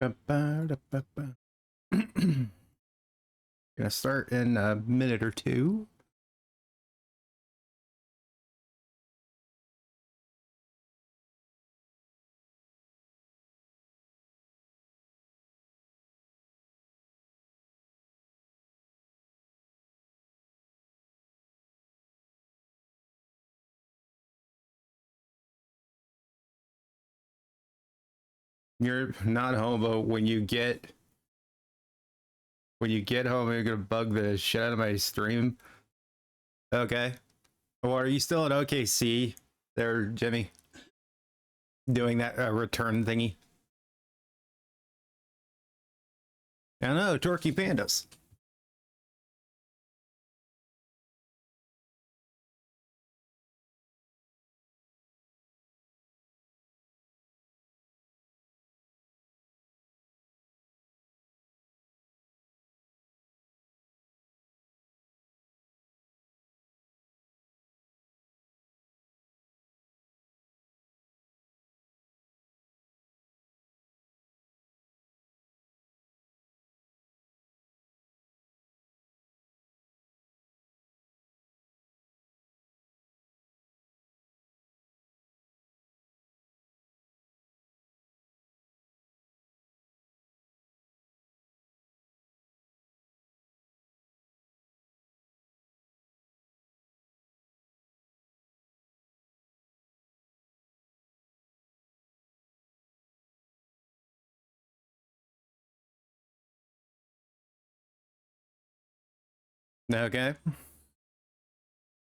Gonna start in a minute or two. You're not homo. When you get home, you're gonna bug the shit out of my stream. Okay. Or are you still at OKC there, Jimmy? Doing that return thingy? I don't know, Torky Pandas. Okay.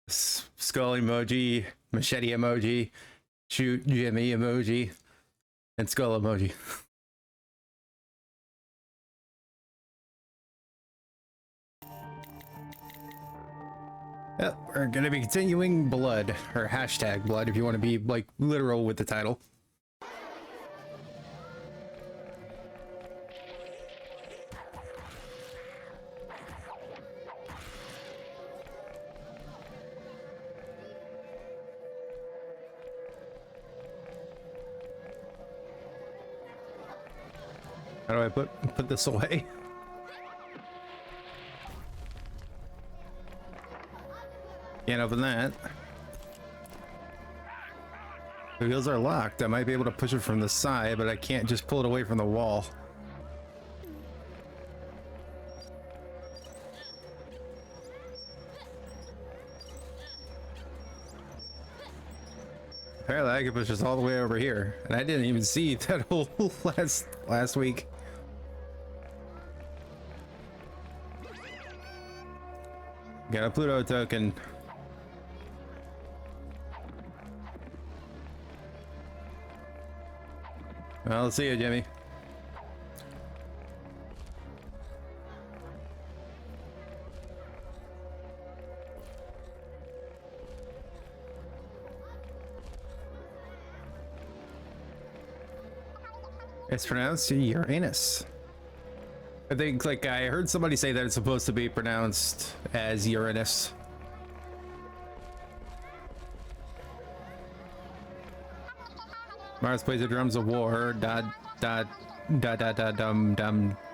Skull emoji, machete emoji, shoot Jimmy emoji, and skull emoji. Yep, we're gonna be continuing blood, or hashtag blood if you want to be like literal with the title. How do I put this away? Can't open that. The wheels are locked. I might be able to push it from the side, but I can't just pull it away from the wall. Apparently I can push this all the way over here, and I didn't even see that whole last week. Got a Pluto token. Well, let's see you, Jimmy. It's pronounced Uranus. I think, like, I heard somebody say that it's supposed to be pronounced as Uranus. Mars plays the drums of war. Dum dum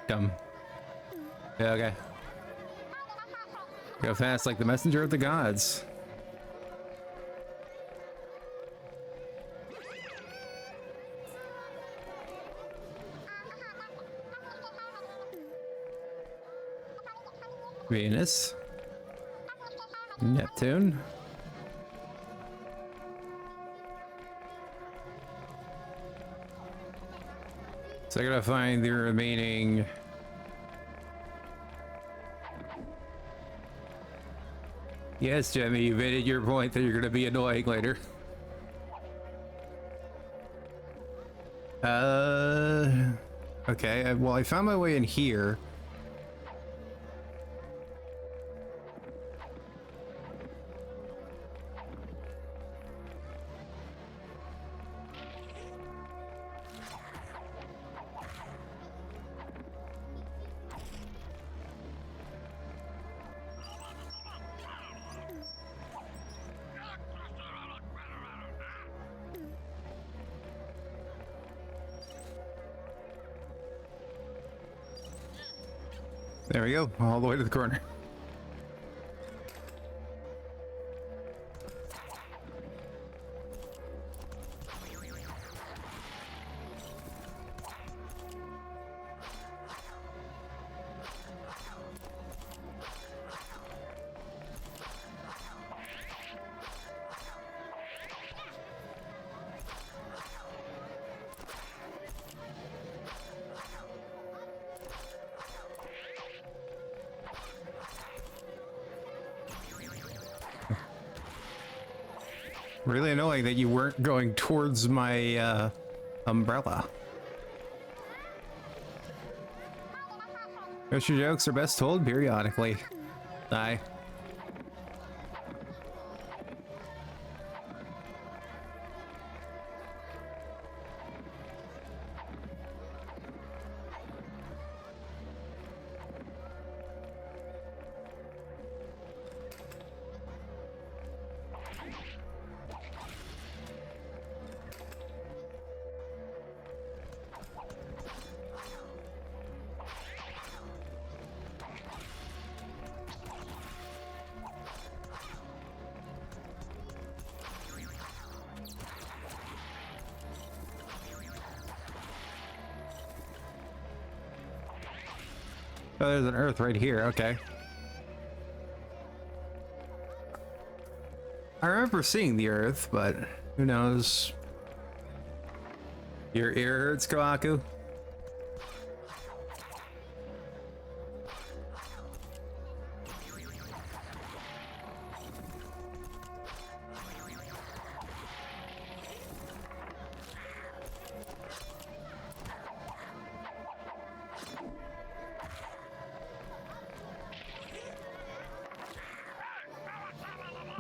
dum. Yeah, okay. Go fast like the messenger of the gods. Venus. Neptune. So I gotta find the remaining. Yes, Jimmy, you made it your point that you're gonna be annoying later. Okay, well, I found my way in here. There we go, all the way to the corner. Really annoying that you weren't going towards my umbrella. Ghost jokes are best told periodically. Aye. Oh, there's an Earth right here. Okay. I remember seeing the Earth, but who knows? Your ear hurts, Kawaku?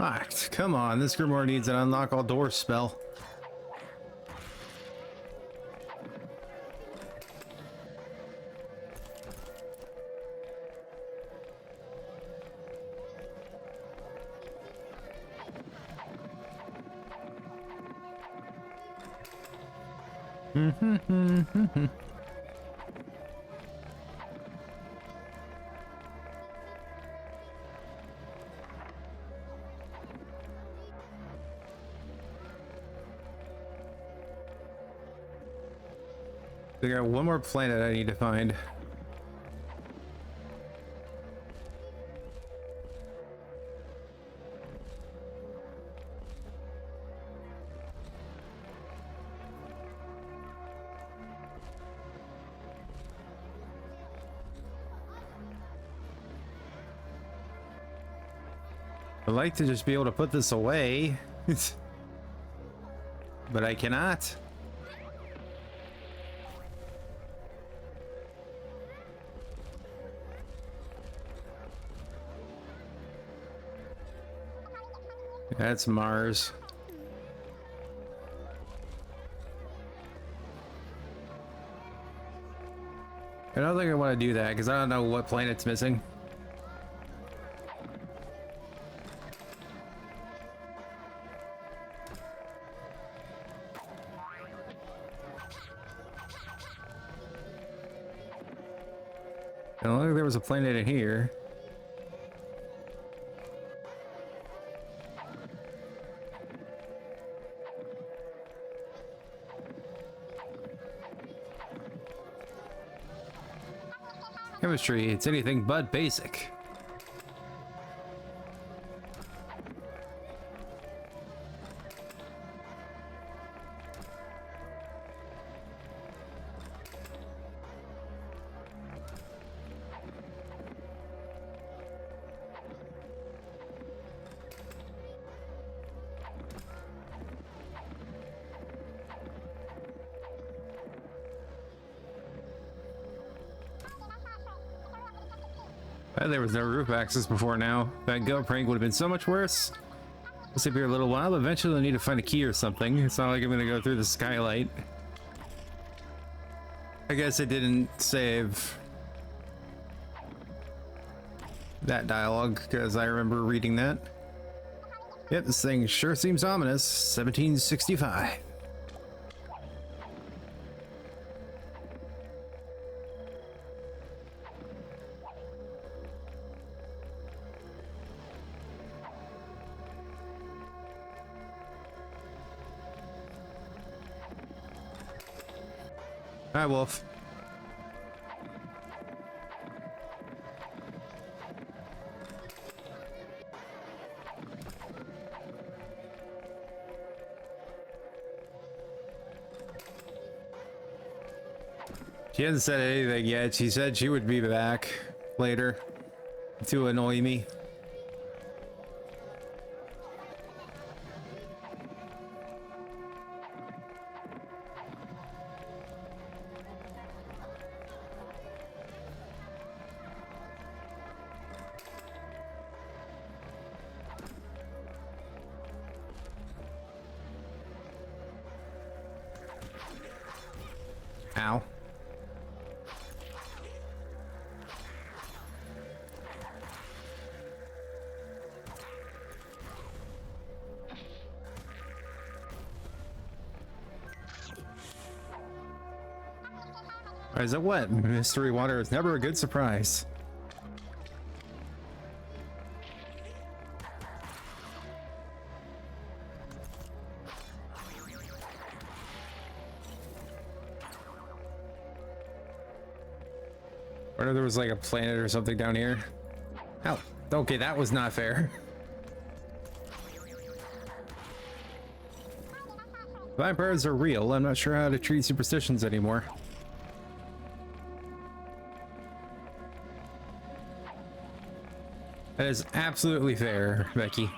Alright, come on. This Grimoire needs an unlock all doors spell. We got one more planet I need to find. I'd like to just be able to put this away, but I cannot. That's Mars. I don't think I want to do that because I don't know what planet's missing. I don't think there was a planet in here. Chemistry, it's anything but basic. There was no roof access before now. That goat prank would have been so much worse. We'll sit here a little while. Eventually I'll need to find a key or something. It's not like I'm gonna go through the skylight. I guess it didn't save that dialogue because I remember reading that. Yep, this thing sure seems ominous. 1765. Hi, Wolf. She hasn't said anything yet. She said she would be back later to annoy me. Ow. Is it what? Mystery water is never a good surprise. Or there was like a planet or something down here. Oh, okay, that was not fair. Vampires are real. I'm not sure how to treat superstitions anymore. That is absolutely fair, Becky.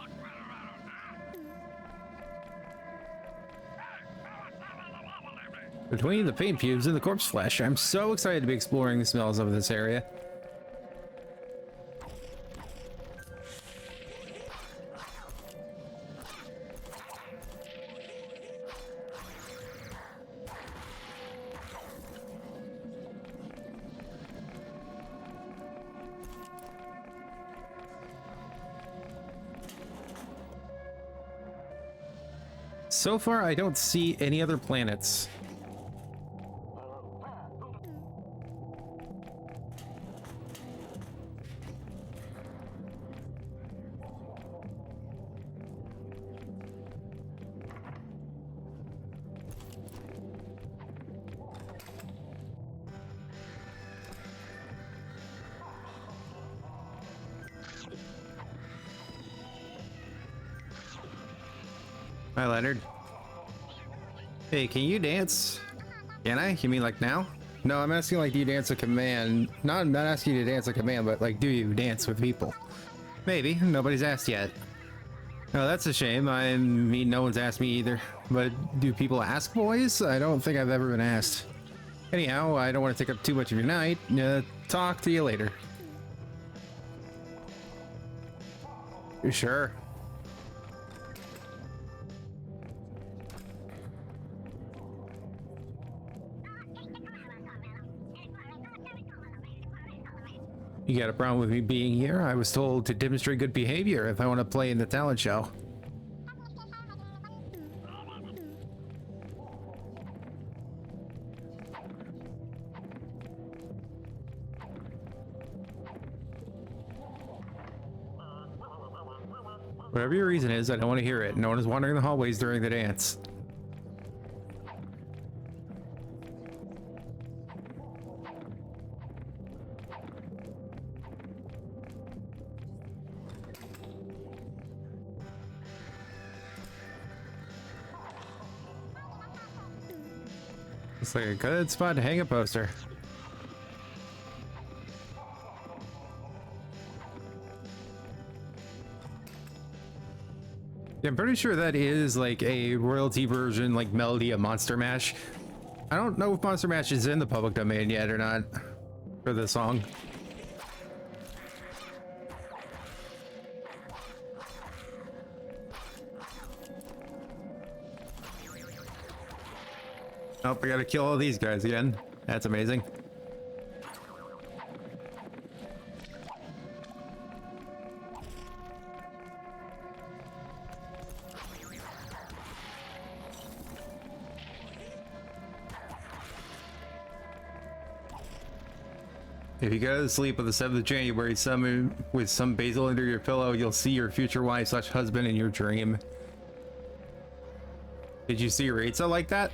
Between the paint pubes and the corpse flesh, I'm so excited to be exploring the smells of this area. So far, I don't see any other planets. Hi, Leonard. Hey, can you dance? Can I? You mean like now? No, I'm asking like, do you dance a command? Not asking you to dance a command, but like, do you dance with people? Maybe. Nobody's asked yet. Oh, that's a shame. I mean, no one's asked me either. But do people ask boys? I don't think I've ever been asked. Anyhow, I don't want to take up too much of your night. Talk to you later. You sure? You got a problem with me being here? I was told to demonstrate good behavior if I want to play in the talent show. Whatever your reason is, I don't want to hear it. No one is wandering the hallways during the dance. Looks like a good spot to hang a poster. Yeah, I'm pretty sure that is like a royalty version, like melody of Monster Mash. I don't know if Monster Mash is in the public domain yet or not for the song. Oh, I gotta kill all these guys again. That's amazing. If you go to sleep on the 7th of January, with some basil under your pillow, you'll see your future wife/husband in your dream. Did you see Reza like that?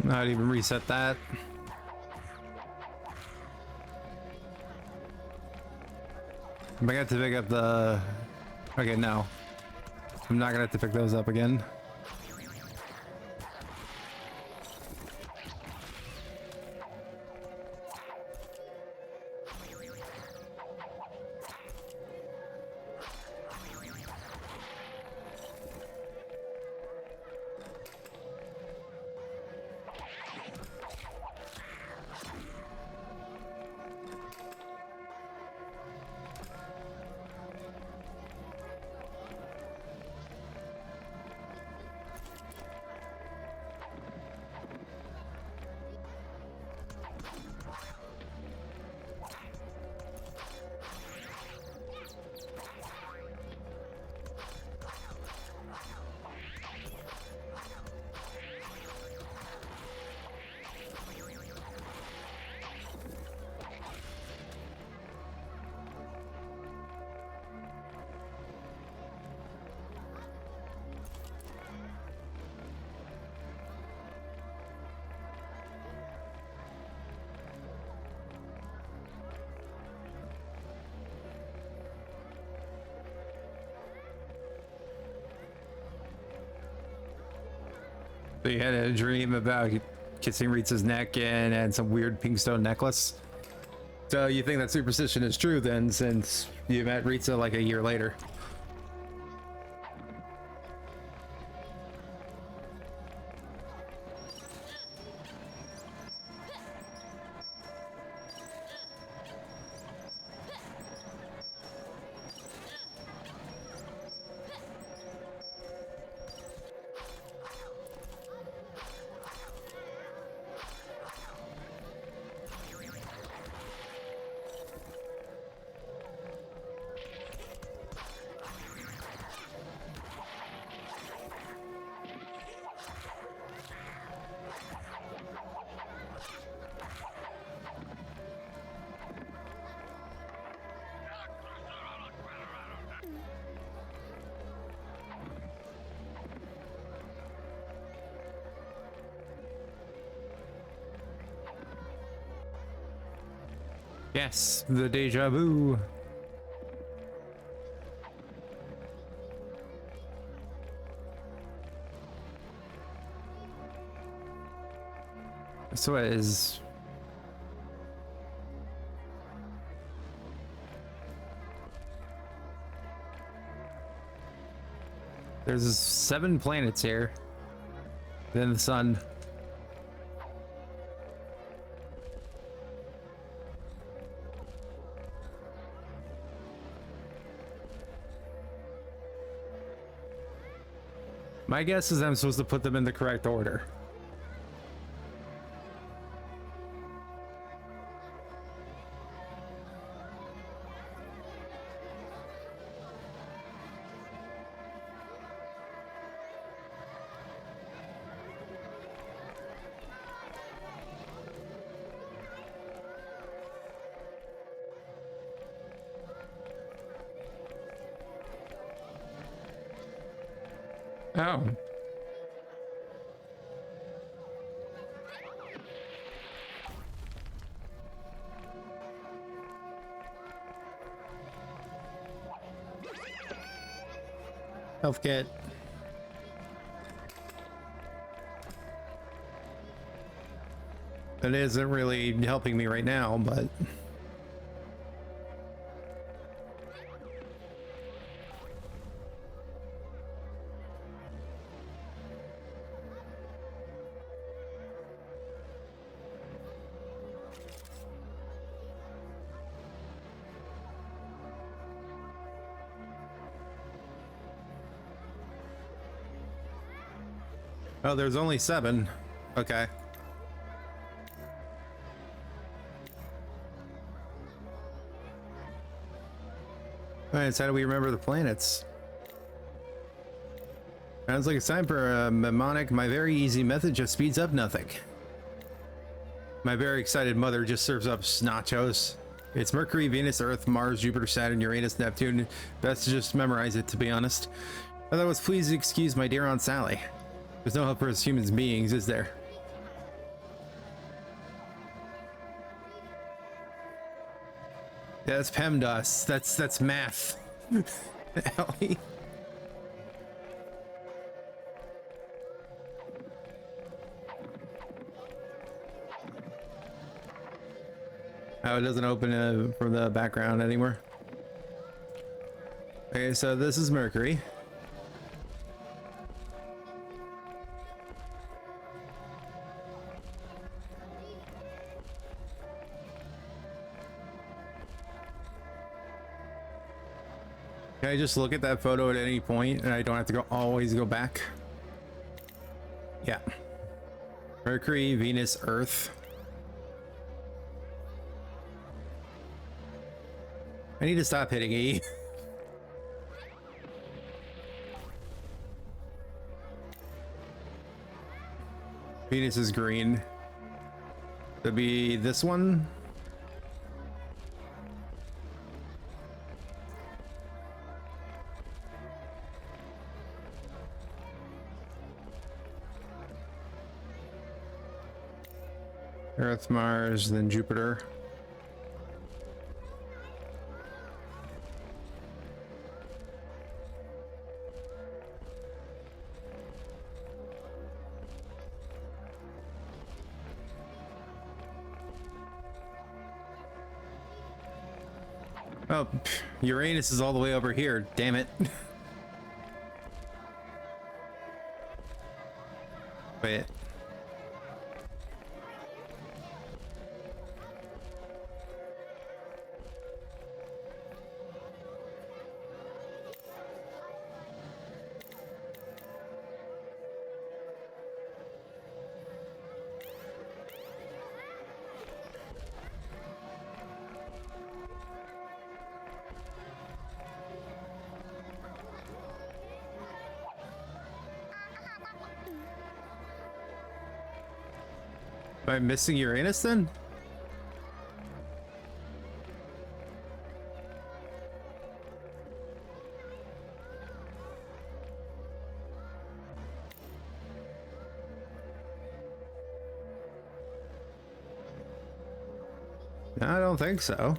Not even reset that. Am I gonna have to pick up the... Okay, no. I'm not gonna have to pick those up again. So you had a dream about kissing Ritza's neck and some weird pink stone necklace. So you think that superstition is true then, since you met Ritza like a year later? Yes, the deja vu. So it is. There's 7 planets here. Then the sun. My guess is I'm supposed to put them in the correct order. Oh. Health kit. It isn't really helping me right now, but oh, there's only 7. Okay. Alright, so how do we remember the planets? Sounds like it's time for a mnemonic. My very easy method just speeds up nothing. My very excited mother just serves up nachos. It's Mercury, Venus, Earth, Mars, Jupiter, Saturn, Uranus, Neptune. Best to just memorize it, to be honest. Otherwise, please excuse my dear Aunt Sally. There's no help for us humans beings, is there? Yeah, that's PEMDAS. That's math. Ellie. Oh, it doesn't open from the background anymore. Okay, so this is Mercury. Can I just look at that photo at any point and I don't have to go always go back? Yeah. Mercury, Venus, Earth. I need to stop hitting E. Venus is green. That'd be this one. Earth, Mars, then Jupiter. Oh, Uranus is all the way over here. Damn it. Wait. Am I missing Uranus then? No, I don't think so.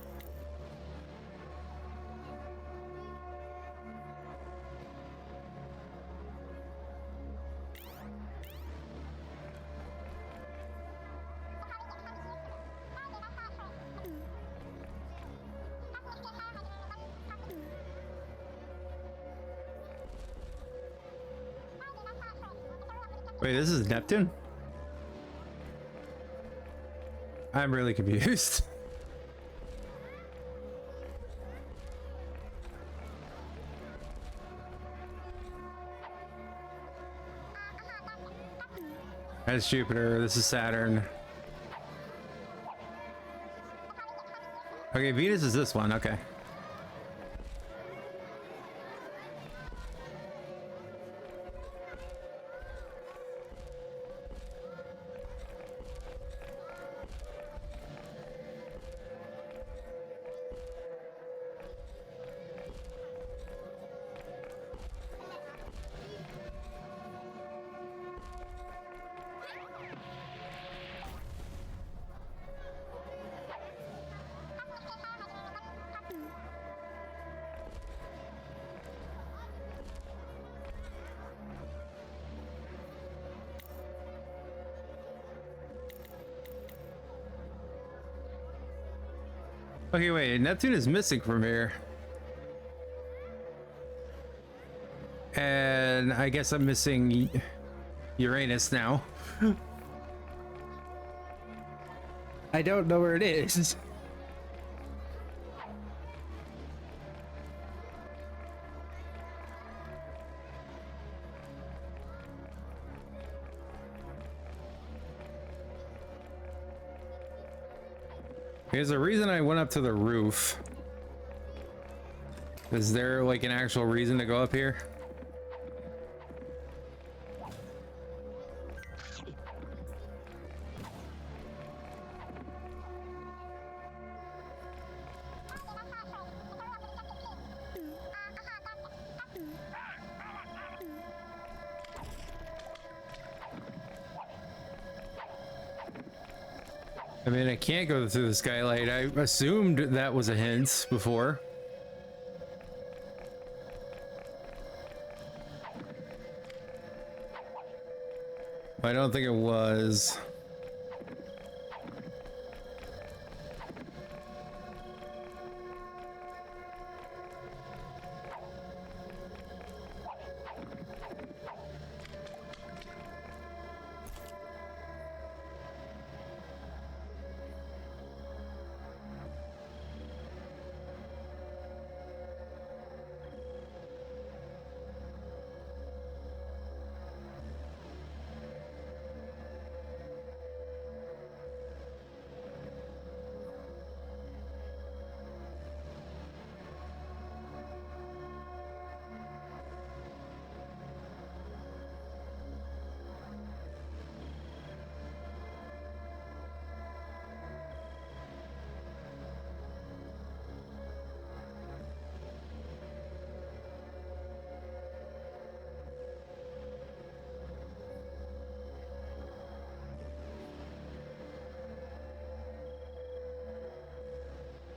Wait, this is Neptune? I'm really confused. That's Jupiter, this is Saturn. Okay, Venus is this one, okay. Okay, wait, Neptune is missing from here. And I guess I'm missing Uranus now. I don't know where it is. There's a reason I went up to the roof. Is there like an actual reason to go up here? I mean, I can't go through the skylight. I assumed that was a hint before. I don't think it was.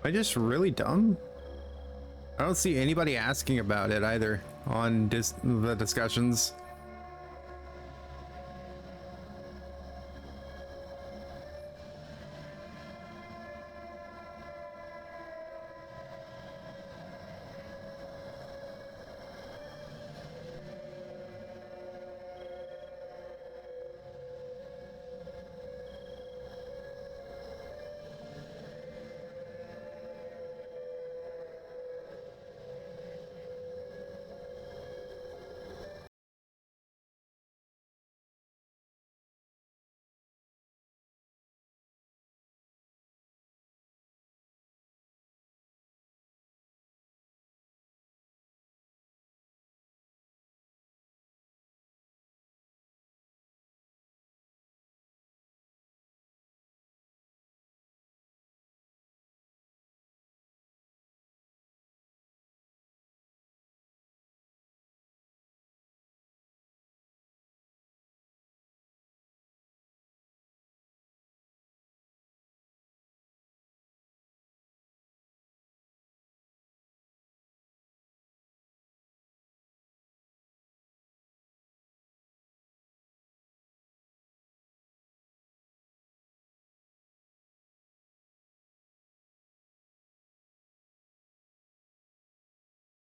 Am I just really dumb? I don't see anybody asking about it either on the discussions.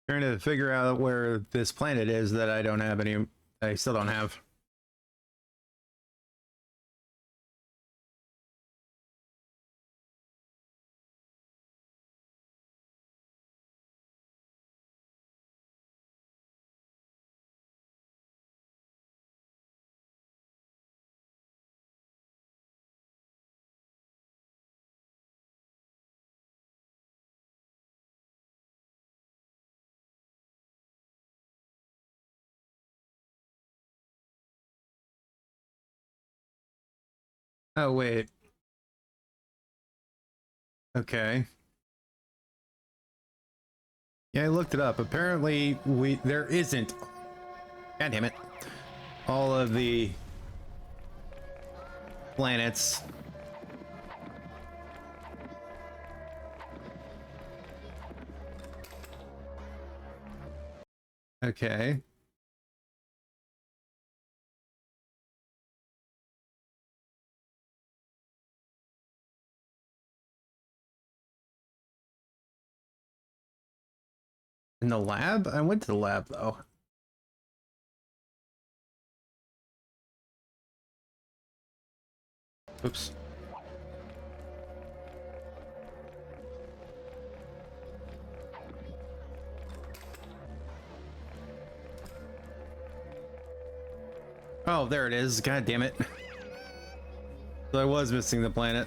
Trying to figure out where this planet is that I don't have any. I still don't have. Oh wait. Okay. Yeah, I looked it up. Apparently, there isn't. God damn it! All of the planets. Okay. In the lab? I went to the lab though. Oops. Oh, there it is. God damn it. So I was missing the planet.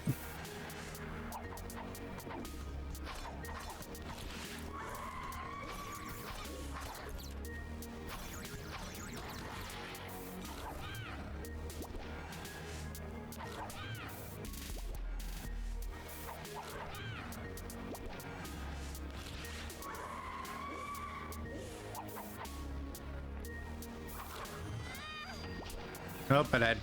Oh, I died.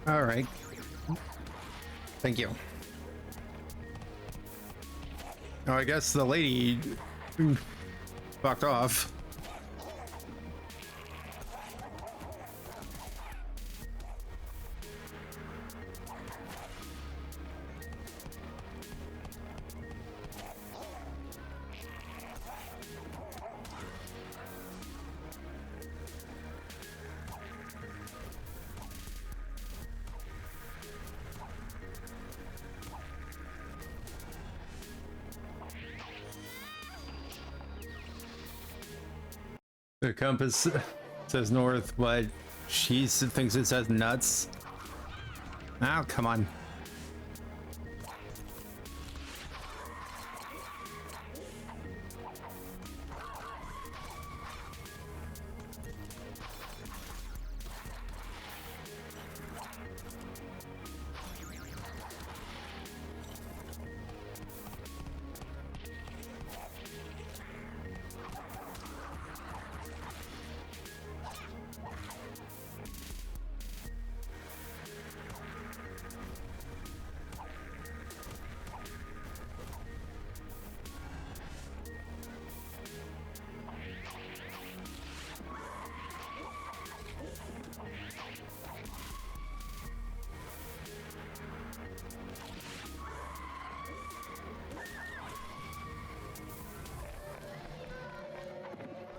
All right. Thank you. Oh, I guess the lady fucked off. The compass says north, but she thinks it says nuts. Oh, come on.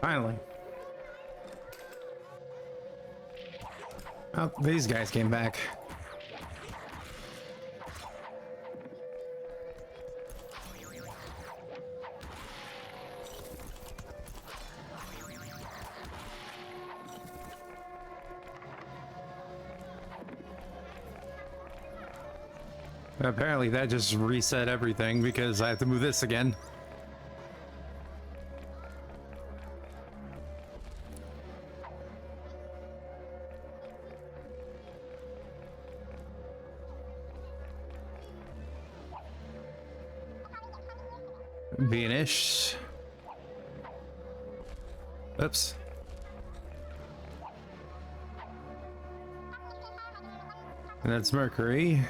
Finally. Oh, these guys came back. Apparently that just reset everything because I have to move this again. Vanish. Oops. And that's Mercury.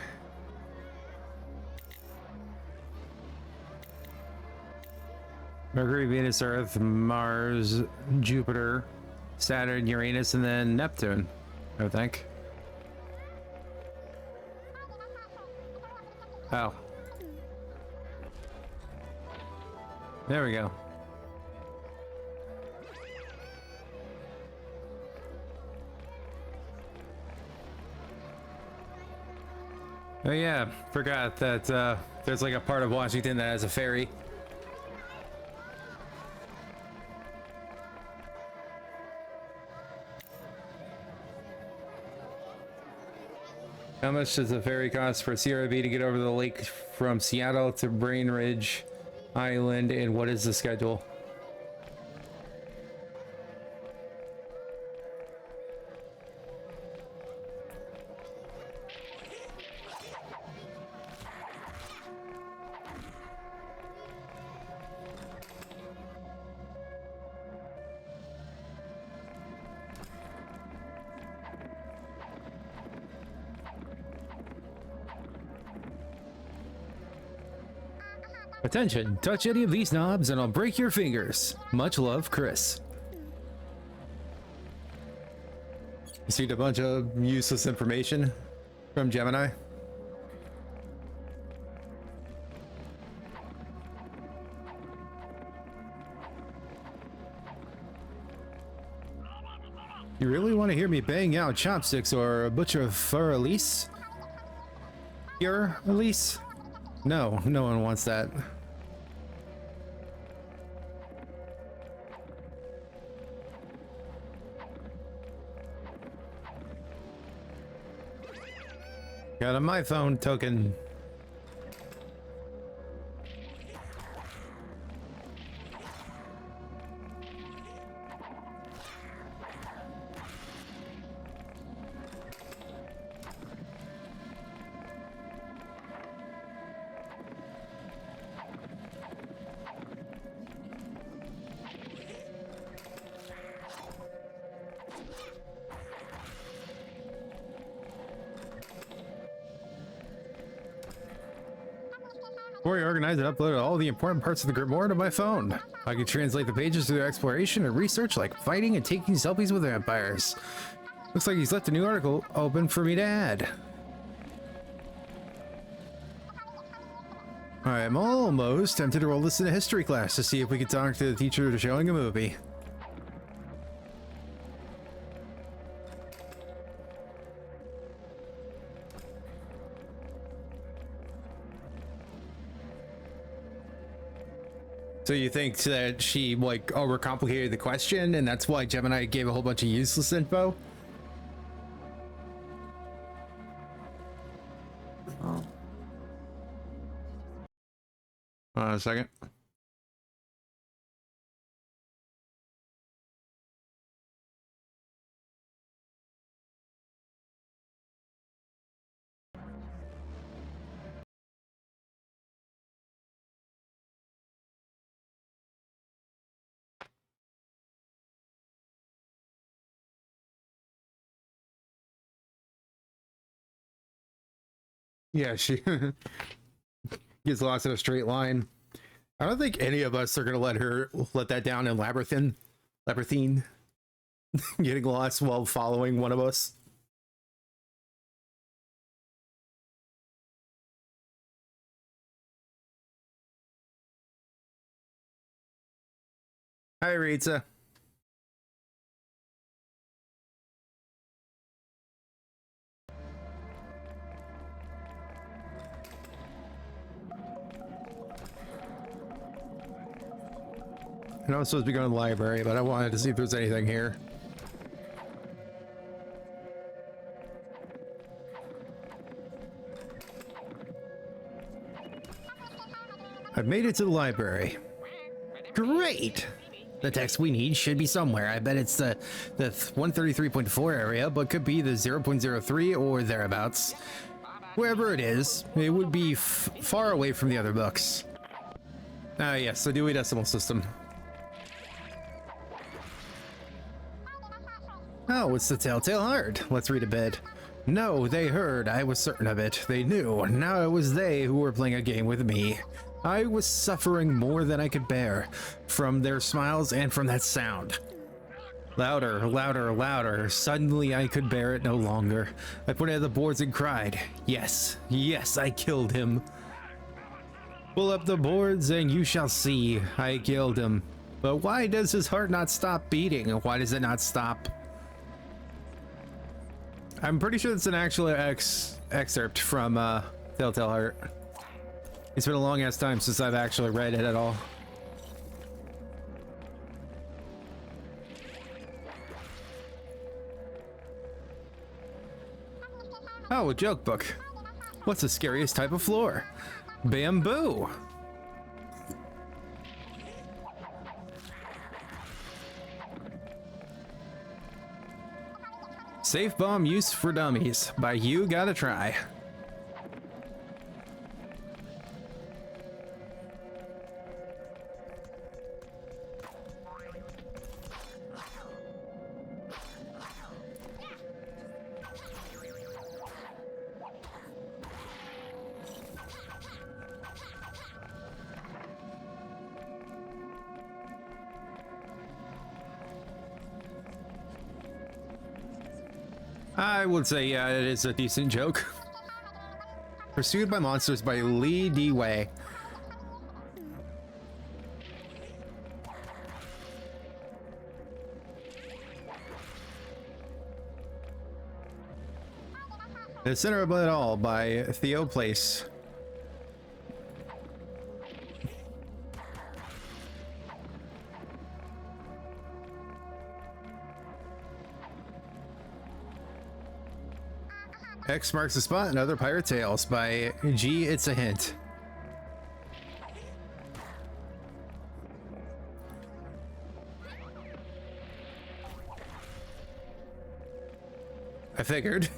Mercury, Venus, Earth, Mars, Jupiter, Saturn, Uranus, and then Neptune, I think. Oh. There we go. Oh yeah, forgot that there's like a part of Washington that has a ferry. How much does the ferry cost for CRV to get over the lake from Seattle to Brain Ridge Island, and what is the schedule? Attention, touch any of these knobs and I'll break your fingers. Much love, Chris. Received a bunch of useless information from Gemini. You really want to hear me bang out chopsticks or a butcher for Elise? Your Elise? No, no one wants that. Got a my phone token. Corey organized and uploaded all the important parts of the Grimoire to my phone. I can translate the pages through their exploration and research, like fighting and taking selfies with vampires. Looks like he's left a new article open for me to add. I'm almost tempted to roll this in a history class to see if we can talk to the teacher showing a movie. So you think that she like overcomplicated the question and that's why Gemini gave a whole bunch of useless info? Oh. Hold on a second. Yeah, she gets lost in a straight line. I don't think any of us are gonna let that down in Labyrinthine. Getting lost while following one of us. Hi, Rita. I know I'm supposed to be going to the library, but I wanted to see if there's anything here. I've made it to the library. Great! The text we need should be somewhere. I bet it's the 133.4 area, but could be the 0.03 or thereabouts. Wherever it is, it would be far away from the other books. Ah, yes, the Dewey Decimal System. Oh, it's the Telltale Heart. Let's read a bit. No, they heard. I was certain of it. They knew. Now it was they who were playing a game with me. I was suffering more than I could bear from their smiles and from that sound. Louder, louder, louder. Suddenly I could bear it no longer. I pointed at the boards and cried, yes, yes, I killed him. Pull up the boards and you shall see. I killed him. But why does his heart not stop beating? Why does it not stop? I'm pretty sure it's an actual excerpt from Telltale Heart. It's been a long ass time since I've actually read it at all. Oh, a joke book. What's the scariest type of floor? Bamboo. Safe Bomb Use for Dummies by You Gotta Try. I would say, yeah, it is a decent joke. Pursued by Monsters by Lee D. Wei. The Center of It All by Theo Place. X Marks the Spot and Other Pirate Tales by G. It's a Hint. I figured.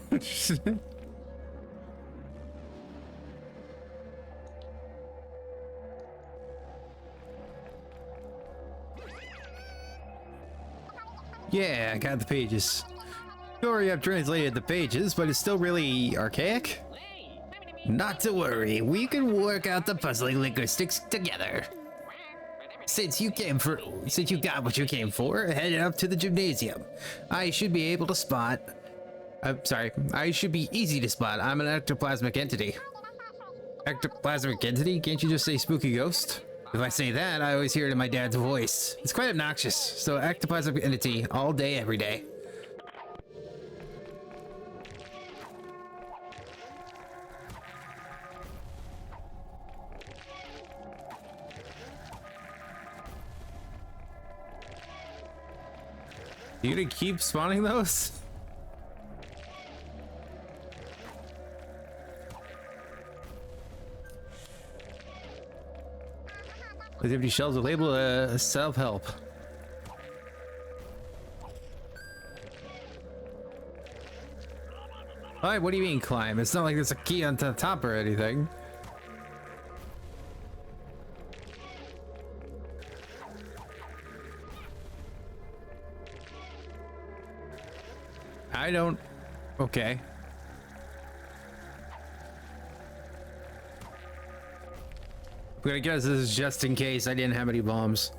Yeah, I got the pages. Sorry, I've translated the pages, but it's still really archaic. Not to worry, we can work out the puzzling linguistics together. Since you got what you came for, head up to the gymnasium. I should be able to spot. I should be easy to spot. I'm an ectoplasmic entity. Ectoplasmic entity? Can't you just say spooky ghost? If I say that, I always hear it in my dad's voice. It's quite obnoxious. So ectoplasmic entity, all day, every day. You gonna keep spawning those? These empty shells are labeled self-help. Alright, what do you mean climb? It's not like there's a key on the top or anything. I don't... Okay. I'm gonna guess this is just in case I didn't have any bombs.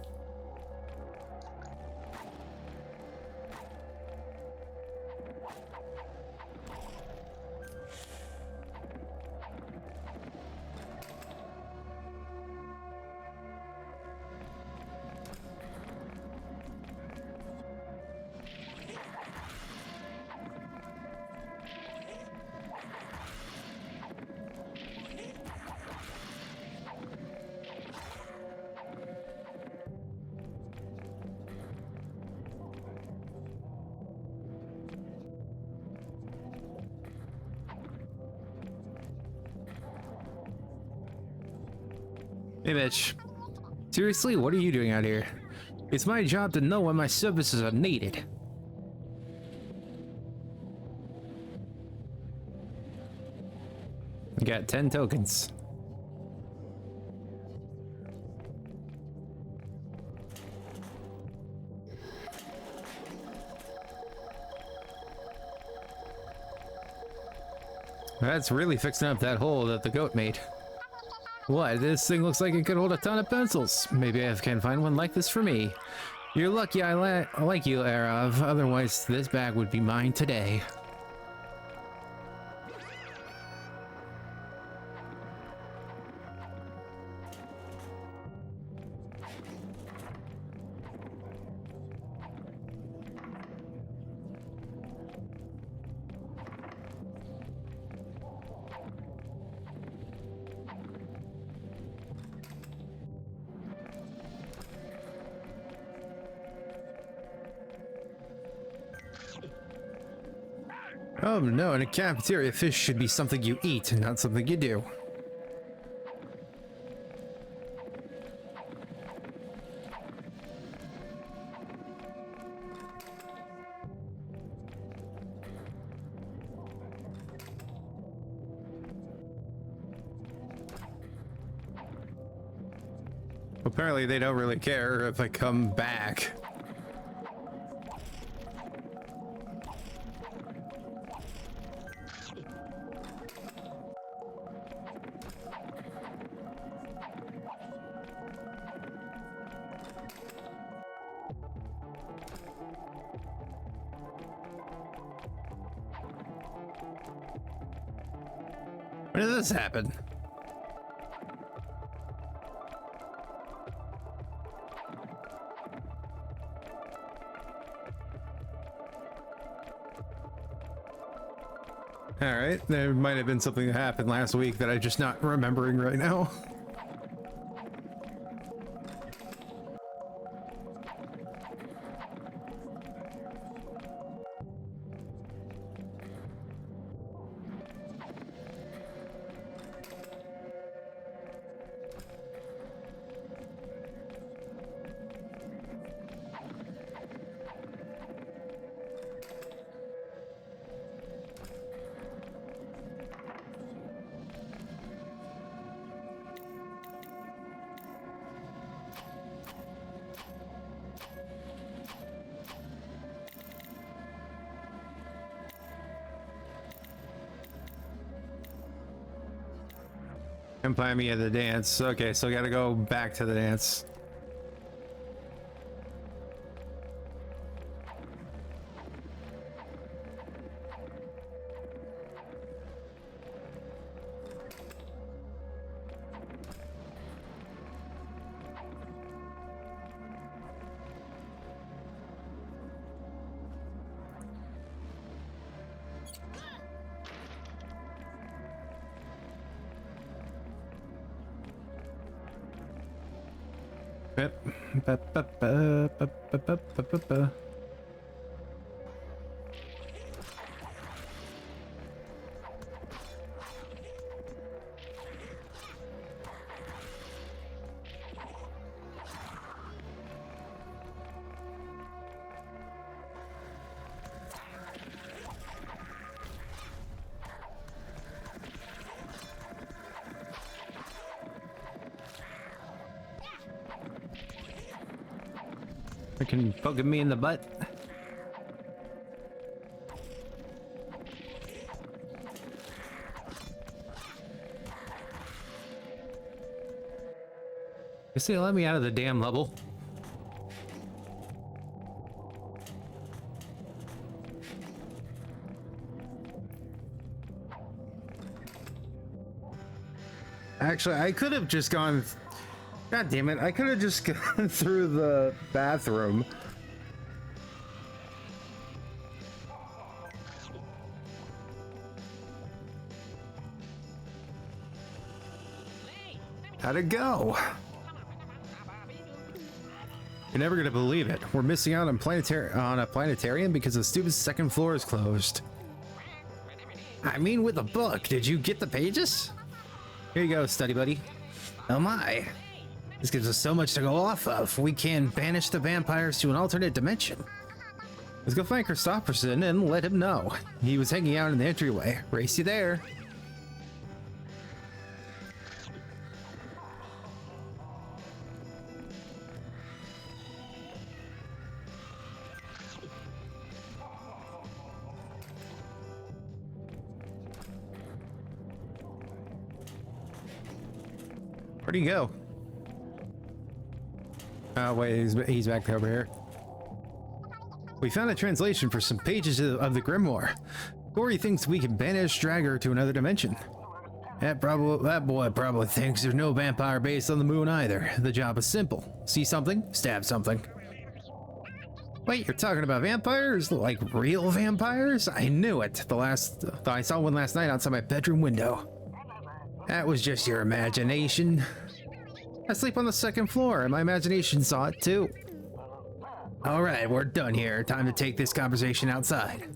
Hey, bitch. Seriously, what are you doing out here? It's my job to know when my services are needed. I got 10 tokens. That's really fixing up that hole that the goat made. What? This thing looks like it could hold a ton of pencils. Maybe I can find one like this for me. You're lucky I like you, Arav. Otherwise, this bag would be mine today. Oh no, in a cafeteria, fish should be something you eat, not something you do. Apparently they don't really care if I come back. When did this happen? Alright, there might have been something that happened last week that I'm just not remembering right now. Implant me at the dance. Okay, so I gotta go back to the dance. Freaking poking me in the butt. Guess they let me out of the damn level. Actually, I could have just gone. God damn it, I could have just gone through the bathroom. How'd it go? You're never gonna believe it. We're missing out on a planetarium because the stupid second floor is closed. I mean, with a book, did you get the pages? Here you go, study buddy. Oh my. This gives us so much to go off of. We can banish the vampires to an alternate dimension. Let's go find Christopherson and let him know. He was hanging out in the entryway. Race you there. Where'd he go? Oh wait, he's back over here. We found a translation for some pages of the grimoire. Gory thinks we can banish Dragger to another dimension. That boy probably thinks there's no vampire base on the moon either. The job is simple. See something, stab something. Wait, you're talking about vampires? Like real vampires? I knew it. I saw one last night outside my bedroom window. That was just your imagination. I sleep on the second floor, and my imagination saw it too. All right, we're done here. Time to take this conversation outside.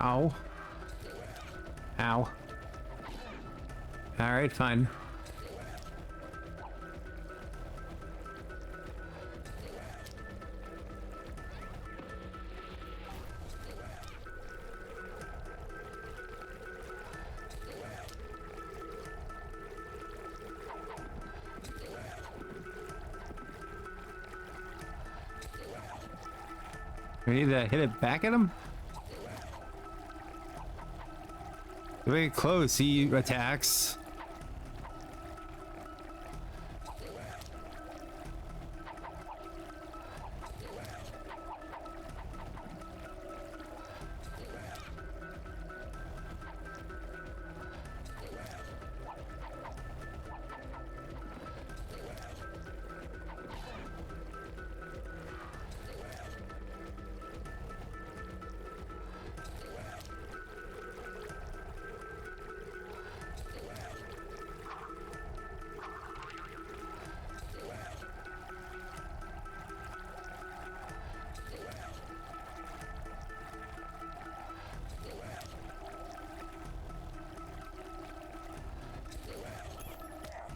Ow. Ow. Alright, fine. We need to hit it back at him? If we get close, he attacks.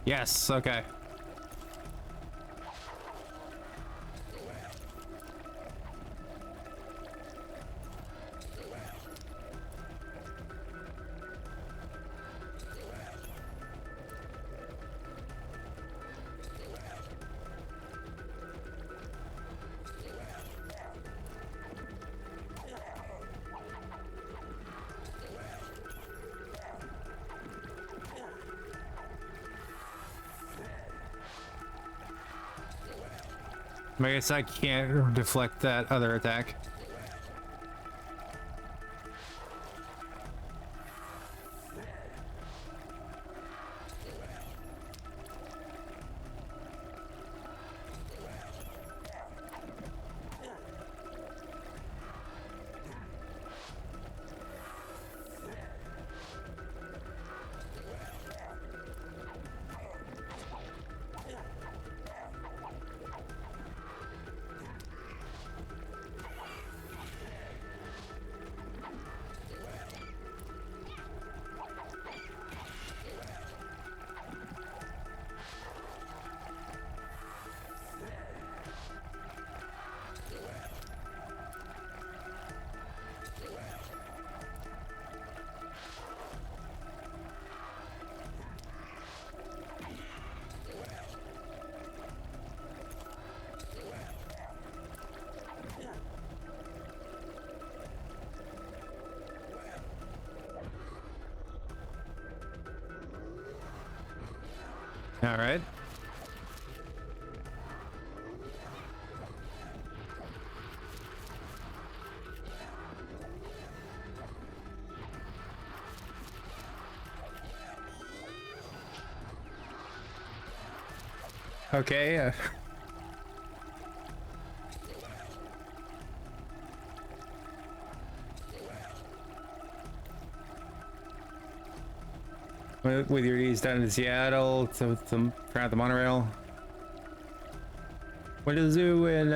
Yes, okay. I guess I can't deflect that other attack. All right. Okay. With your knees down in Seattle to around the monorail. Went to the zoo and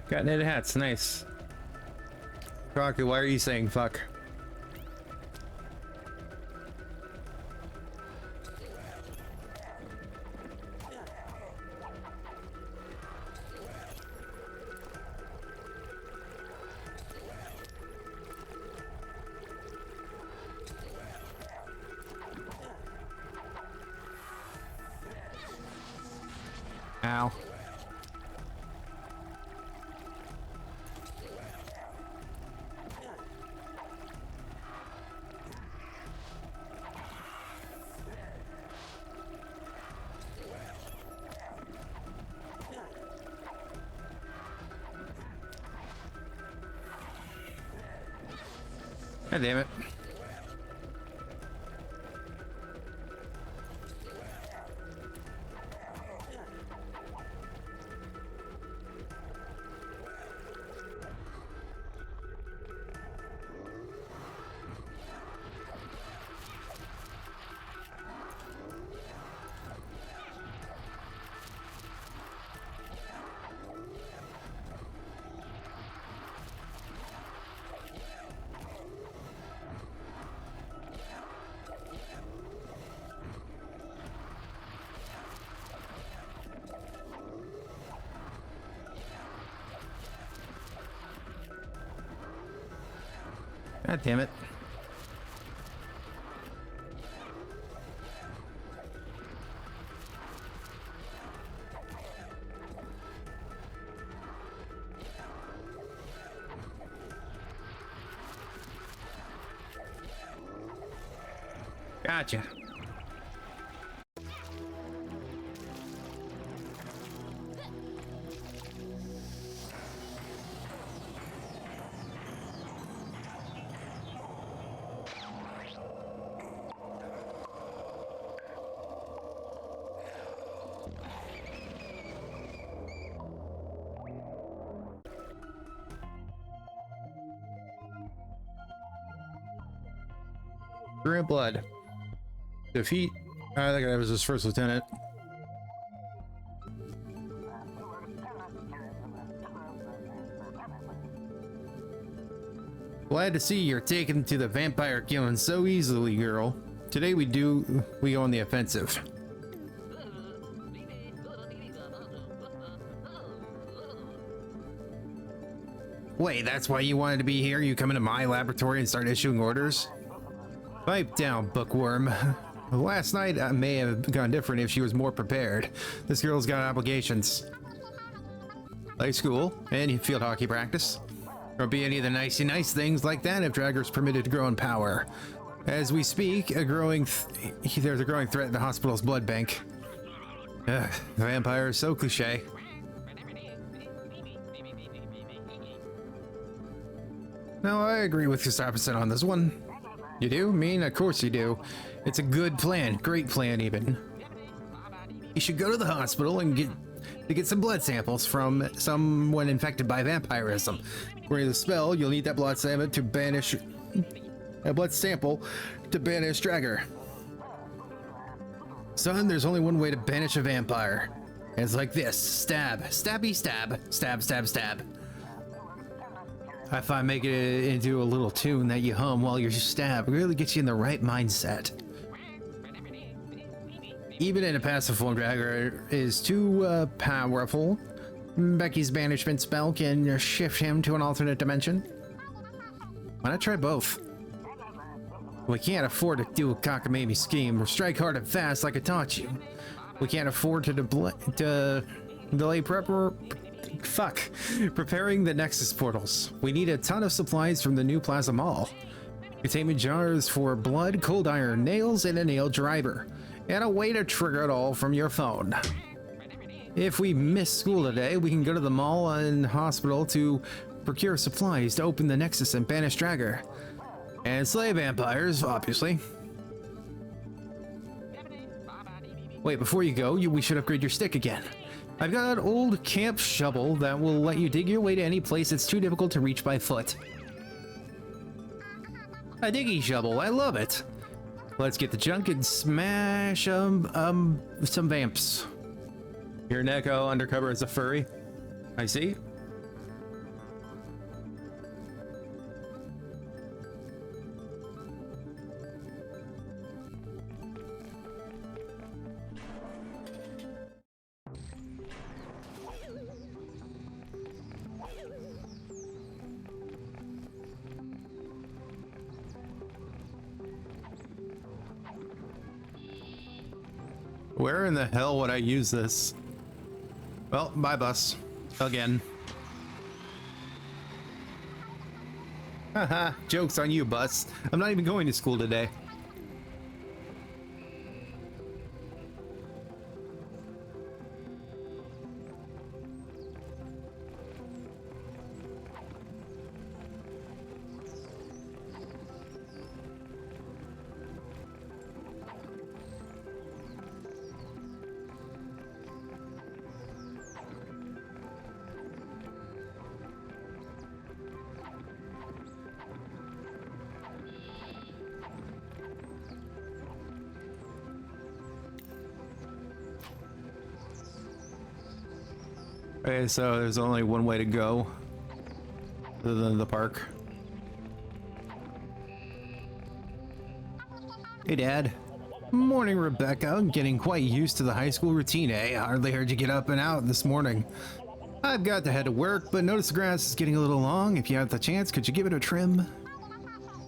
got knitted hats. Nice. Rocky, why are you saying fuck? Ow. God damn it. God damn it. Gotcha. Grant Blood. Defeat. I think that was his first lieutenant. Glad to see you're taken to the vampire killing so easily, girl. Today we go on the offensive. Wait, that's why you wanted to be here? You come into my laboratory and start issuing orders? Pipe down, bookworm. Last night may have gone different if she was more prepared. This girl's got obligations. Like school and field hockey practice. Or be any of the nicey nice things like that if Drager's permitted to grow in power. As we speak, there's a growing threat in the hospital's blood bank. Ugh, the vampire is so cliche. No, I agree with Gustafsson on this one. You do? Mean? Of course you do. It's a good plan. Great plan, even. You should go to the hospital and get some blood samples from someone infected by vampirism. According to the spell, you'll need that blood sample to banish Drager. Son, there's only one way to banish a vampire. And it's like this. Stab. Stabby stab. Stab, stab, stab. If I make it into a little tune that you hum while you stab, it really gets you in the right mindset. Even in a passive form, Drager is too powerful. Becky's banishment spell can shift him to an alternate dimension. Why not try both? We can't afford to do a cockamamie scheme or strike hard and fast like I taught you. We can't afford to delay preparing the Nexus portals. We need a ton of supplies from the new Plaza Mall. Containment jars for blood, cold iron, nails, and a nail driver. And a way to trigger it all from your phone. If we miss school today, we can go to the mall and hospital to procure supplies to open the Nexus and banish Drager. And slay vampires, obviously. Wait, before you go, we should upgrade your stick again. I've got an old camp shovel that will let you dig your way to any place that's too difficult to reach by foot. A diggy shovel, I love it. Let's get the junk and smash some vamps. Your Neko undercover as a furry. I see. Where in the hell would I use this? Well, bye, bus. Again. Haha, joke's on you, bus. I'm not even going to school today. Okay, so there's only one way to go other than the park. Hey, Dad. Morning, Rebecca. I'm getting quite used to the high school routine, eh? Hardly heard you get up and out this morning. I've got to head to work, but notice the grass is getting a little long. If you have the chance, could you give it a trim?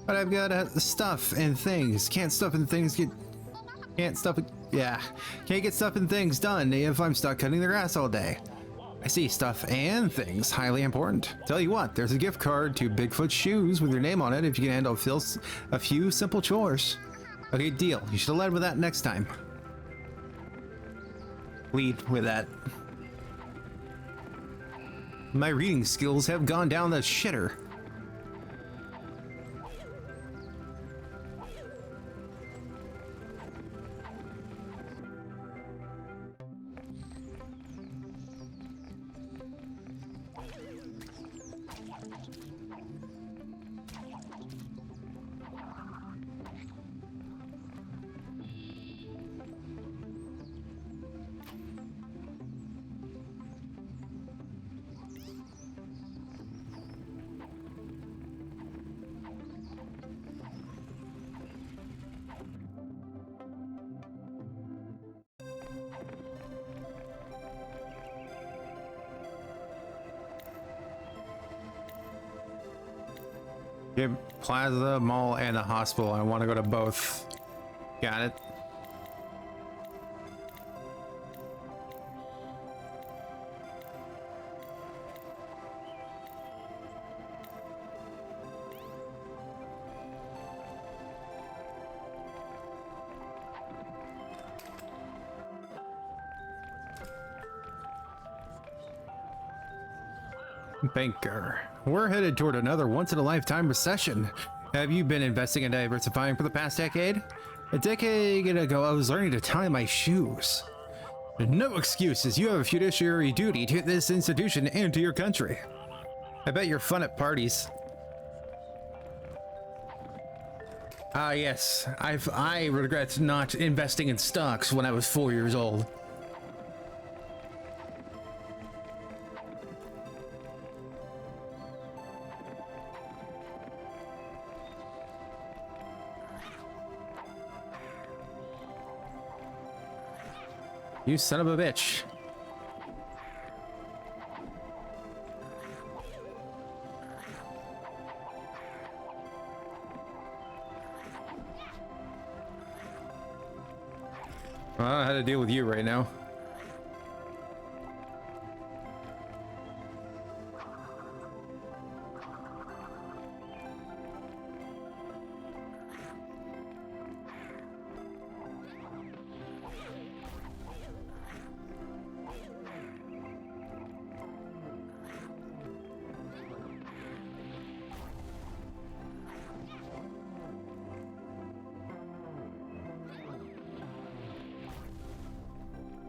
But I've got stuff and things. Can't get stuff and things done if I'm stuck cutting the grass all day. I see, stuff and things, highly important. Tell you what, there's a gift card to Bigfoot Shoes with your name on it if you can handle a few simple chores. Okay, deal. You should have led with that next time. Lead with that. My reading skills have gone down the shitter. Yep, Plaza, Mall, and the hospital. I want to go to both. Got it. Banker. We're headed toward another once-in-a-lifetime recession. Have you been investing and diversifying for the past decade? A decade ago, I was learning to tie my shoes. No excuses. You have a fiduciary duty to this institution and to your country. I bet you're fun at parties. Ah, yes. I regret not investing in stocks when I was 4 years old. You son of a bitch. Well, I don't know how to deal with you right now.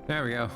There we go.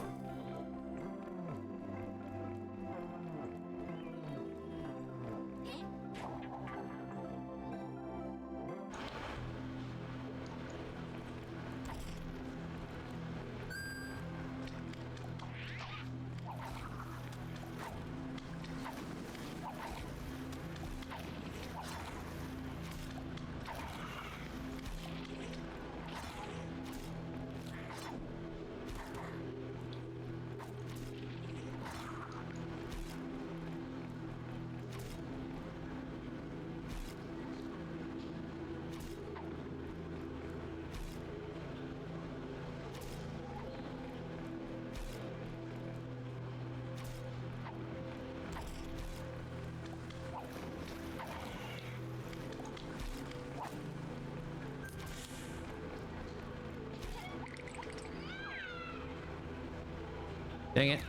Dang it.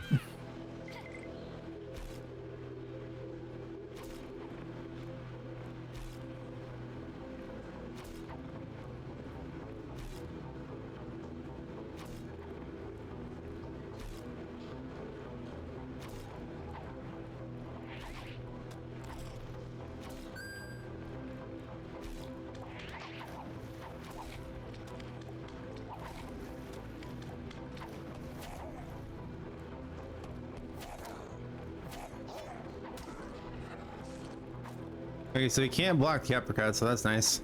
Okay, so you can't block the uppercut, so that's nice.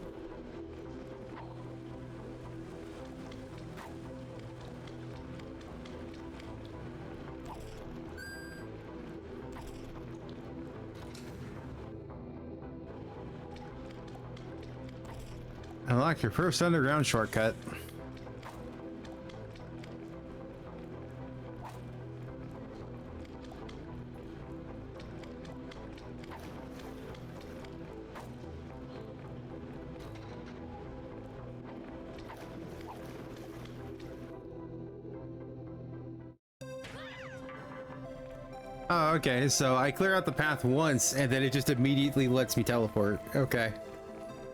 Unlock your first underground shortcut. Oh, okay, so I clear out the path once and then it just immediately lets me teleport. Okay.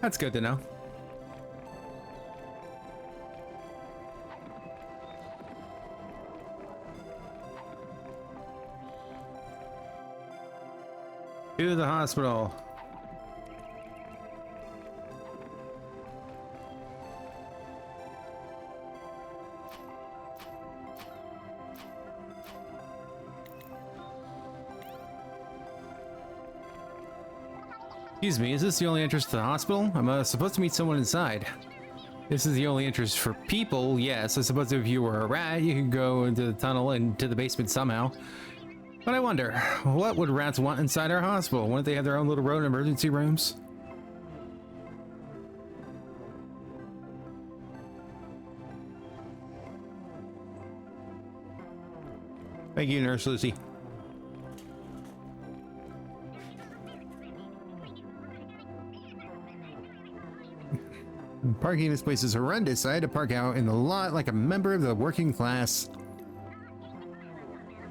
That's good to know. To the hospital. Excuse me, is this the only entrance to the hospital? I'm supposed to meet someone inside. This is the only entrance for people, yes. I suppose if you were a rat, you could go into the tunnel and to the basement somehow. But I wonder, what would rats want inside our hospital? Wouldn't they have their own little rodent emergency rooms? Thank you, Nurse Lucy. Parking in this place is horrendous. I had to park out in the lot like a member of the working class.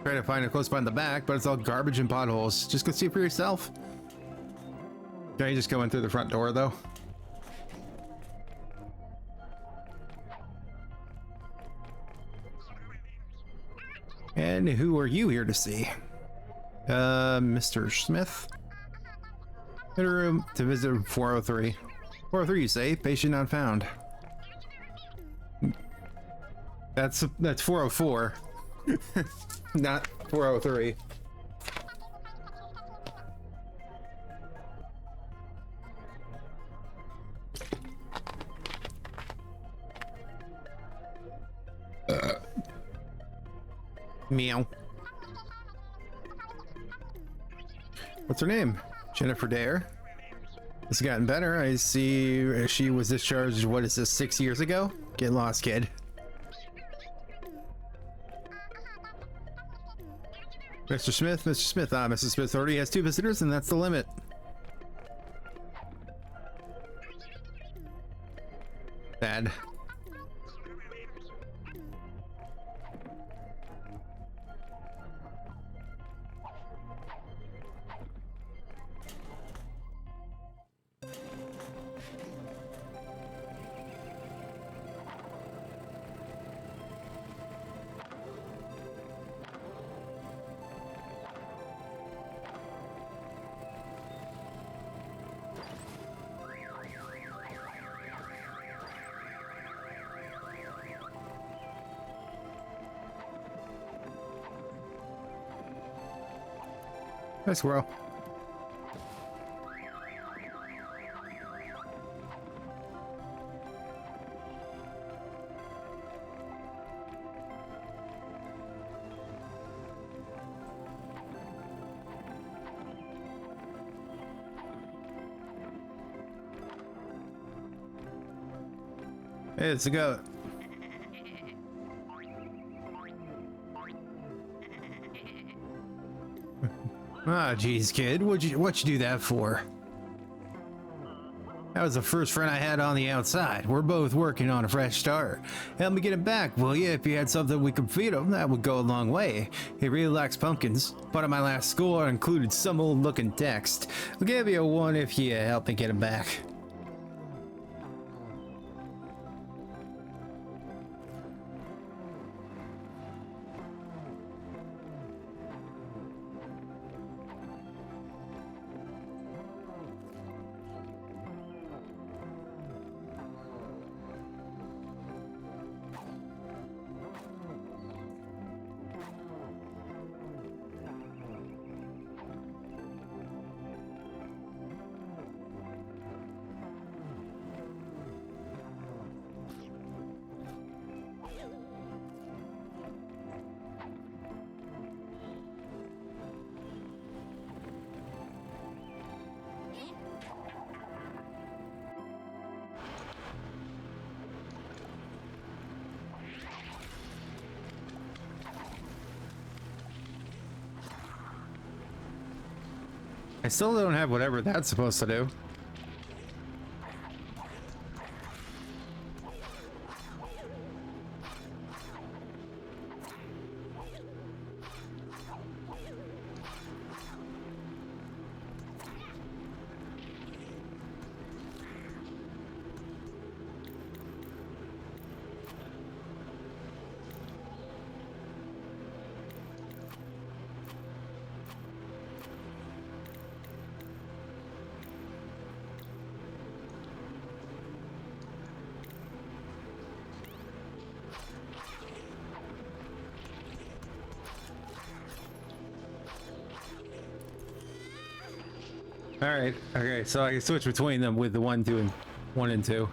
Try to find a close spot in the back, but it's all garbage and potholes. Just go see it for yourself. Can I just go in through the front door, though? And who are you here to see? Mr. Smith? In a room to visit 403. 403, you say? Patient not found. That's 404. Not 403. Meow. What's her name? Jennifer Dare. It's gotten better. I see she was discharged, what is this, 6 years ago? Get lost, kid. Mr. Smith, Mr. Smith. Mrs. Smith already has 2 visitors, and that's the limit. Bad. Hi, squirrel. Hey, it's a goat. Ah, geez, kid, what'd you do that for? That was the first friend I had on the outside. We're both working on a fresh start. Help me get him back, will you? If you had something we could feed him, that would go a long way. He really likes pumpkins. But at my last school, I included some old-looking text. I'll give you one if you help me get him back. I still don't have whatever that's supposed to do. All right. Okay. So I can switch between them with the 1, 2, and 1 and 2.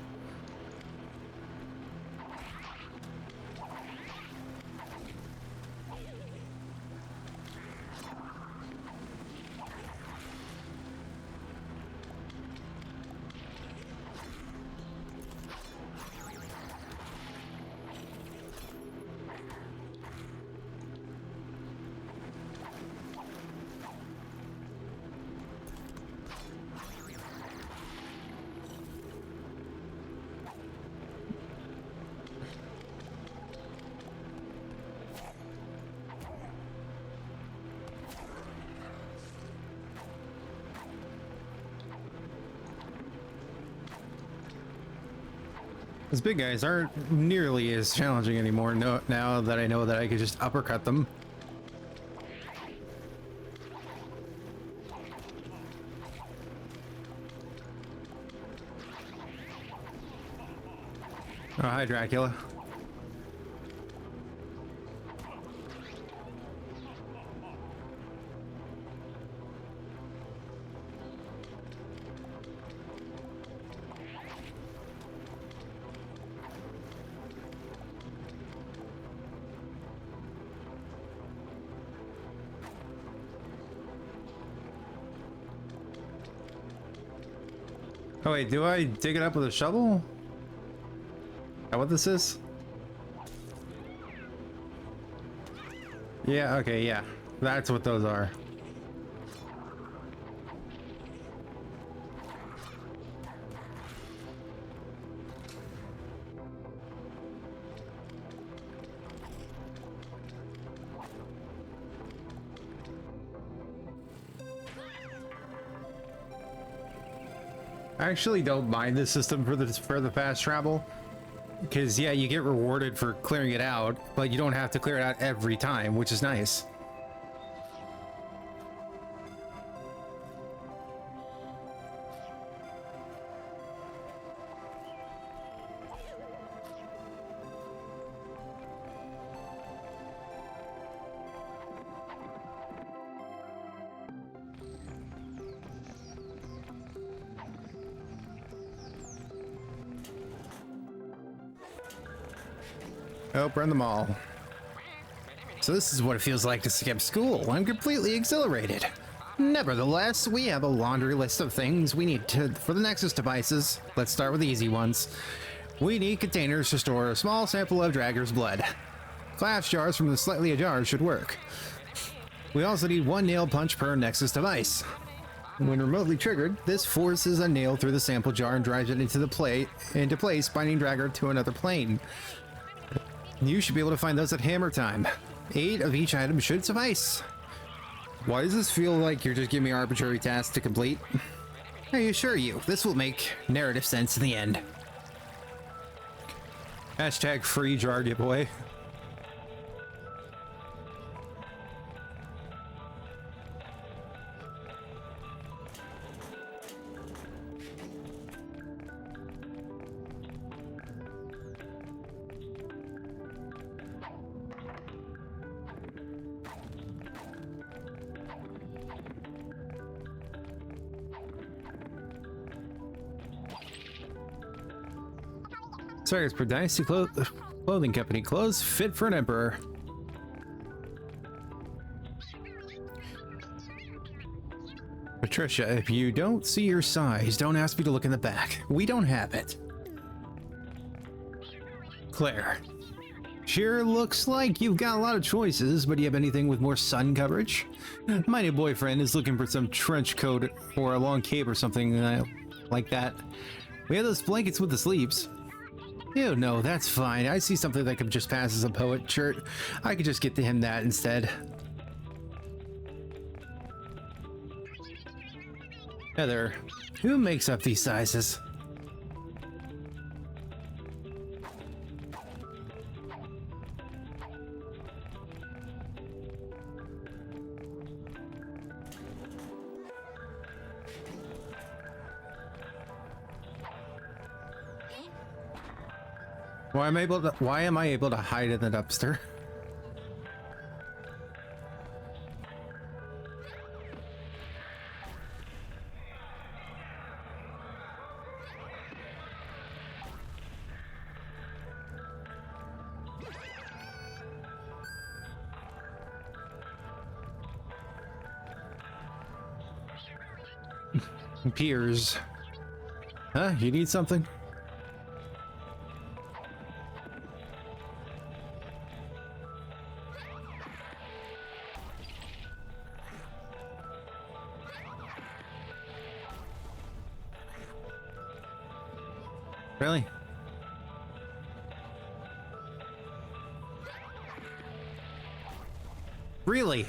Those big guys aren't nearly as challenging anymore no, now that I know that I could just uppercut them. Oh, hi, Dracula. Oh wait, do I dig it up with a shovel? Is that what this is? Yeah, okay, yeah. That's what those are. I actually don't mind this system for the fast travel, because yeah, you get rewarded for clearing it out, but you don't have to clear it out every time, which is nice. Oh, burn them all. So this is what it feels like to skip school. I'm completely exhilarated. Nevertheless, we have a laundry list of things we need for the Nexus devices. Let's start with the easy ones. We need containers to store a small sample of Dragger's blood. Glass jars from the slightly ajar should work. We also need one nail punch per Nexus device. When remotely triggered, this forces a nail through the sample jar and drives it into place, binding Dragger to another plane. You should be able to find those at hammer time. 8 of each item should suffice. Why does this feel like you're just giving me arbitrary tasks to complete? I assure you, this will make narrative sense in the end. Hashtag free jar giveaway. Sorry, per Dynasty Clothing Company. Clothes fit for an emperor. Patricia, if you don't see your size, don't ask me to look in the back. We don't have it. Claire. Sure looks like you've got a lot of choices, but do you have anything with more sun coverage? My new boyfriend is looking for some trench coat or a long cape or something like that. We have those blankets with the sleeves. Ew, no, that's fine. I see something that could just pass as a poet shirt. I could just get to him that instead. Heather, who makes up these sizes? Why am I able to hide in the dumpster? Piers. Huh? You need something? Really? Really?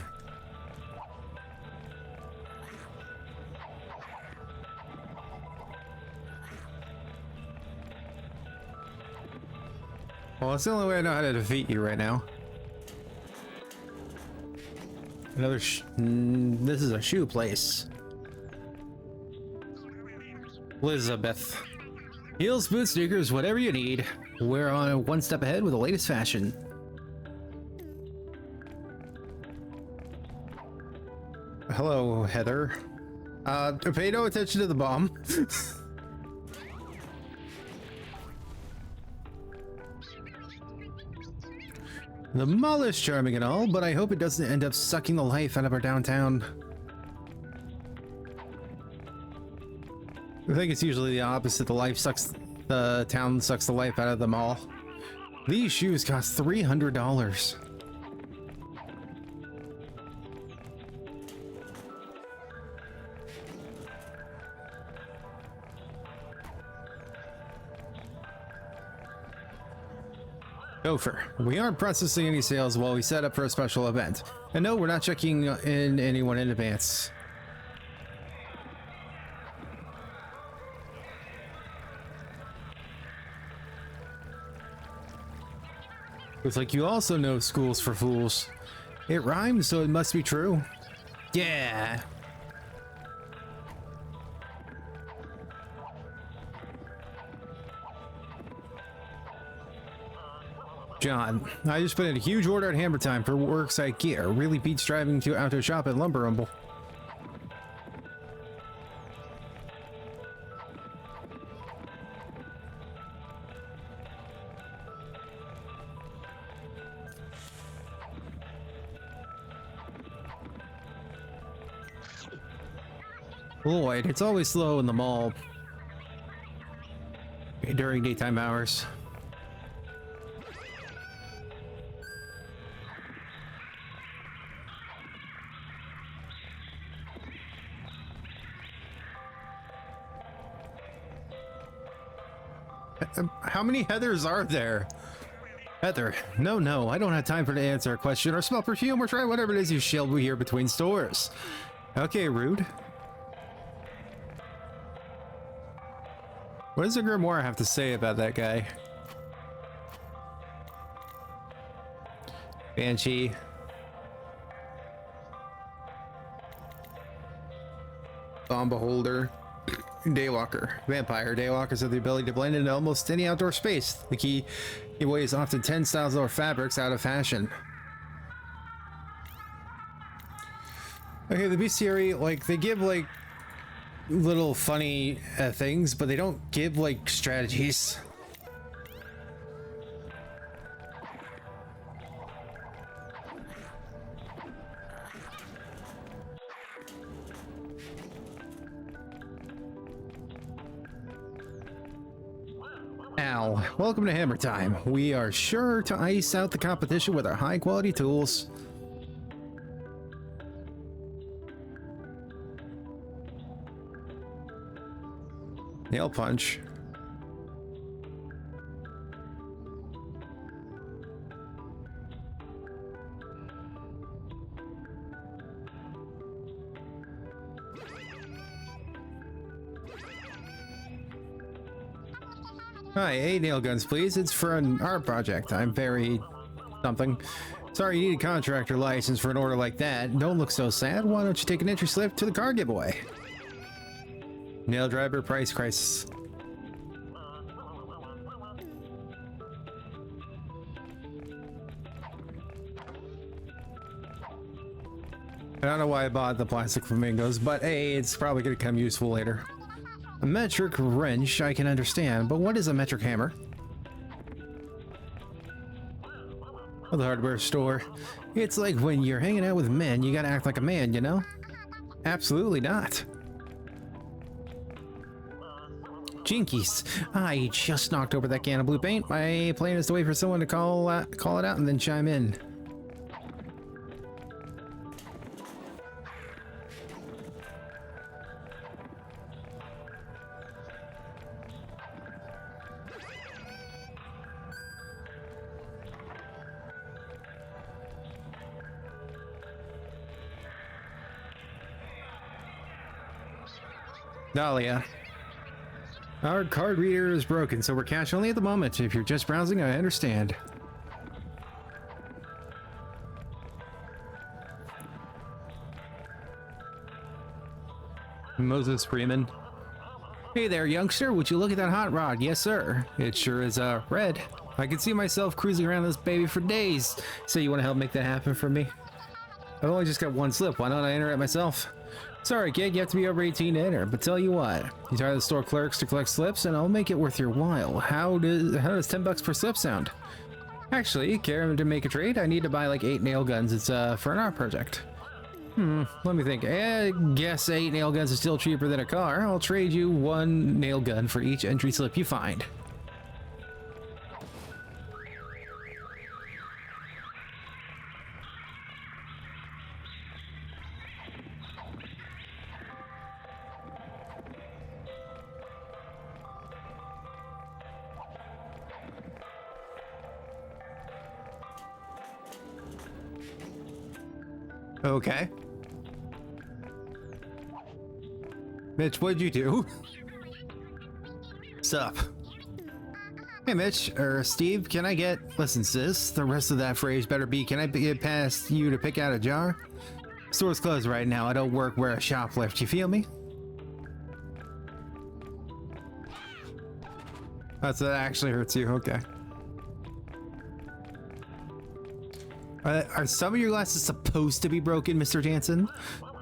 Well, it's the only way I know how to defeat you right now. This is a shoe place. Elizabeth. Heels, boots, sneakers, whatever you need. We're on one step ahead with the latest fashion. Hello, Heather. Pay no attention to the bomb. The mall is charming and all, but I hope it doesn't end up sucking the life out of our downtown. I think it's usually the opposite. The town sucks the life out of the mall. These shoes cost $300. Gopher, we aren't processing any sales while we set up for a special event. And no, we're not checking in anyone in advance. It's like you also know Schools for Fools. It rhymes, so it must be true. Yeah. John, I just put in a huge order at Hammer Time for worksite gear. Really beats driving out to a shop at Lumber Rumble. Lloyd, it's always slow in the mall during daytime hours. How many Heathers are there? Heather, no, I don't have time for to answer a question or smell perfume or try whatever it is you shill here between stores. Okay, rude. What does the Grimoire have to say about that guy? Banshee. Bomb Beholder. Daywalker. Vampire. Daywalkers have the ability to blend into almost any outdoor space. The key giveaway is often 10 styles or fabrics out of fashion. Okay, the bestiary, like, they give, like, little funny things, but they don't give, like, strategies. Al, welcome to Hammer Time. We are sure to ice out the competition with our high-quality tools. Nail punch. Hi, 8 nail guns, please. It's for an art project. I'm very something. Sorry you need a contractor license for an order like that. Don't look so sad. Why don't you take an entry slip to the car giveaway? Nail driver price crisis. I don't know why I bought the plastic flamingos, but hey, it's probably going to come useful later. A metric wrench I can understand, but what is a metric hammer? Oh, the hardware store. It's like when you're hanging out with men, you gotta act like a man, you know? Absolutely not. Jinkies. I just knocked over that can of blue paint. My plan is to wait for someone to call it out and then chime in. Dahlia. Our card reader is broken, so we're cash only at the moment. If you're just browsing, I understand. Moses Freeman. Hey there, youngster. Would you look at that hot rod? Yes, sir. It sure is, red. I can see myself cruising around this baby for days. So you want to help make that happen for me? I've only just got one slip. Why don't I enter it myself? Sorry, kid. You have to be over 18 to enter. But tell you what. You hire the store clerks to collect slips, and I'll make it worth your while. How does 10 bucks per slip sound? Actually, care to make a trade? I need to buy like 8 nail guns. It's, for an art project. Let me think. I guess 8 nail guns is still cheaper than a car. I'll trade you 1 nail gun for each entry slip you find. Okay. Mitch, what'd you do? Sup? Hey, Mitch, or Steve, can I get... Listen, sis, the rest of that phrase better be, can I get past you to pick out a jar? Store's closed right now. I don't work where I shoplift. You feel me? That actually hurts you. Okay. Are some of your glasses supposed to be broken, Mr. Jansen?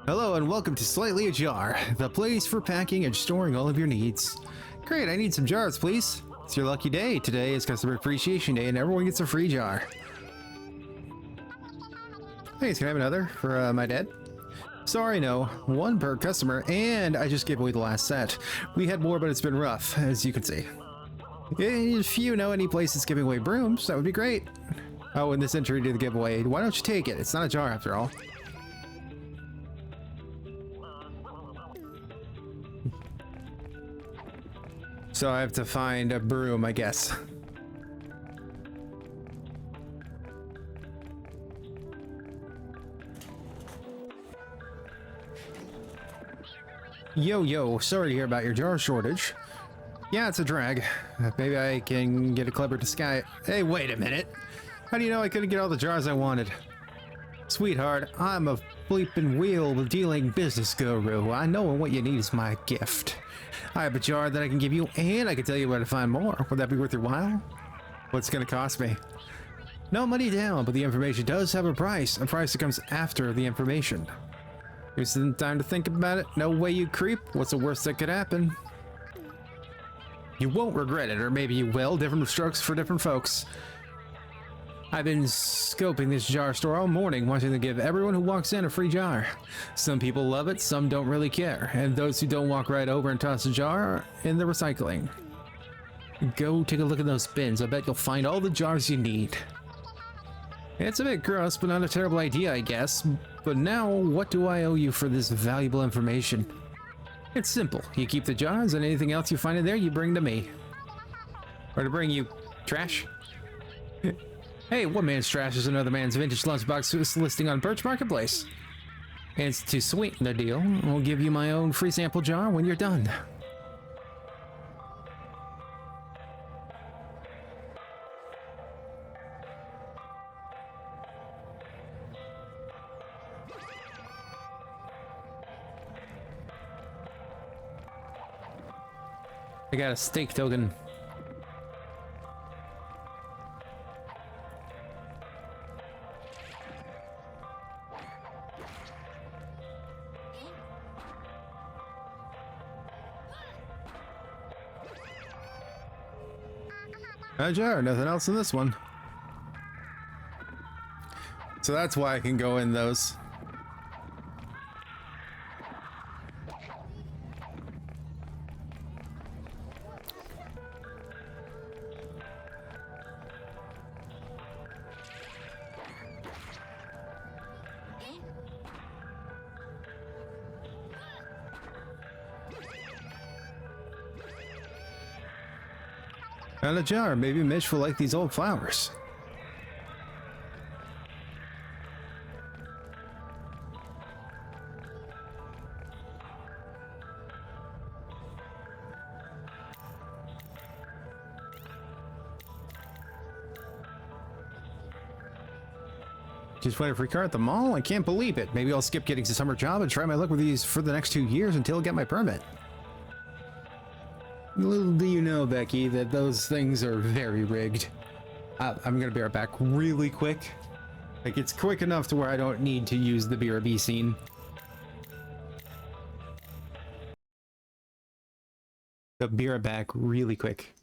Hello and welcome to Slightly Ajar, the place for packing and storing all of your needs. Great, I need some jars, please. It's your lucky day. Today is Customer Appreciation Day and everyone gets a free jar. Thanks, can I have another for my dad? Sorry, no. 1 per customer, and I just gave away the last set. We had more, but it's been rough, as you can see. If you know any places giving away brooms, that would be great. Oh, and this entry to the giveaway. Why don't you take it? It's not a jar after all. So I have to find a broom, I guess. Yo, sorry to hear about your jar shortage. Yeah, it's a drag. Maybe I can get a clever disguise. Hey, wait a minute. How do you know I couldn't get all the jars I wanted? Sweetheart, I'm a bleeping wheel-dealing business guru. I know what you need is my gift. I have a jar that I can give you, and I can tell you where to find more. Would that be worth your while? What's it gonna cost me? No money down, but the information does have a price that comes after the information. Here's some time to think about it. No way, you creep. What's the worst that could happen? You won't regret it, or maybe you will. Different strokes for different folks. I've been scoping this jar store all morning, wanting to give everyone who walks in a free jar. Some people love it, some don't really care, and those who don't walk right over and toss a jar are in the recycling. Go take a look at those bins. I bet you'll find all the jars you need. It's a bit gross, but not a terrible idea, I guess. But now, what do I owe you for this valuable information? It's simple. You keep the jars, and anything else you find in there, you bring to me. Or to bring you trash? Hey, one man's trash is another man's vintage lunchbox listing on Birch Marketplace. And to sweeten the deal, I'll give you my own free sample jar when you're done. I got a steak token. A jar, nothing else in this one. So that's why I can go in those. Found a jar. Maybe Mitch will like these old flowers. Just won a free car at the mall? I can't believe it. Maybe I'll skip getting a summer job and try my luck with these for the next 2 years until I get my permit. Little do you know, Becky, that those things are very rigged. I'm gonna be right back really quick. Like, it's quick enough to where I don't need to use the BRB scene. So be right back really quick.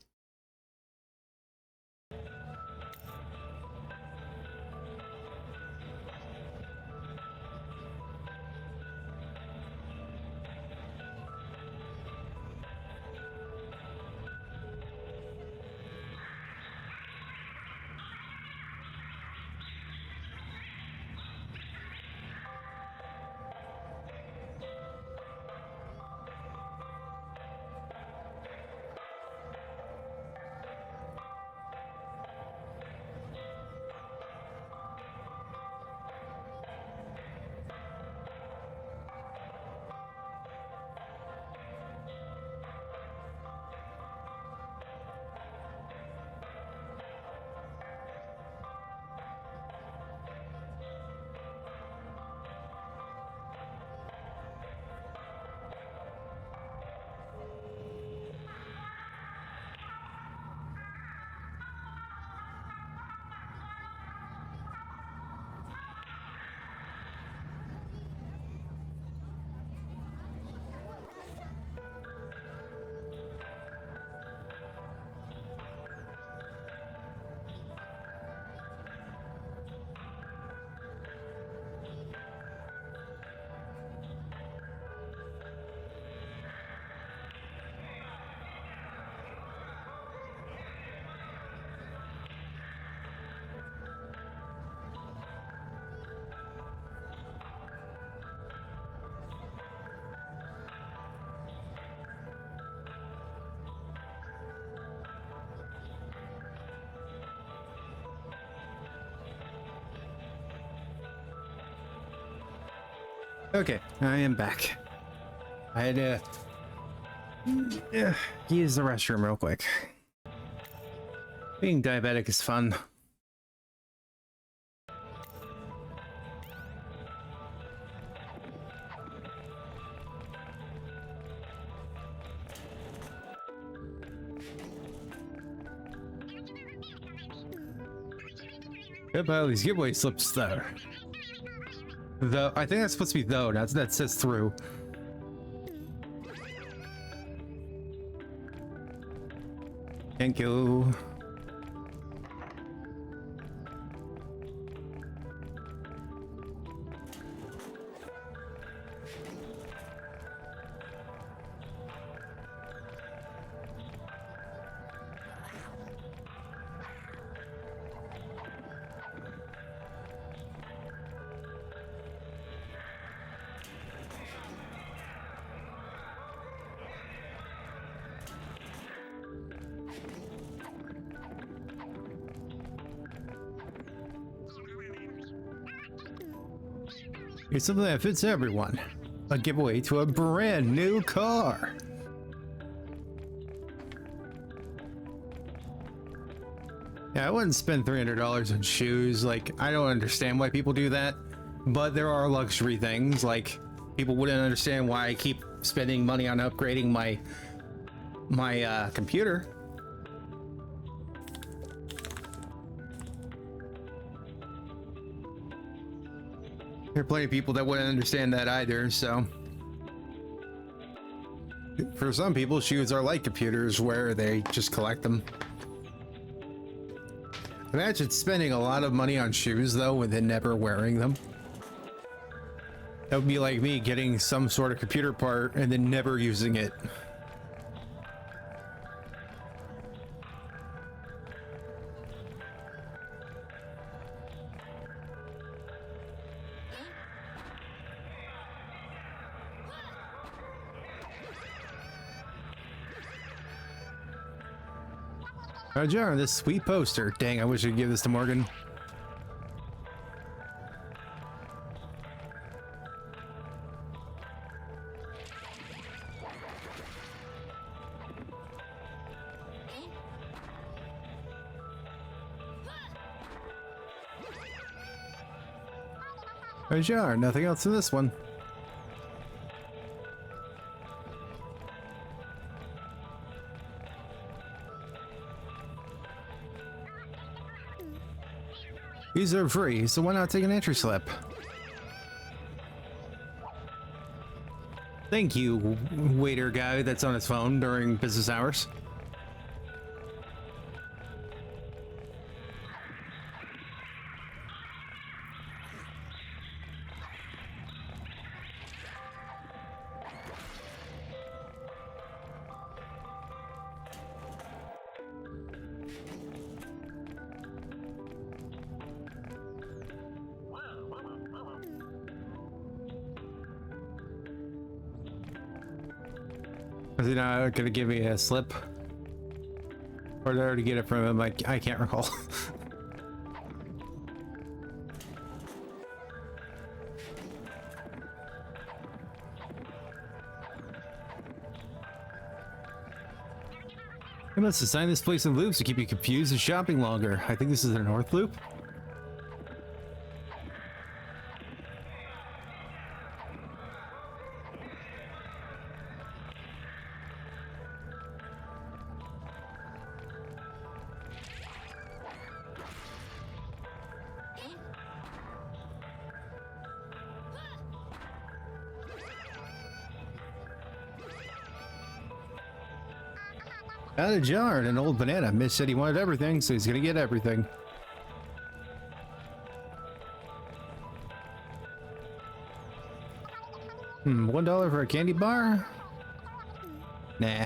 Okay, I am back. I had to use the restroom real quick. Being diabetic is fun. Good about these giveaway slips though. Though I think that's supposed to be though. That says through. Thank you. It's something that fits everyone. A giveaway to a brand new car. Yeah, I wouldn't spend $300 on shoes. Like, I don't understand why people do that. But there are luxury things. Like, people wouldn't understand why I keep spending money on upgrading my computer. There are plenty of people that wouldn't understand that either, so. For some people, shoes are like computers where they just collect them. Imagine spending a lot of money on shoes though and then never wearing them. That would be like me getting some sort of computer part and then never using it. Jar, this sweet poster. Dang, I wish I could give this to Morgan. A jar, nothing else in this one. These are free, so why not take an entry slip? Thank you, waiter guy that's on his phone during business hours. Is he not gonna give me a slip? Or did I already get it from him? I can't recall. I must assign this place in loops to keep you confused and shopping longer. I think this is a north loop. Got a jar and an old banana. Mitch said he wanted everything, so he's gonna get everything. $1 for a candy bar? Nah.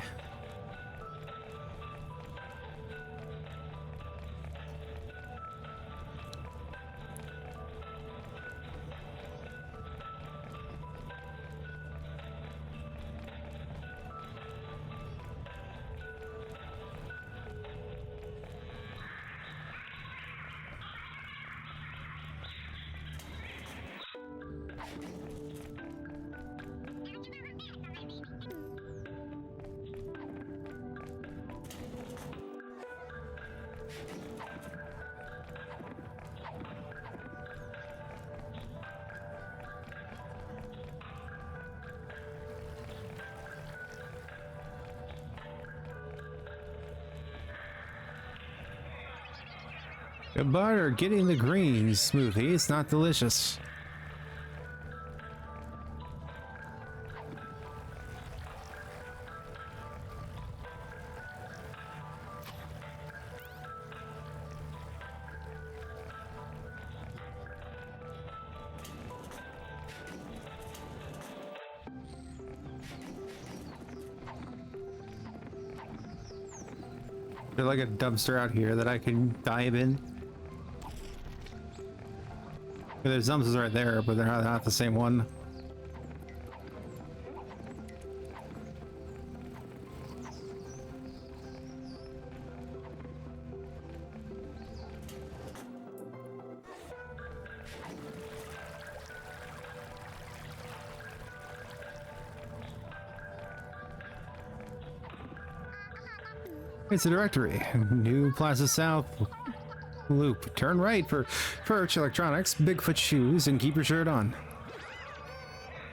Good barter, getting the green smoothie. It's not delicious. There's like a dumpster out here that I can dive in. There's dumpsters right there, but they're not the same one. It's a directory. New Plaza South Loop. Turn right for Perch Electronics, Bigfoot Shoes, and keep your shirt on.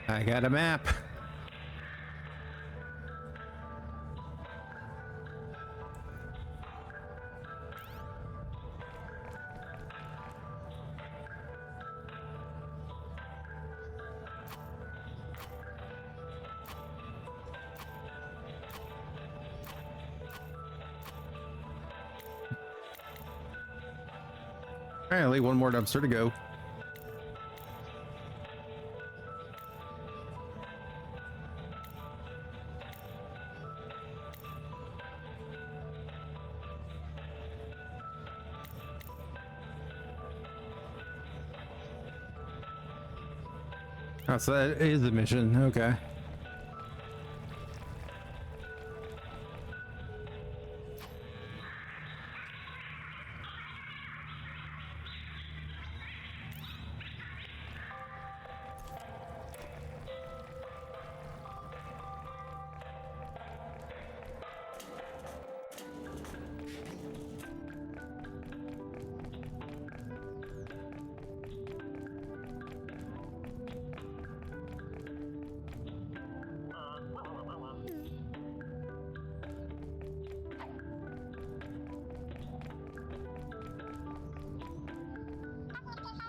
I got a map. Apparently, one more dumpster to go. Oh, so that is the mission. Okay.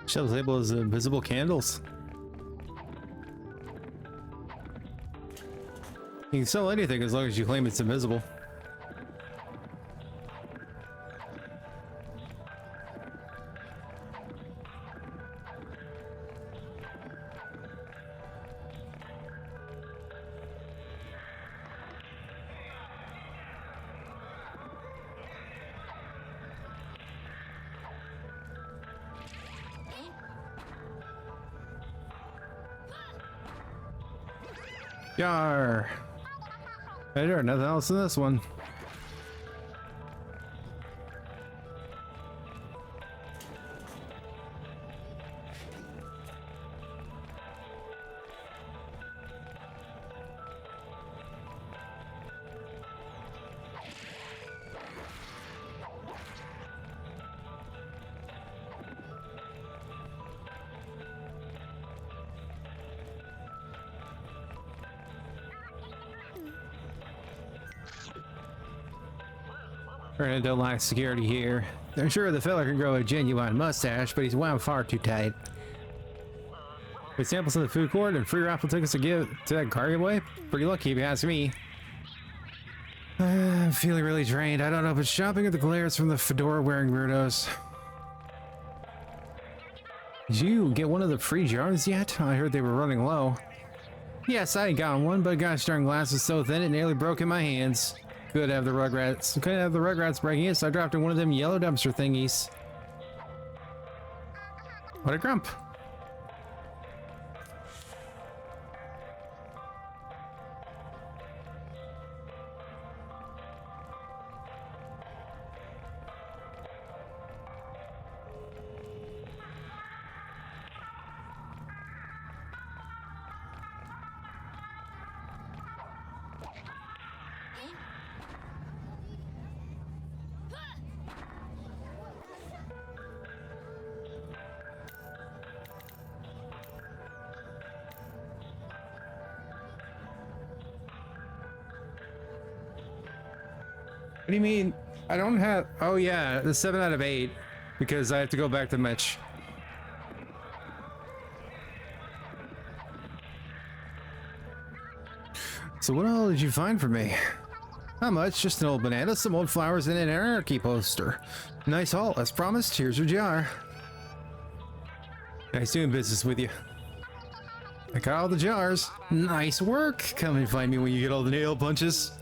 Shelves label as invisible candles. You can sell anything as long as you claim it's invisible. Yar! Hey there, nothing else in this one. I don't like security here. I'm sure the fella can grow a genuine mustache, but he's wound far too tight. With samples in the food court and free raffle tickets to give to that cargo boy? Pretty lucky if you ask me. I'm feeling really drained. I don't know if it's shopping or the glares from the fedora wearing weirdos. Did you get one of the free jars yet? I heard they were running low. Yes, I got one, but gosh darn glass was so thin it nearly broke in my hands. Couldn't have the Rugrats breaking it, so I dropped in one of them yellow dumpster thingies. What a grump. What do you mean? I don't have... Oh yeah, the 7 out of 8. Because I have to go back to Mitch. So what all did you find for me? Not much, just an old banana, some old flowers, and an anarchy poster. Nice haul, as promised. Here's your jar. Nice doing business with you. I got all the jars. Nice work. Come and find me when you get all the nail punches.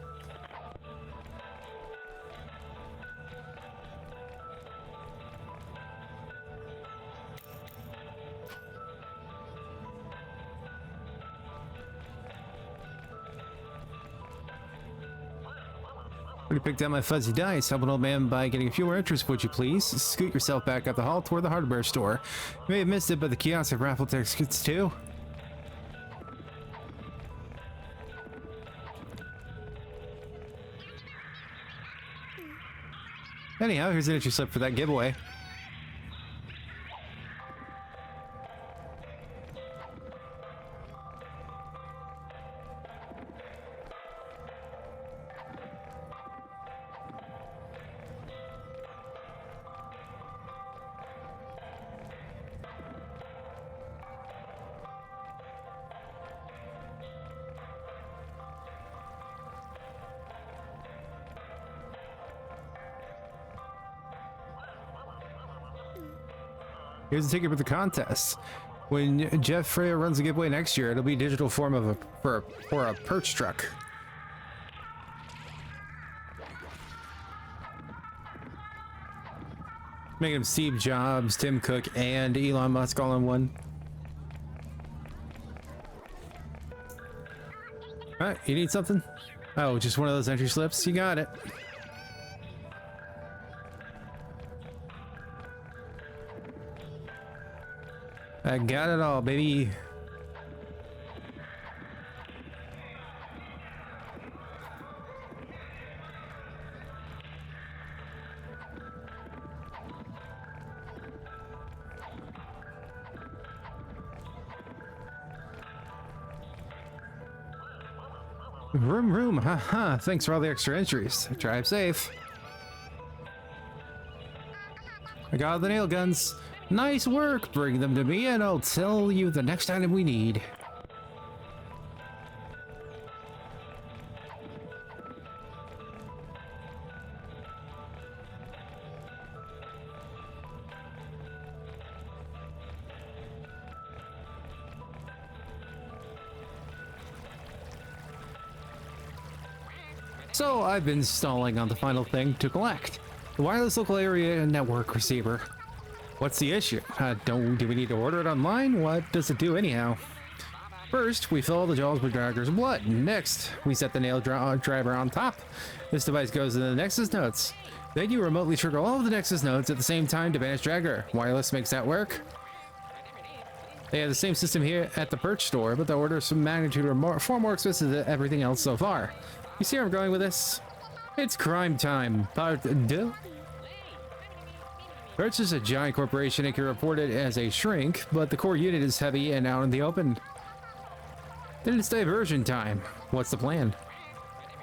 You picked out my fuzzy dice. Help an old man by getting a few more entries, would you please? Scoot yourself back up the hall toward the hardware store. You may have missed it, but the kiosk have raffle tickets too. Anyhow, here's an entry slip for that giveaway. Here's a ticket for the contest. When Jeff Freya runs a giveaway next year, it'll be a digital form of for a perch truck. Making him Steve Jobs, Tim Cook, and Elon Musk all in one. Alright, you need something? Oh, just one of those entry slips? You got it. I got it all, baby. Room, haha. Thanks for all the extra entries. Drive safe. I got all the nail guns. Nice work. Bring them to me and I'll tell you the next item we need. So I've been stalling on the final thing to collect. The wireless local area network receiver. What's the issue? Do we need to order it online? What does it do anyhow? First, we fill the jaws with Dragger's blood. Next, we set the nail driver on top. This device goes into the Nexus nodes. Then you remotely trigger all of the Nexus nodes at the same time to banish Dragger. Wireless makes that work. They have the same system here at the Perch store, but the orders of magnitude are far more expensive than everything else so far. You see where I'm going with this? It's crime time. Part 2. Perch is a giant corporation and can report it as a shrink, but the core unit is heavy and out in the open. Then it's diversion time. What's the plan?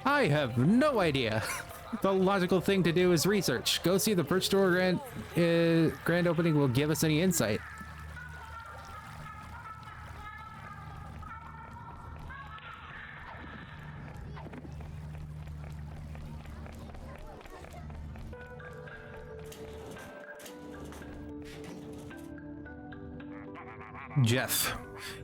I have no idea. The logical thing to do is research. Go see the Perch store grand opening will give us any insight. Jeff,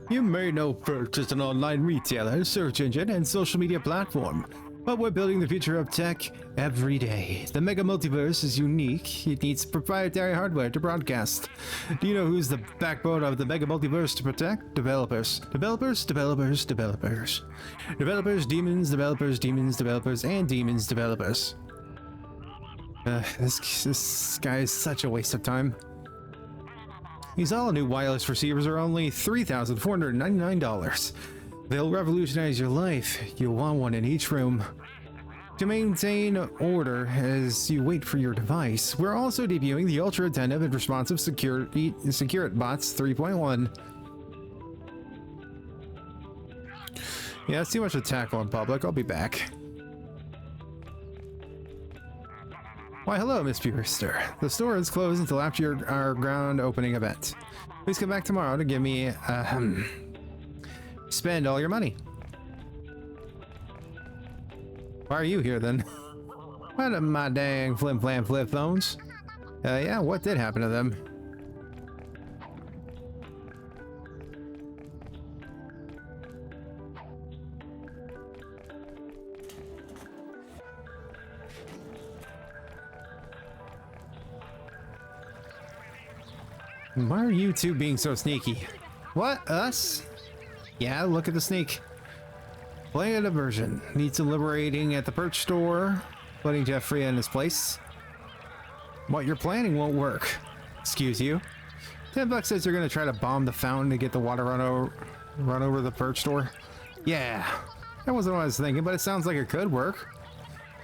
you may know Perch is an online retailer, search engine, and social media platform, but we're building the future of tech every day. The Mega Multiverse is unique. It needs proprietary hardware to broadcast. Do you know who's the backbone of the Mega Multiverse to protect? Developers. Developers, developers, developers. Developers, demons, developers, demons, developers, and demons, developers. This guy is such a waste of time. These all-new wireless receivers are only $3,499. They'll revolutionize your life. You'll want one in each room. To maintain order as you wait for your device, we're also debuting the ultra-attentive and responsive Security Bots 3.1. Yeah, it's too much to tackle in public. I'll be back. Why, hello, Miss Brewster. The store is closed until after our grand opening event. Please come back tomorrow to give me, spend all your money. Why are you here, then? What are my dang flim-flam flip phones? Yeah, what did happen to them? Why are you two being so sneaky? What? Us? Yeah, look at the sneak. Playing a diversion. Needs liberating at the Perch store. Putting Jeffrey in his place. What you're planning won't work. Excuse you. $10 says you're gonna try to bomb the fountain to get the water run over the Perch store. Yeah, that wasn't what I was thinking, but it sounds like it could work.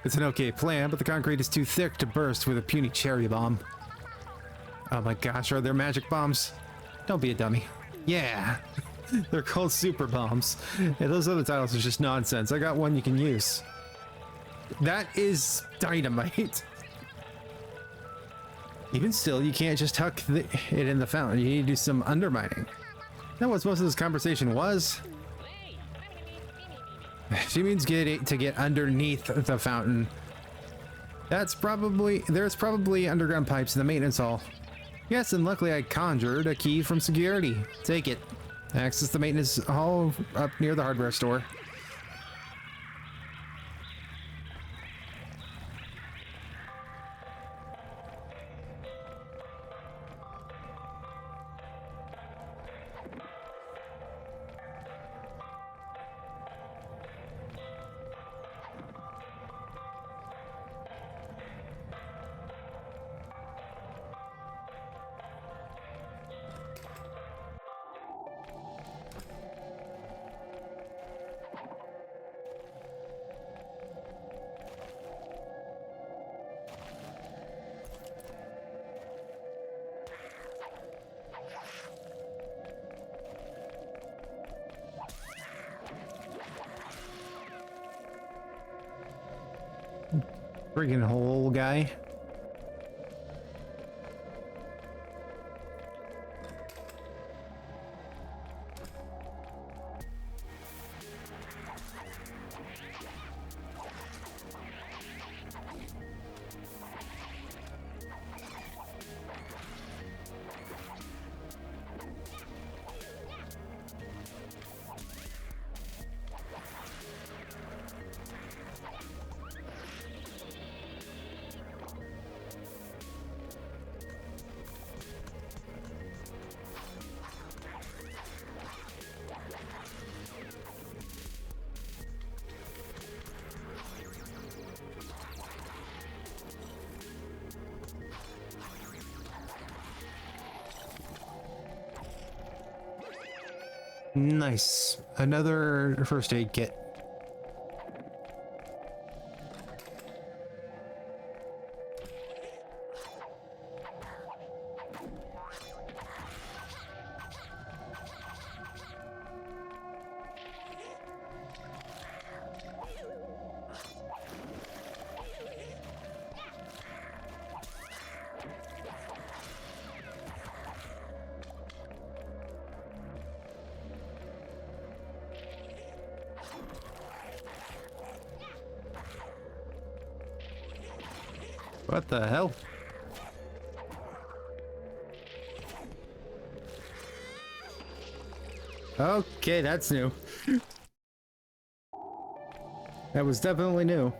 It's an okay plan, but the concrete is too thick to burst with a puny cherry bomb. Oh my gosh, are there magic bombs? Don't be a dummy. Yeah, they're called super bombs. Yeah, those other titles are just nonsense. I got one you can use. That is dynamite. Even still, you can't just huck it in the fountain. You need to do some undermining. That's what most of this conversation was. She means to get underneath the fountain. There's probably underground pipes in the maintenance hall. Yes, and luckily I conjured a key from security. Take it. Access the maintenance hall up near the hardware store. Freaking hole guy. Nice. Another first aid kit. What the hell? Okay, that's new. That was definitely new.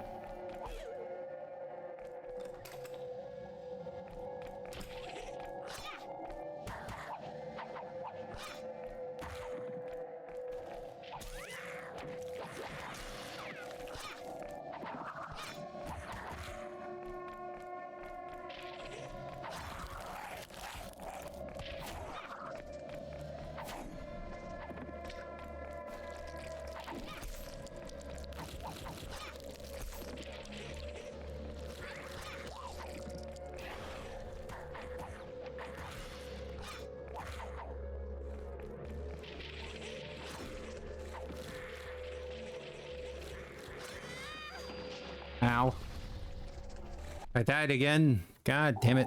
Ow. I died again. God damn it.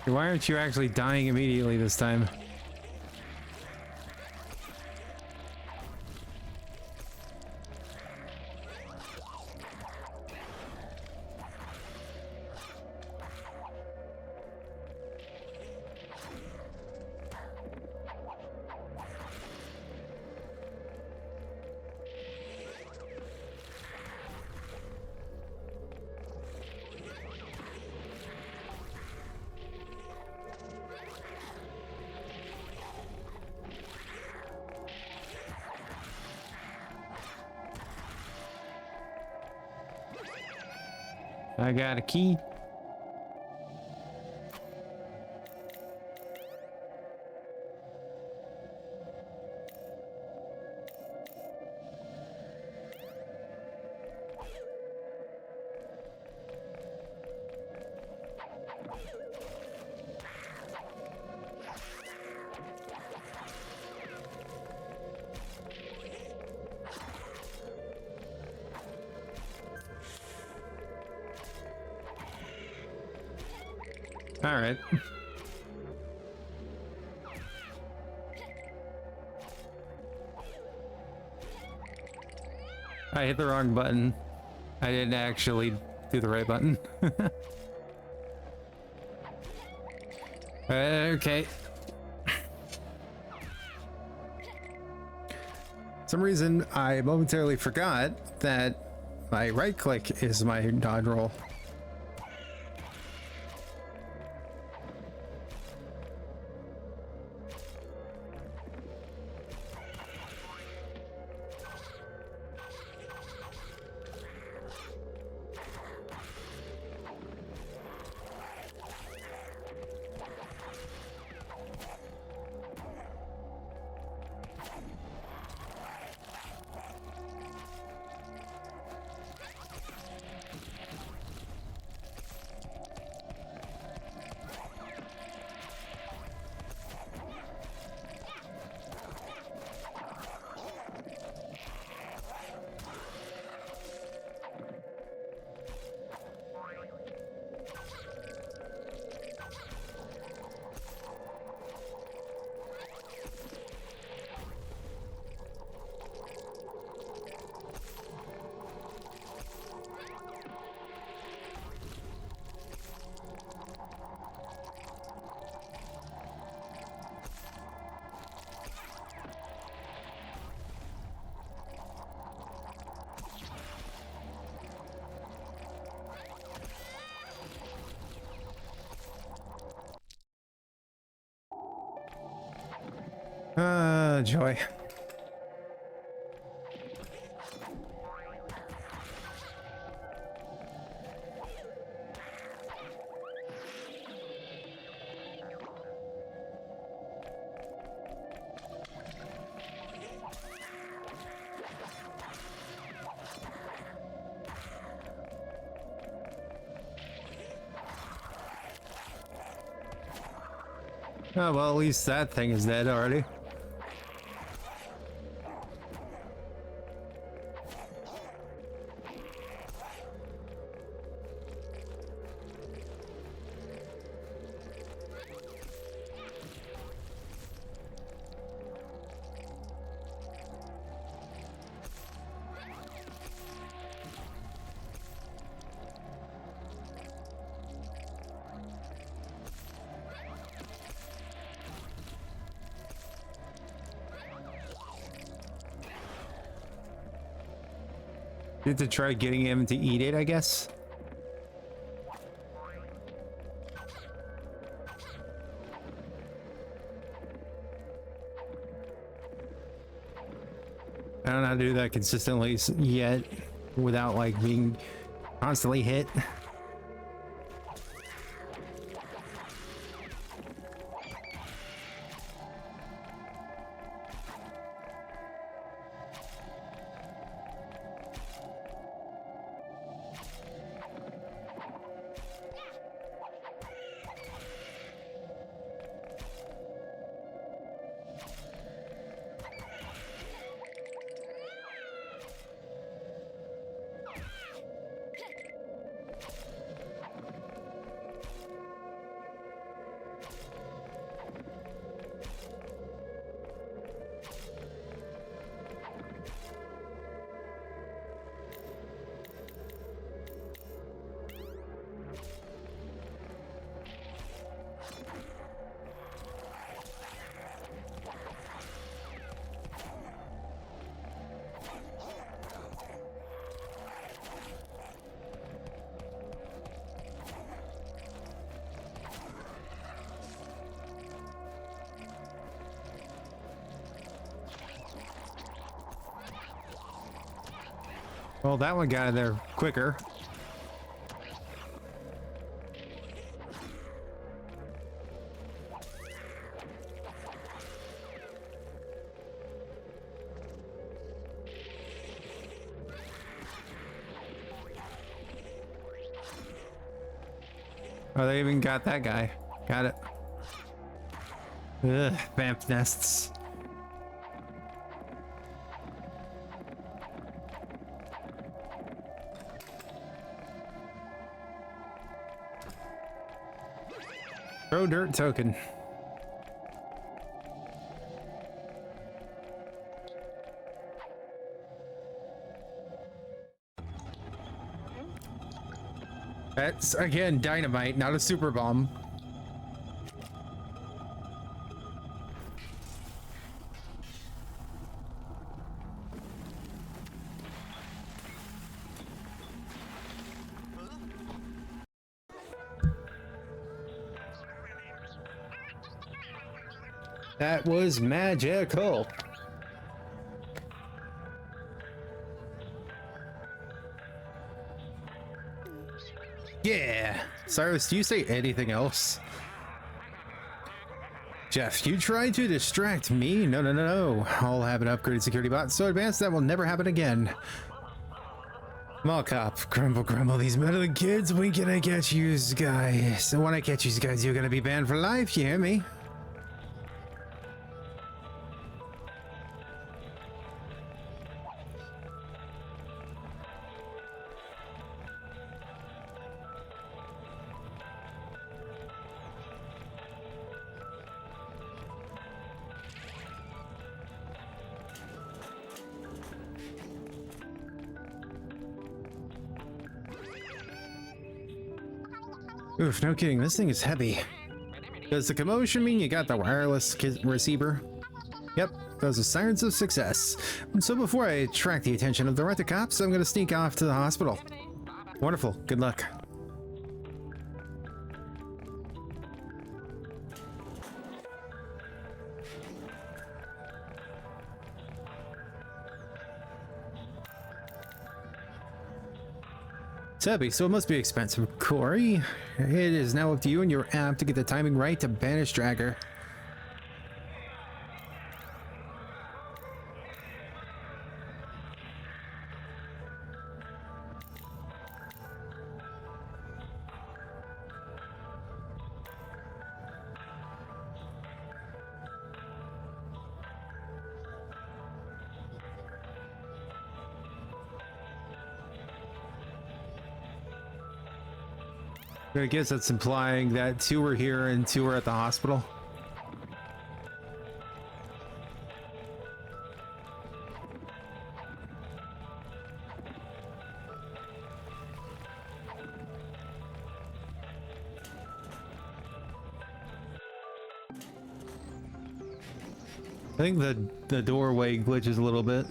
Why aren't you actually dying immediately this time? I got a key. All right. I hit the wrong button. I didn't actually do the right button. Okay. Some reason I momentarily forgot that my right click is my dodge roll. Joy. Oh, well, at least that thing is dead already. Need to try getting him to eat it, I guess. I don't know how to do that consistently yet without like being constantly hit. Well, that one got in there quicker. Oh, they even got that guy. Got it. Ugh, vamp nests. Throw dirt token. That's again dynamite, not a super bomb. That was magical. Yeah. Cyrus, do you say anything else? Jeff, you tried to distract me? No, no, no, no. I'll have an upgraded security bot so advanced that will never happen again. Mall cop, grumble, grumble, these meddling kids, when can I catch you guys? So when I catch you guys, you're gonna be banned for life, you hear me? Oof, no kidding, this thing is heavy. Does the commotion mean you got the wireless receiver? Yep, those are signs of success. So before I attract the attention of the rent-a-cops, I'm gonna sneak off to the hospital. Wonderful, good luck. Sebby, so it must be expensive. Corey, it is now up to you and your app to get the timing right to banish Dragger. I guess that's implying that 2 were here and 2 were at the hospital. I think the doorway glitches a little bit.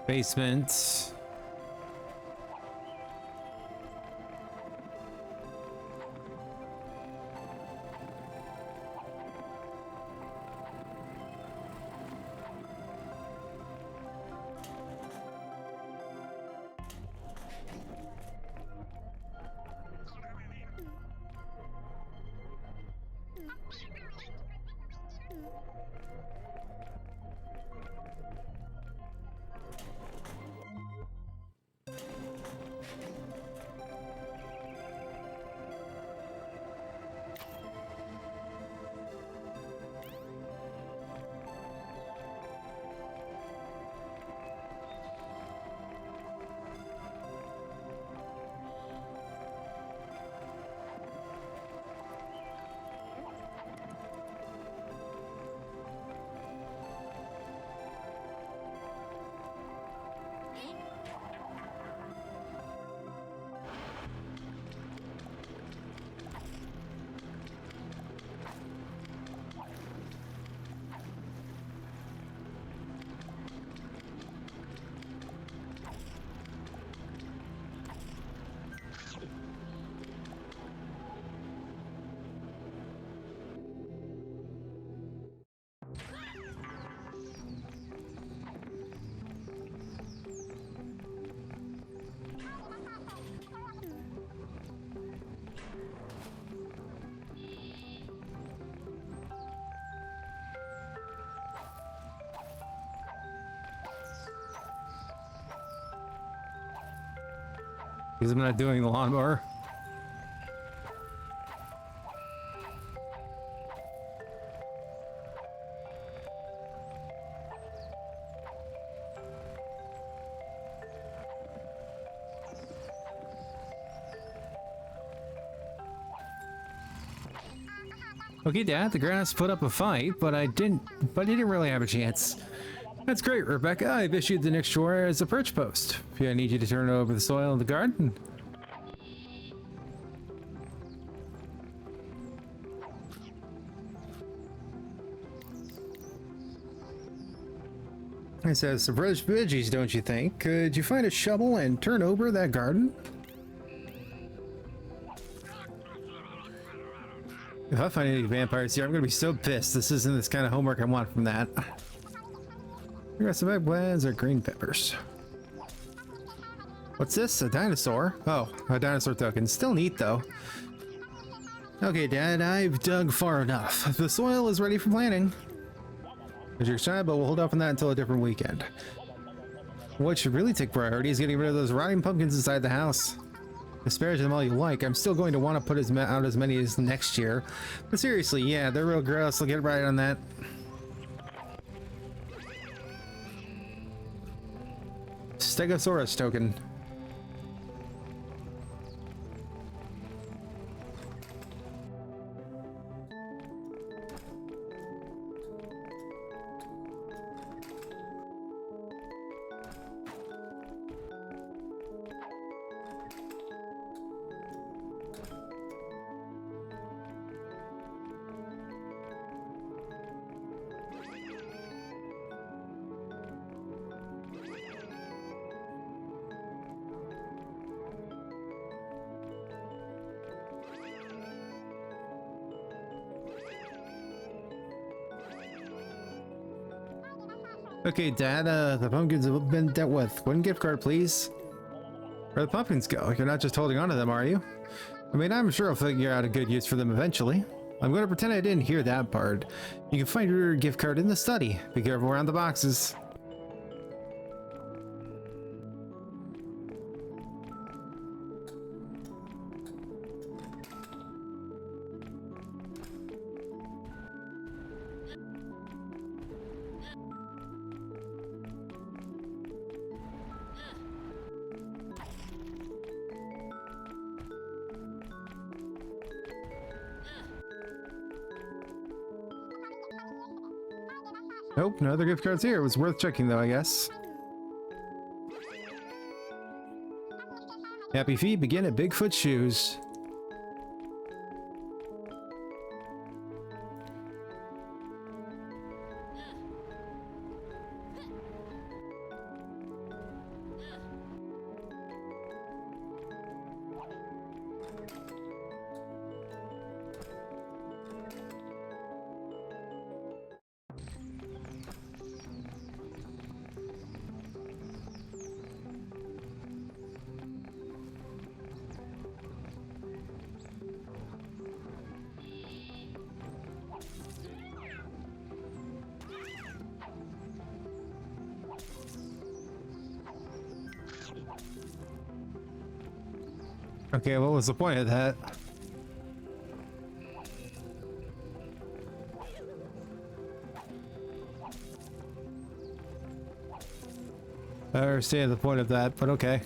Basement. Because I'm not doing the lawnmower. Okay, Dad, the grass put up a fight, but I didn't really have a chance. That's great, Rebecca. I've issued the next chore as a perch post. If I need you to turn over the soil in the garden. I said, some fresh veggies, don't you think? Could you find a shovel and turn over that garden? If I find any vampires here, I'm gonna be so pissed. This isn't this kind of homework I want from that. Aggressive eggplants or green peppers. What's this? A dinosaur? Oh, a dinosaur token. Still neat though. Okay, Dad, I've dug far enough. The soil is ready for planting. As you're excited, but we'll hold off on that until a different weekend. What should really take priority is getting rid of those rotting pumpkins inside the house. Disparage them all you like. I'm still going to want to put out as many as next year. But seriously, yeah, they're real gross. I'll get right on that. Stegosaurus token. Okay, Dad, the pumpkins have been dealt with. One gift card, please. Where the pumpkins go? You're not just holding on to them, are you? I mean, I'm sure I'll figure out a good use for them eventually. I'm going to pretend I didn't hear that part. You can find your gift card in the study. Be careful around the boxes. Nope, no other gift cards here. It was worth checking though, I guess. Happy feet begin at Bigfoot Shoes. Okay, what was the point of that? I don't understand the point of that, but okay.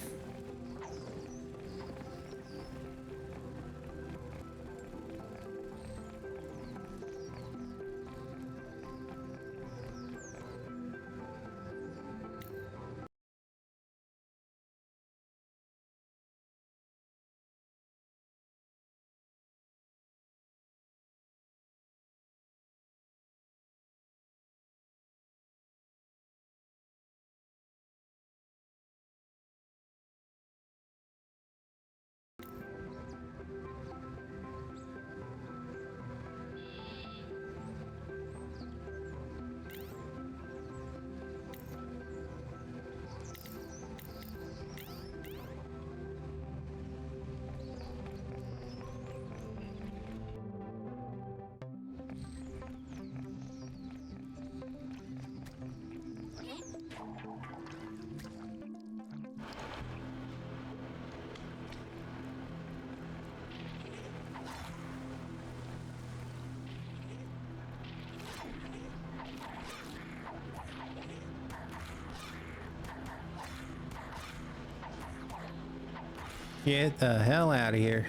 Get the hell out of here.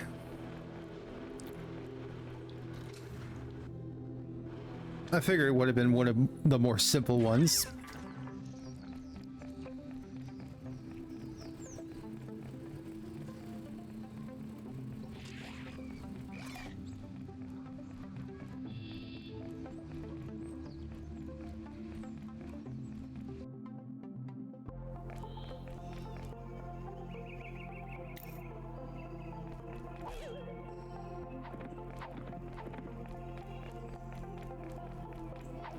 I figured it would have been one of the more simple ones.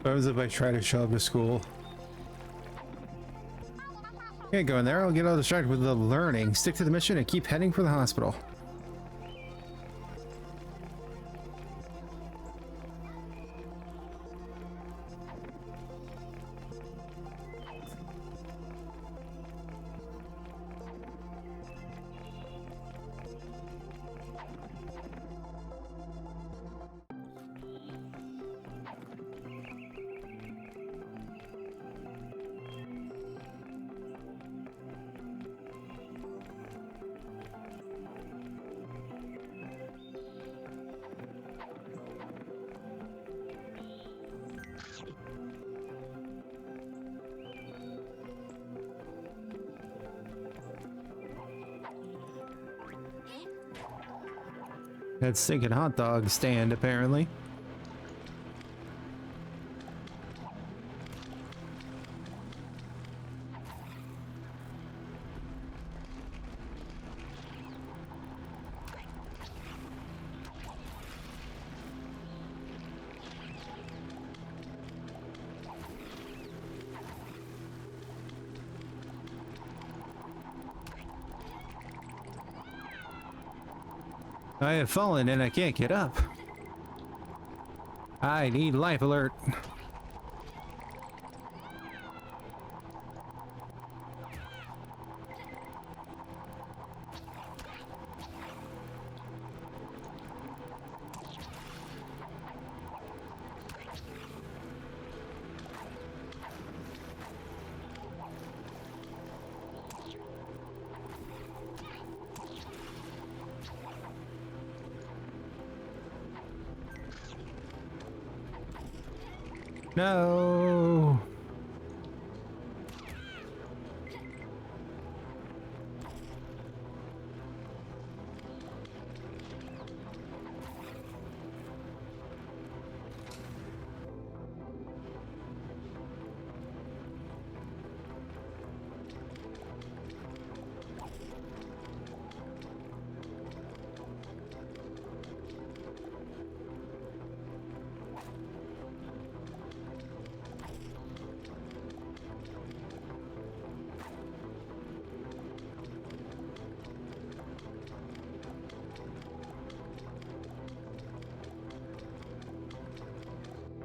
What happens if I try to show up to school? Can't go in there. I'll get all distracted with the learning. Stick to the mission and keep heading for the hospital. That stinking hot dog stand, apparently. I have fallen and I can't get up. I need life alert. No.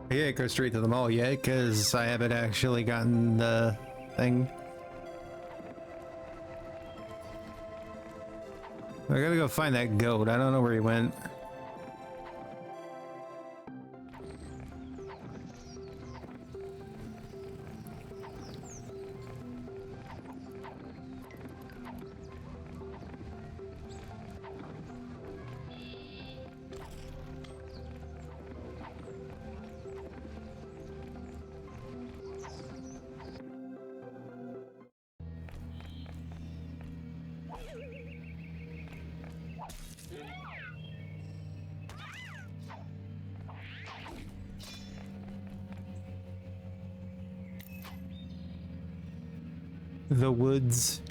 I can't go straight to the mall yet because I haven't actually gotten the thing. I gotta go find that goat. I don't know where he went. The woods.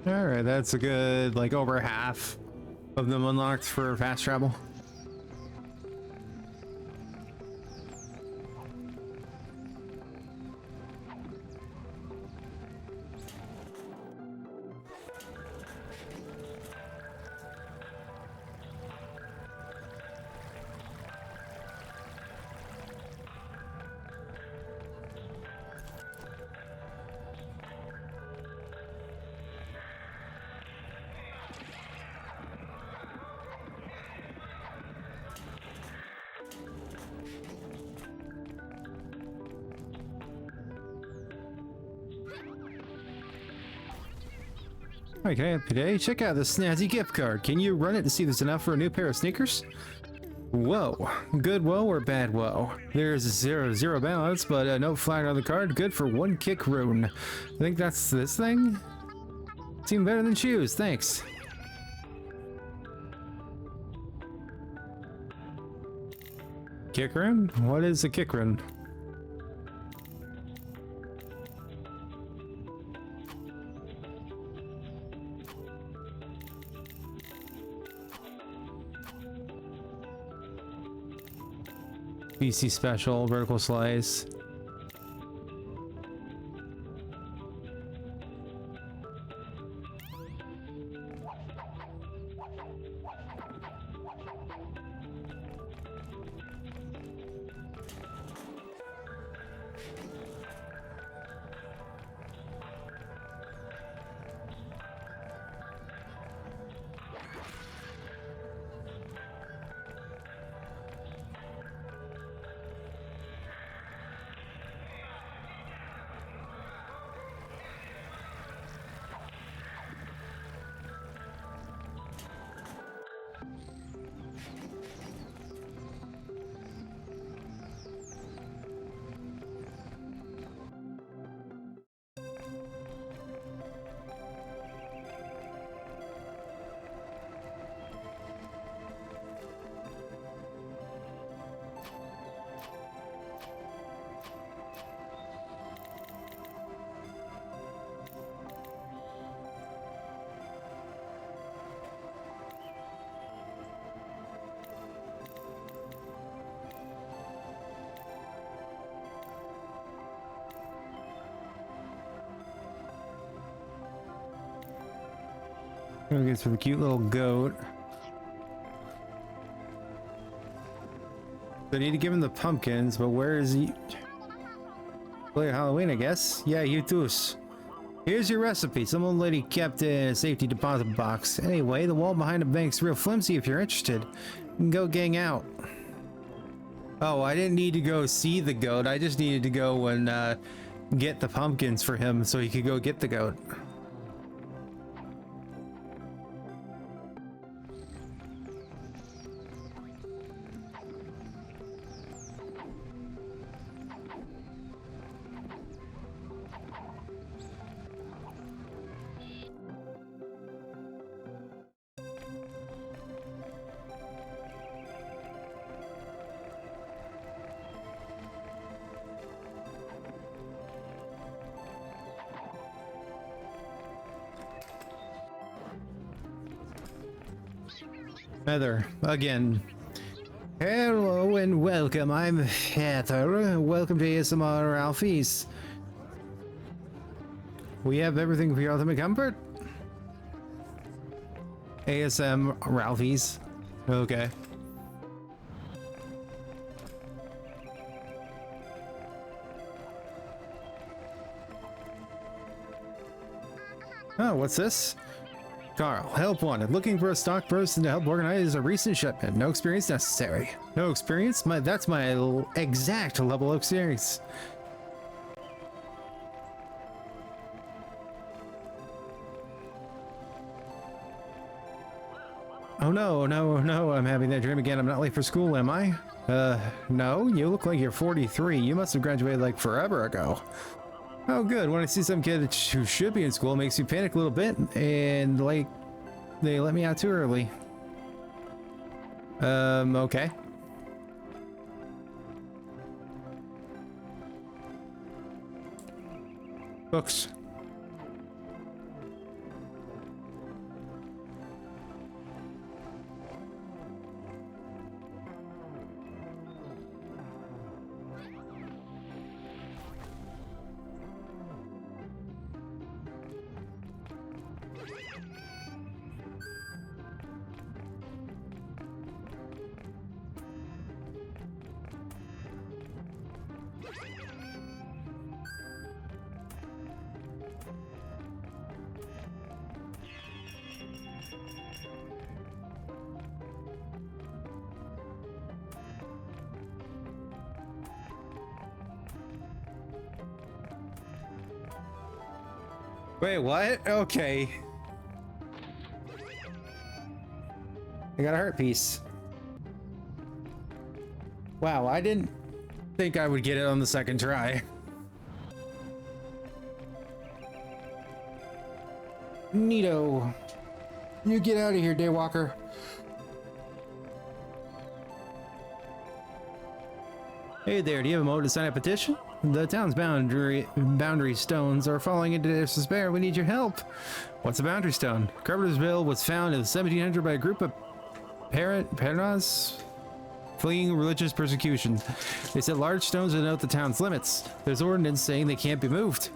All right, that's a good, like, over half of them unlocked for fast travel. Okay, today, check out this snazzy gift card. Can you run it to see if there's enough for a new pair of sneakers? Whoa. Good whoa or bad whoa? There's zero balance, but a note flying on the card. Good for 1 kick rune. I think that's this thing? Seem better than shoes, thanks. Kick rune? What is a kick rune? BC special, vertical slice. Okay, for the cute little goat. I need to give him the pumpkins, but where is he? Play Halloween, I guess. Yeah, you too. Here's your recipe. Some old lady kept it in a safety deposit box. Anyway, the wall behind the bank's real flimsy if you're interested. You can go gang out. Oh, I didn't need to go see the goat. I just needed to go and get the pumpkins for him so he could go get the goat. Heather, again. Hello and welcome. I'm Heather. Welcome to ASMR Ralphie's. We have everything for your ultimate comfort. ASM Ralphie's. Okay. Oh, what's this? Carl, help wanted. Looking for a stock person to help organize a recent shipment. No experience necessary. No experience? That's my exact level of experience. Oh no, no, I'm having that dream again. I'm not late for school, am I? No, you look like you're 43. You must have graduated like forever ago. Oh good, when I see some kid who should be in school, it makes me panic a little bit, and like, they let me out too early. Okay. Books. Wait, what? Okay. I got a heart piece. Wow, I didn't think I would get it on the second try. Neato. You get out of here, Daywalker. Hey there, do you have a moment to sign a petition? The town's boundary stones are falling into despair. We need your help. What's a boundary stone? Carpentersville was found in 1700 by a group of Paranas fleeing religious persecution. They set large stones to denote the town's limits. There's ordinance saying they can't be moved.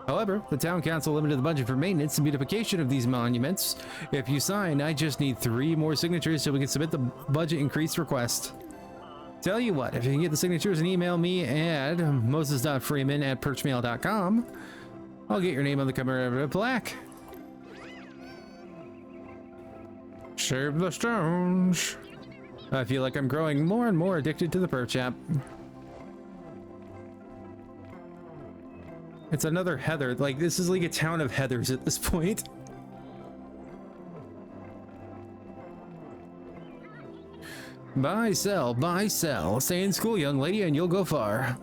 However, the town council limited the budget for maintenance and beautification of these monuments. If you sign, I just need 3 more signatures so we can submit the budget increase request. Tell you what, if you can get the signatures and email me at moses.freeman@perchmail.com, I'll get your name on the commemorative plaque. Save the stones. I feel like I'm growing more and more addicted to the Perch app. It's another Heather. Like, this is like a town of Heathers at this point. Buy, sell, buy, sell. Stay in school, young lady, and you'll go far.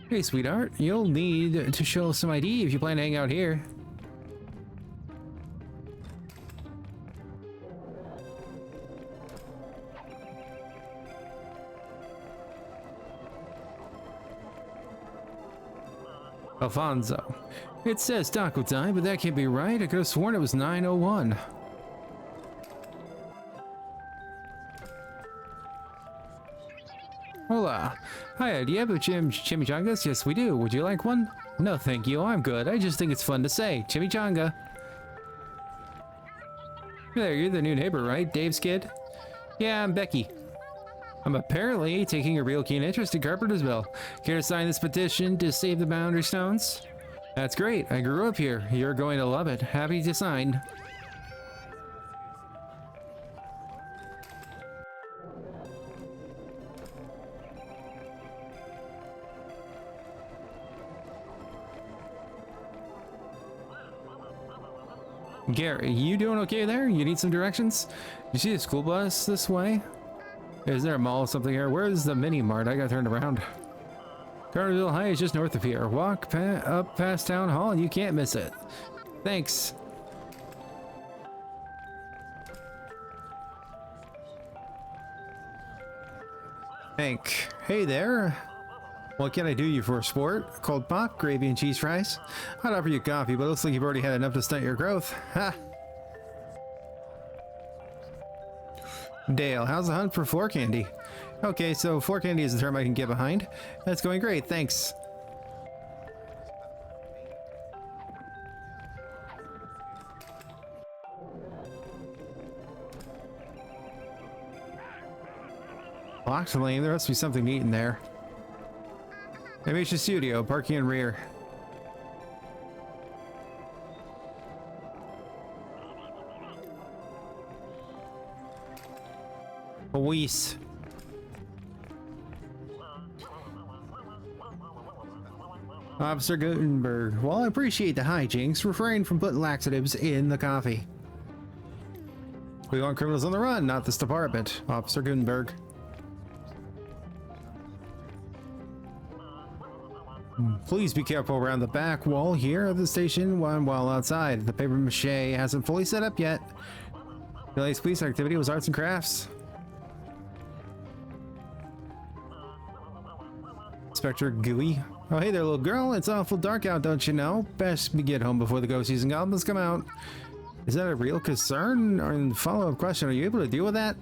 Hey, sweetheart, you'll need to show some ID if you plan to hang out here. Alfonso. It says taco time, but that can't be right. I could have sworn it was 9:01. Hola. Hi, do you have a chimichangas? Yes, we do. Would you like one? No, thank you. I'm good. I just think it's fun to say. Chimichanga. Hey there, you're the new neighbor, right? Dave's kid? Yeah, I'm Becky. I'm apparently taking a real keen interest in Carpentersville. Care to sign this petition to save the Boundary Stones? That's great. I grew up here. You're going to love it. Happy to sign. Gary, you doing okay there? You need some directions? You see a school bus this way? Is there a mall or something here? Where's the mini mart? I got turned around. Carpentersville High is just north of here. Walk up past Town Hall and you can't miss it. Thanks. Hank. Hey there. What can I do you for a sport? Cold pop, gravy, and cheese fries? I'd offer you coffee, but it looks like you've already had enough to stunt your growth. Ha! Dale, how's the hunt for floor candy? Okay, so floor candy is a term I can get behind. That's going great, thanks. Locked lane, there must be something neat in there. Animation Studio, parking in rear. Police. Officer Gutenberg. While I appreciate the hijinks, refrain from putting laxatives in the coffee. We want criminals on the run, not this department. Officer Gutenberg. Please be careful around the back wall here at the station while outside. The paper mache hasn't fully set up yet. Today's police activity was arts and crafts. Inspector Gooey. Oh, hey there, little girl. It's awful dark out, don't you know? Best we get home before the ghost season goblins come out. Is that a real concern? Or follow-up question, are you able to deal with that?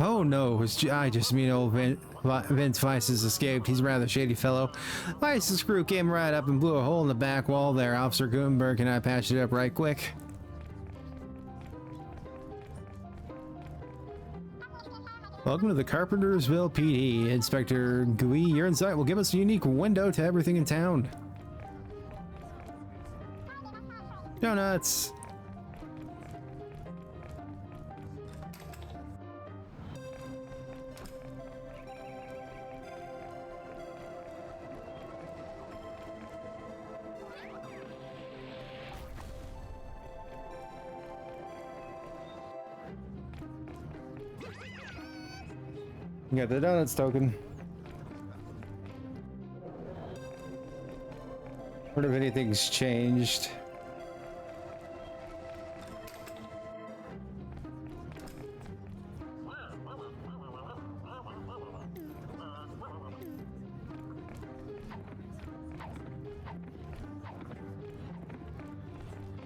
Oh no, I just mean old Vince Weiss has escaped. He's a rather shady fellow. Weiss's crew came right up and blew a hole in the back wall there. Officer Gutenberg and I patched it up right quick. Welcome to the Carpentersville PD. Inspector Gooey, your insight will give us a unique window to everything in town. Donuts. You got the donuts token. Wonder if anything's changed.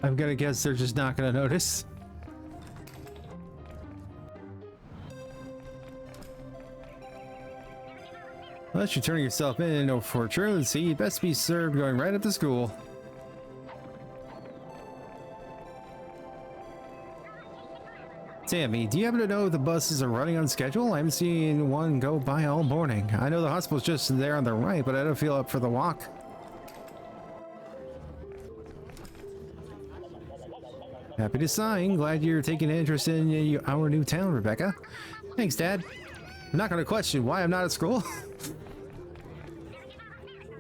I'm gonna guess they're just not gonna notice. Unless you're turning yourself in for truancy, you best be served going right up to school. Sammy, do you happen to know if the buses are running on schedule? I haven't seen one go by all morning. I know the hospital's just there on the right, but I don't feel up for the walk. Happy to sign. Glad you're taking an interest in our new town, Rebecca. Thanks, Dad. I'm not going to question why I'm not at school.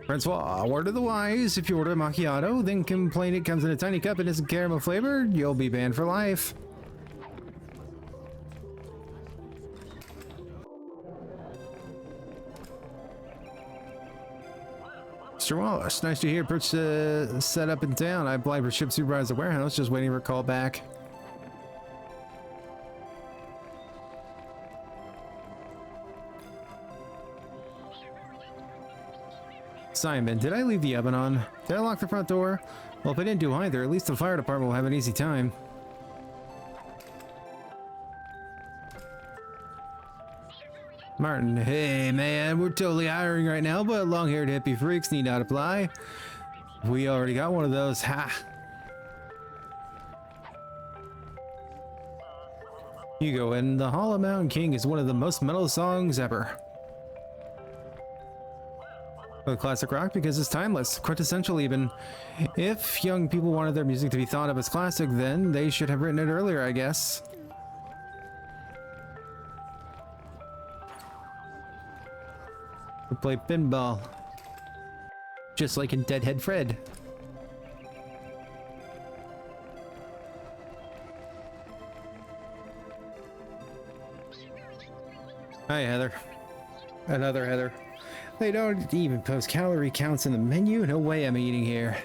Francois, word of the wise, if you order a macchiato, then complain it comes in a tiny cup and isn't caramel flavored, you'll be banned for life. Mr. Wallace, nice to hear Perch set up in town. I applied for ship supervisor warehouse, just waiting for a call back. Simon, did I leave the oven on? Did I lock the front door? Well, if I didn't do either, at least the fire department will have an easy time. Martin, hey man, we're totally hiring right now, but long-haired hippie freaks need not apply. We already got one of those, ha! Hugo, and the Hollow Mountain King is one of the most metal songs ever. Well, classic rock because it's timeless, quintessential even. If young people wanted their music to be thought of as classic, then they should have written it earlier, I guess. We play pinball. Just like in Deadhead Fred. Hi, Heather. Another Heather. They don't even post calorie counts in the menu? No way I'm eating here.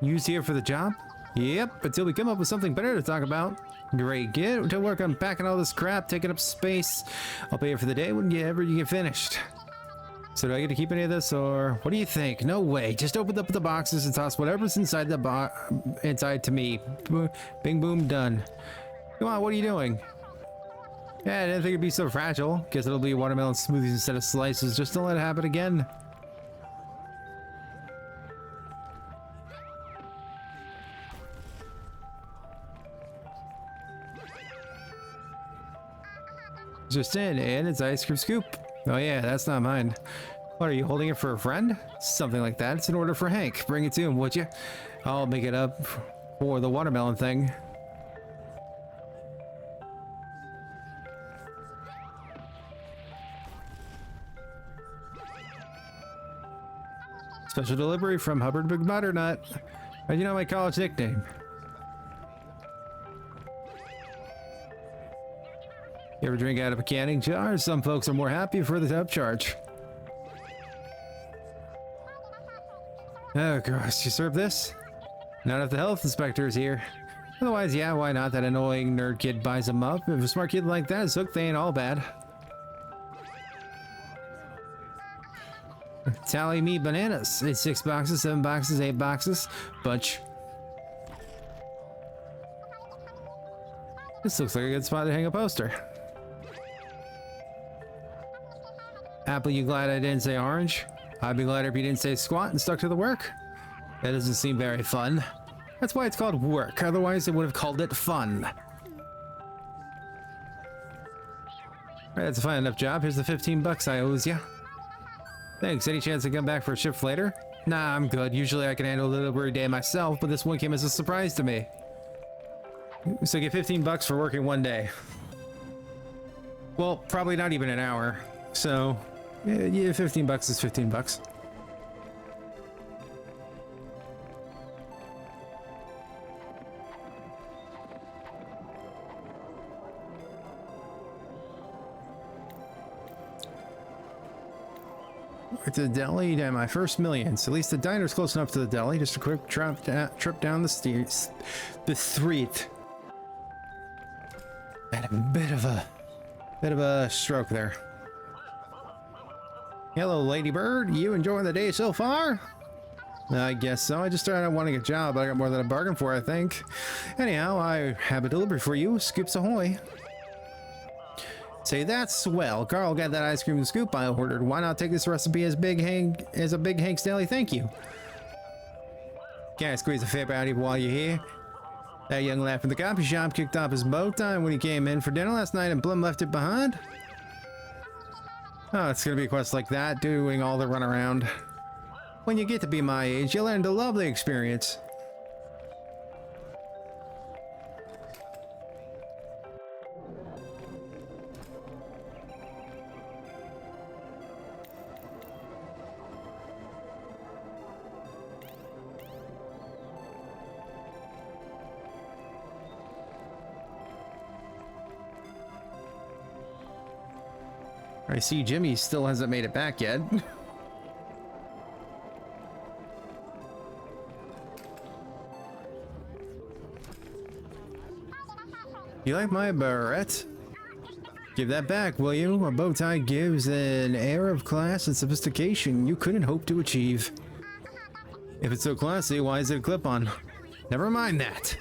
You's here for the job? Yep, until we come up with something better to talk about. Great, get to work unpacking all this crap, taking up space. I'll pay you for the day whenever you get finished. So do I get to keep any of this, or what do you think? No way, just open up the boxes and toss whatever's inside the inside to me. Bing boom, done. Come on, what are you doing? Yeah, I didn't think it'd be so fragile. Guess it'll be watermelon smoothies instead of slices. Just don't let it happen again. Just in, and it's ice cream scoop. Oh yeah, that's not mine. What, are you holding it for a friend? Something like that. It's an order for Hank. Bring it to him, would you? I'll make it up for the watermelon thing. Special delivery from Hubbard McButternut. How'd you know my college nickname? You ever drink out of a canning jar? Some folks are more happy for the upcharge. Oh gosh, you serve this? Not if the health inspector is here. Otherwise, yeah, why not? That annoying nerd kid buys them up. If a smart kid like that is hooked, they ain't all bad. Tally me bananas. It's 6 boxes, 7 boxes, 8 boxes. Bunch. This looks like a good spot to hang a poster. Apple, you glad I didn't say orange? I'd be glad if you didn't say squat and stuck to the work. That doesn't seem very fun. That's why it's called work. Otherwise, they would have called it fun. Alright, that's a fine enough job. Here's the 15 bucks I owes you. Thanks. Any chance to come back for a shift later? Nah, I'm good. Usually I can handle the delivery day myself, but this one came as a surprise to me. So get 15 bucks for working one day. Well, probably not even an hour. So, yeah, 15 bucks is 15 bucks. To the deli, yeah, my first millions. At least the diner's close enough to the deli. Just a quick trip down the street. Had a bit of a stroke there. Hello, Ladybird. You enjoying the day so far? I guess so. I just started out wanting a job, but I got more than a bargain for, I think. Anyhow, I have a delivery for you. Scoops ahoy. Say, that's swell. Carl got that ice cream and scoop I ordered. Why not take this recipe as a Big Hank's Daily thank you? Can I squeeze a fib out of you while you're here? That young lad from the coffee shop kicked off his bow tie when he came in for dinner last night and Blum left it behind. Oh, it's gonna be a quest like that, doing all the runaround. When you get to be my age, you'll learn to love the experience. I see Jimmy still hasn't made it back yet. You like my beret? Give that back, will you? A bow tie gives an air of class and sophistication you couldn't hope to achieve. If it's so classy, why is it a clip-on? Never mind that.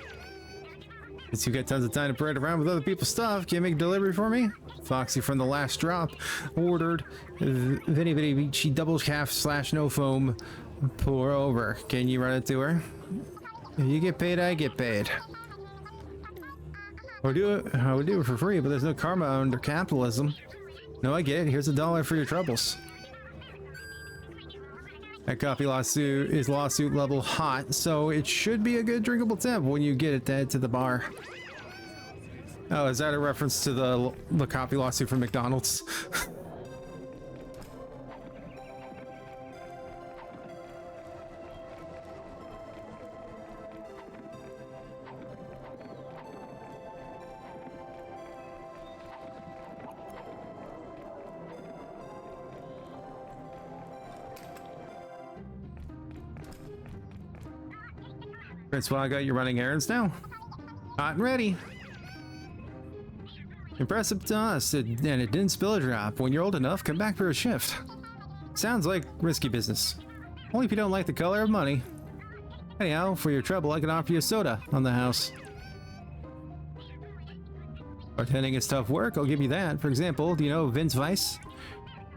Since you got tons of time to parade around with other people's stuff, can you make a delivery for me? Foxy from the last drop ordered Vinny Vinny Vici double calf / no foam pour over. Can you run it to her? If you get paid, I get paid. I would do it for free, but there's no karma under capitalism. No, I get it. Here's $1 for your troubles. That coffee lawsuit is lawsuit level hot, so it should be a good drinkable temp when you get it to the bar. Oh, is that a reference to the coffee lawsuit from McDonald's? That's why I got you running errands now. Hot and ready. Impressive to us, and it didn't spill a drop. When you're old enough, come back for a shift. Sounds like risky business. Only if you don't like the color of money. Anyhow, for your trouble, I can offer you a soda on the house. Bartending is tough work, I'll give you that. For example, do you know Vince Weiss?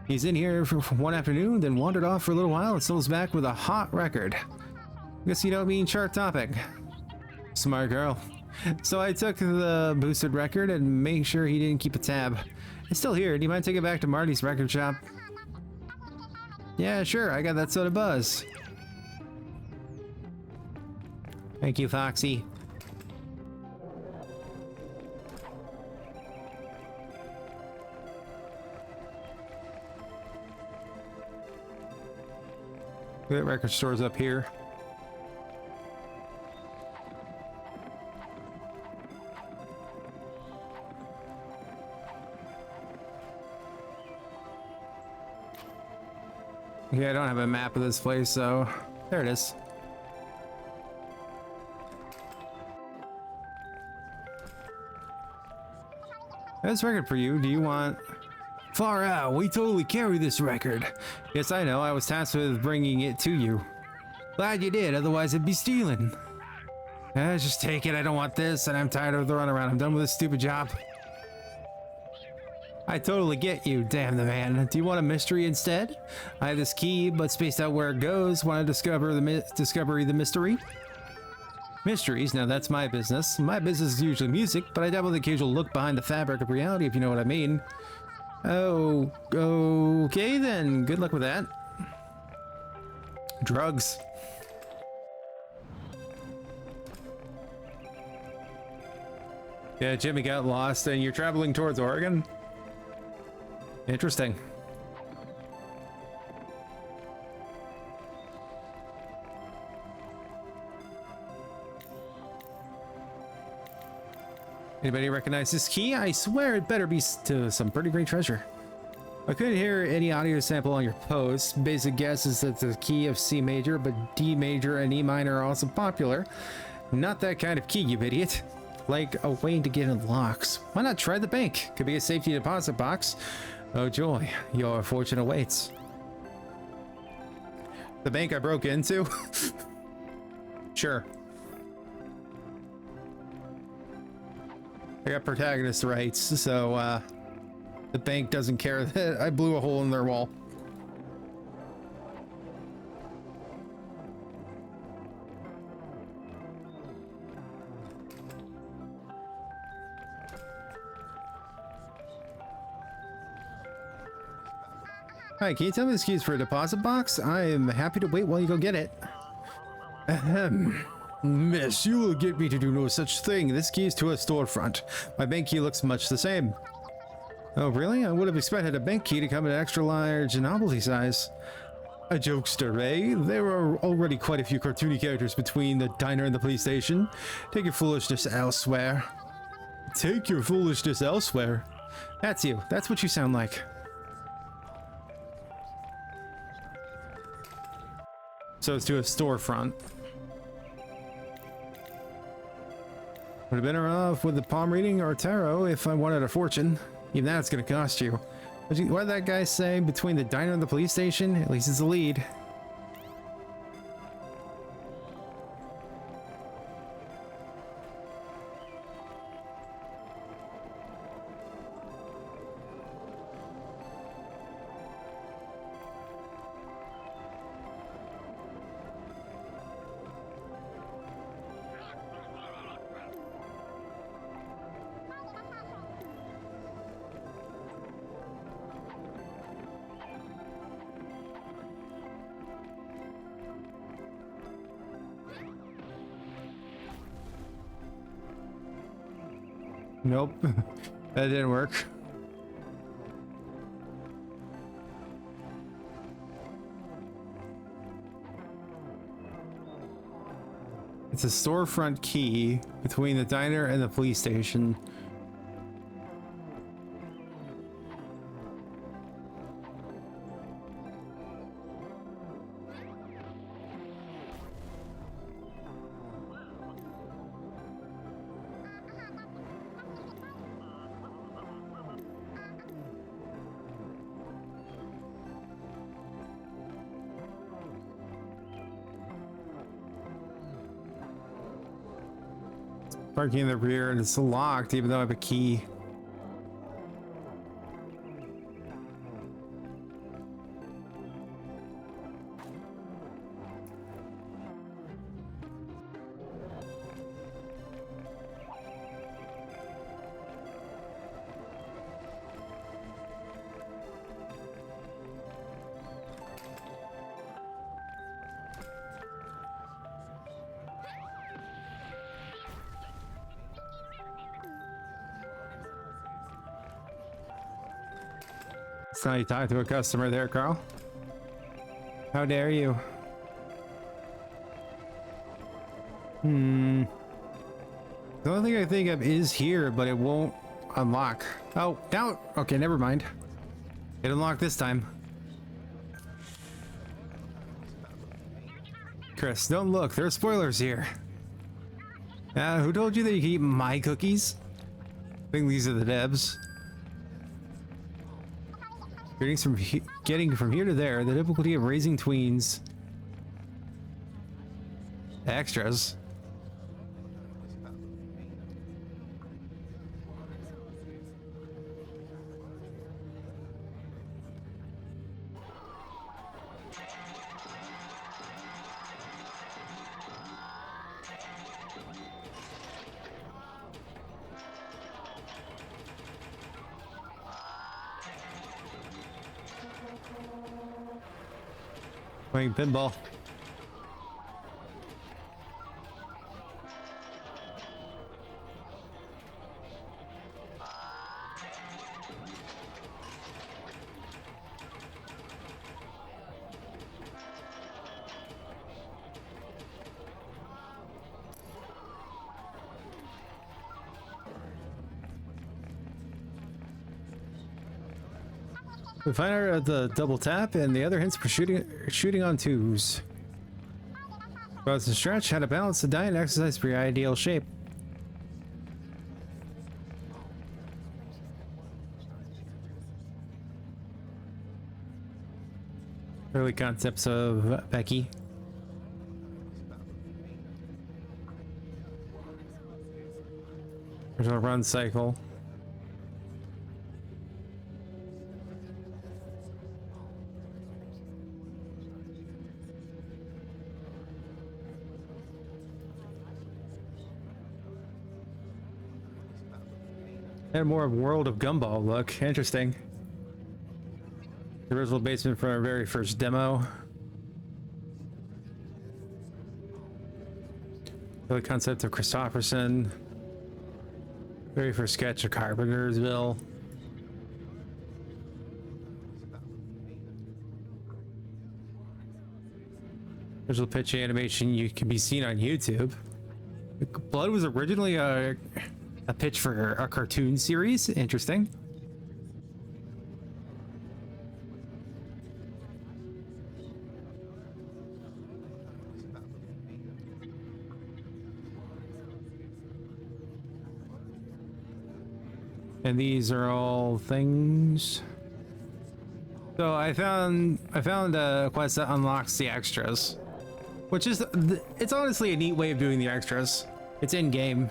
He's in here for one afternoon, then wandered off for a little while and still is back with a hot record. Guess you don't mean chart topic. Smart girl. So I took the boosted record and made sure he didn't keep a tab. It's still here. Do you mind taking it back to Marty's record shop? Yeah, sure. I got that soda buzz. Thank you, Foxy. That record store's up here. Yeah, I don't have a map of this place, so there it is. This record for you. Do you want... Far out, we totally carry this record. Yes, I know. I was tasked with bringing it to you. Glad you did, otherwise it'd be stealing. Just take it. I don't want this, and I'm tired of the runaround. I'm done with this stupid job. I totally get you, damn the man. Do you want a mystery instead? I have this key, but spaced out where it goes. Want to discover the mystery? Mysteries? Now that's my business. My business is usually music, but I dabble with the occasional look behind the fabric of reality, if you know what I mean. Oh, okay then. Good luck with that. Drugs. Yeah, Jimmy got lost and you're traveling towards Oregon? Interesting. Anybody recognize this key? I swear it better be to some pretty great treasure. I couldn't hear any audio sample on your post. Basic guess is that the key of C major, but D major and E minor are also popular. Not that kind of key, you idiot. Like a way to get in locks. Why not try the bank? Could be a safety deposit box. Oh joy, your fortune awaits. The bank I broke into? Sure. I got protagonist rights, so The bank doesn't care that I blew a hole in their wall. Hi, can you tell me the keys for a deposit box? I am happy to wait while you go get it. Ahem. Miss, you will get me to do no such thing. This key is to a storefront. My bank key looks much the same. Oh, really? I would have expected a bank key to come in an extra large novelty size. A jokester, eh? There are already quite a few cartoony characters between the diner and the police station. Take your foolishness elsewhere. Take your foolishness elsewhere? That's you. That's what you sound like. So it's to a storefront. Would have been off with the palm reading or tarot if I wanted a fortune. Even that's gonna cost you. What did that guy say? Between the diner and the police station? At least it's a lead. Nope. That didn't work. It's a storefront key between the diner and the police station. Parking in the rear and it's locked even though I have a key. That's how you talk to a customer there, Carl. How dare you? The only thing I think of is here, but it won't unlock. Oh, now, okay, never mind. It unlocked this time. Chris, don't look, there are spoilers here. Who told you that you can eat my cookies? I think these are the Debs. Getting from here to there, the difficulty of raising tweens. Extras. Playing pinball. We find her at the double tap, and the other hints for shooting on twos. Balance and stretch, how to balance the diet and exercise for your ideal shape. Early concepts of Becky. There's a run cycle. And more of World of Gumball look. Interesting. The original basement from our very first demo. The concept of Christopherson. Very first sketch of Carpentersville. Original pitch animation you can be seen on YouTube. Blood was originally a pitch for a cartoon series. Interesting. And these are all things. So I found a quest that unlocks the extras, which is it's honestly a neat way of doing the extras. It's in game.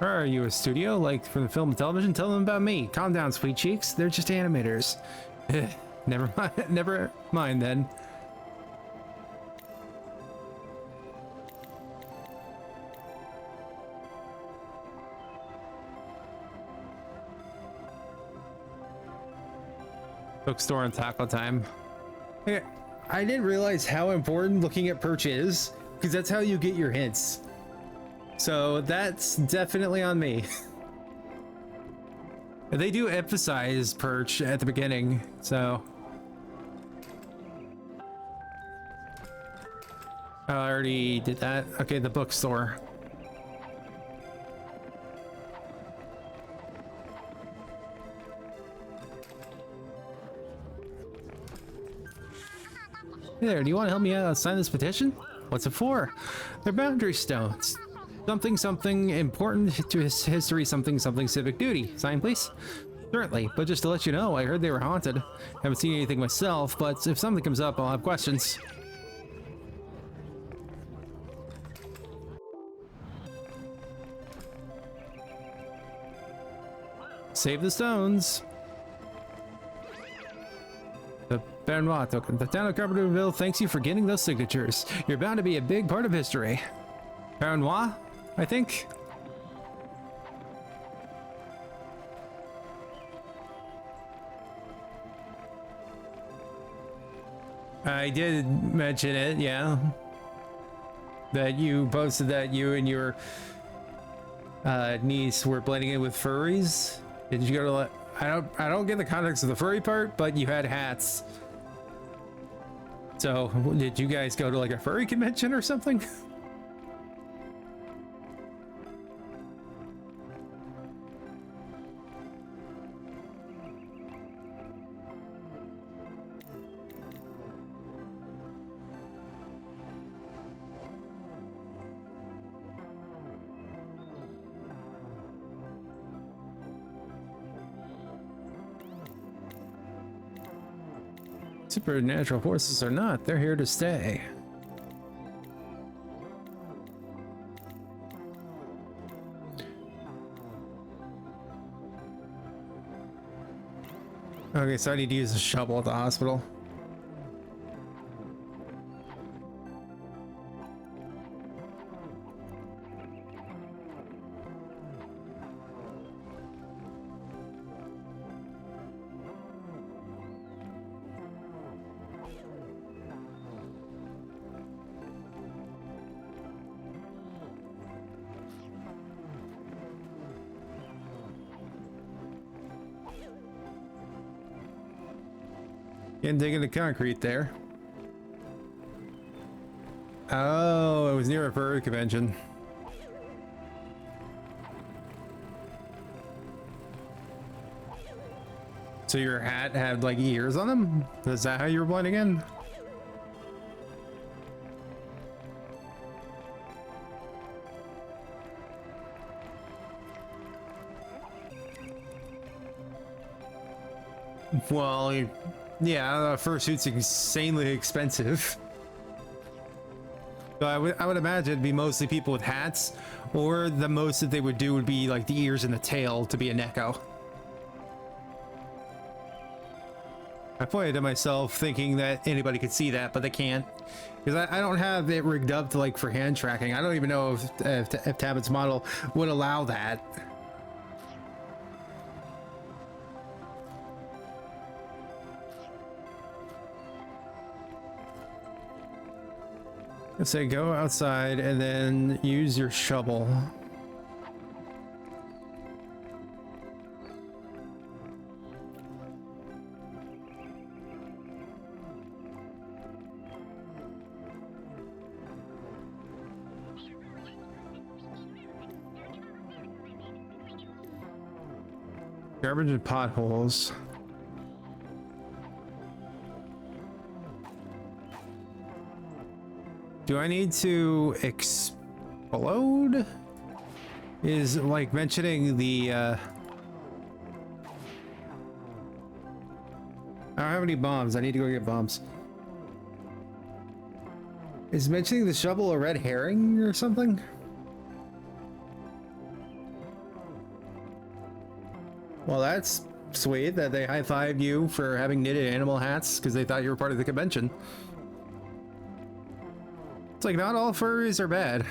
Are you a studio like from the film and television? Tell them about me. Calm down, sweet cheeks. They're just animators. Never mind. Never mind then. Bookstore and taco time. Hey, I didn't realize how important looking at perch is, because that's how you get your hints. So that's definitely on me. They do emphasize perch at the beginning, so. I already did that. Okay, the bookstore. Hey there, do you want to help me sign this petition? What's it for? They're boundary stones. Something something important to his history, something something civic duty. Sign, please. Certainly, but just to let you know, I heard they were haunted. Haven't seen anything myself, but if something comes up, I'll have questions. Save the stones. The Benoit token. The town of Carpenterville thanks you for getting those signatures. You're bound to be a big part of history. Benoit, I think. I did mention it, yeah. That you posted that you and your niece were blending in with furries. Did you go to? I don't get the context of the furry part, but you had hats. So did you guys go to like a furry convention or something? Supernatural forces or not, they're here to stay. Okay, so I need to use a shovel at the hospital. Getting digging the concrete there. Oh, it was near a furry convention. So your hat had like ears on them? Is that how you were blending in? Well, yeah, fursuit's insanely expensive. So I would imagine it'd be mostly people with hats, or the most that they would do would be like the ears and the tail to be a Neko. I pointed to myself thinking that anybody could see that, but they can't. Because I don't have it rigged up to like for hand tracking. I don't even know if Tabit's model would allow that. Let's say go outside and then use your shovel. Garbage and potholes. Do I need to explode? Is like mentioning the I don't have any bombs. I need to go get bombs. Is mentioning the shovel a red herring or something? Well, that's sweet that they high-fived you for having knitted animal hats because they thought you were part of the convention. It's like not all furries are bad.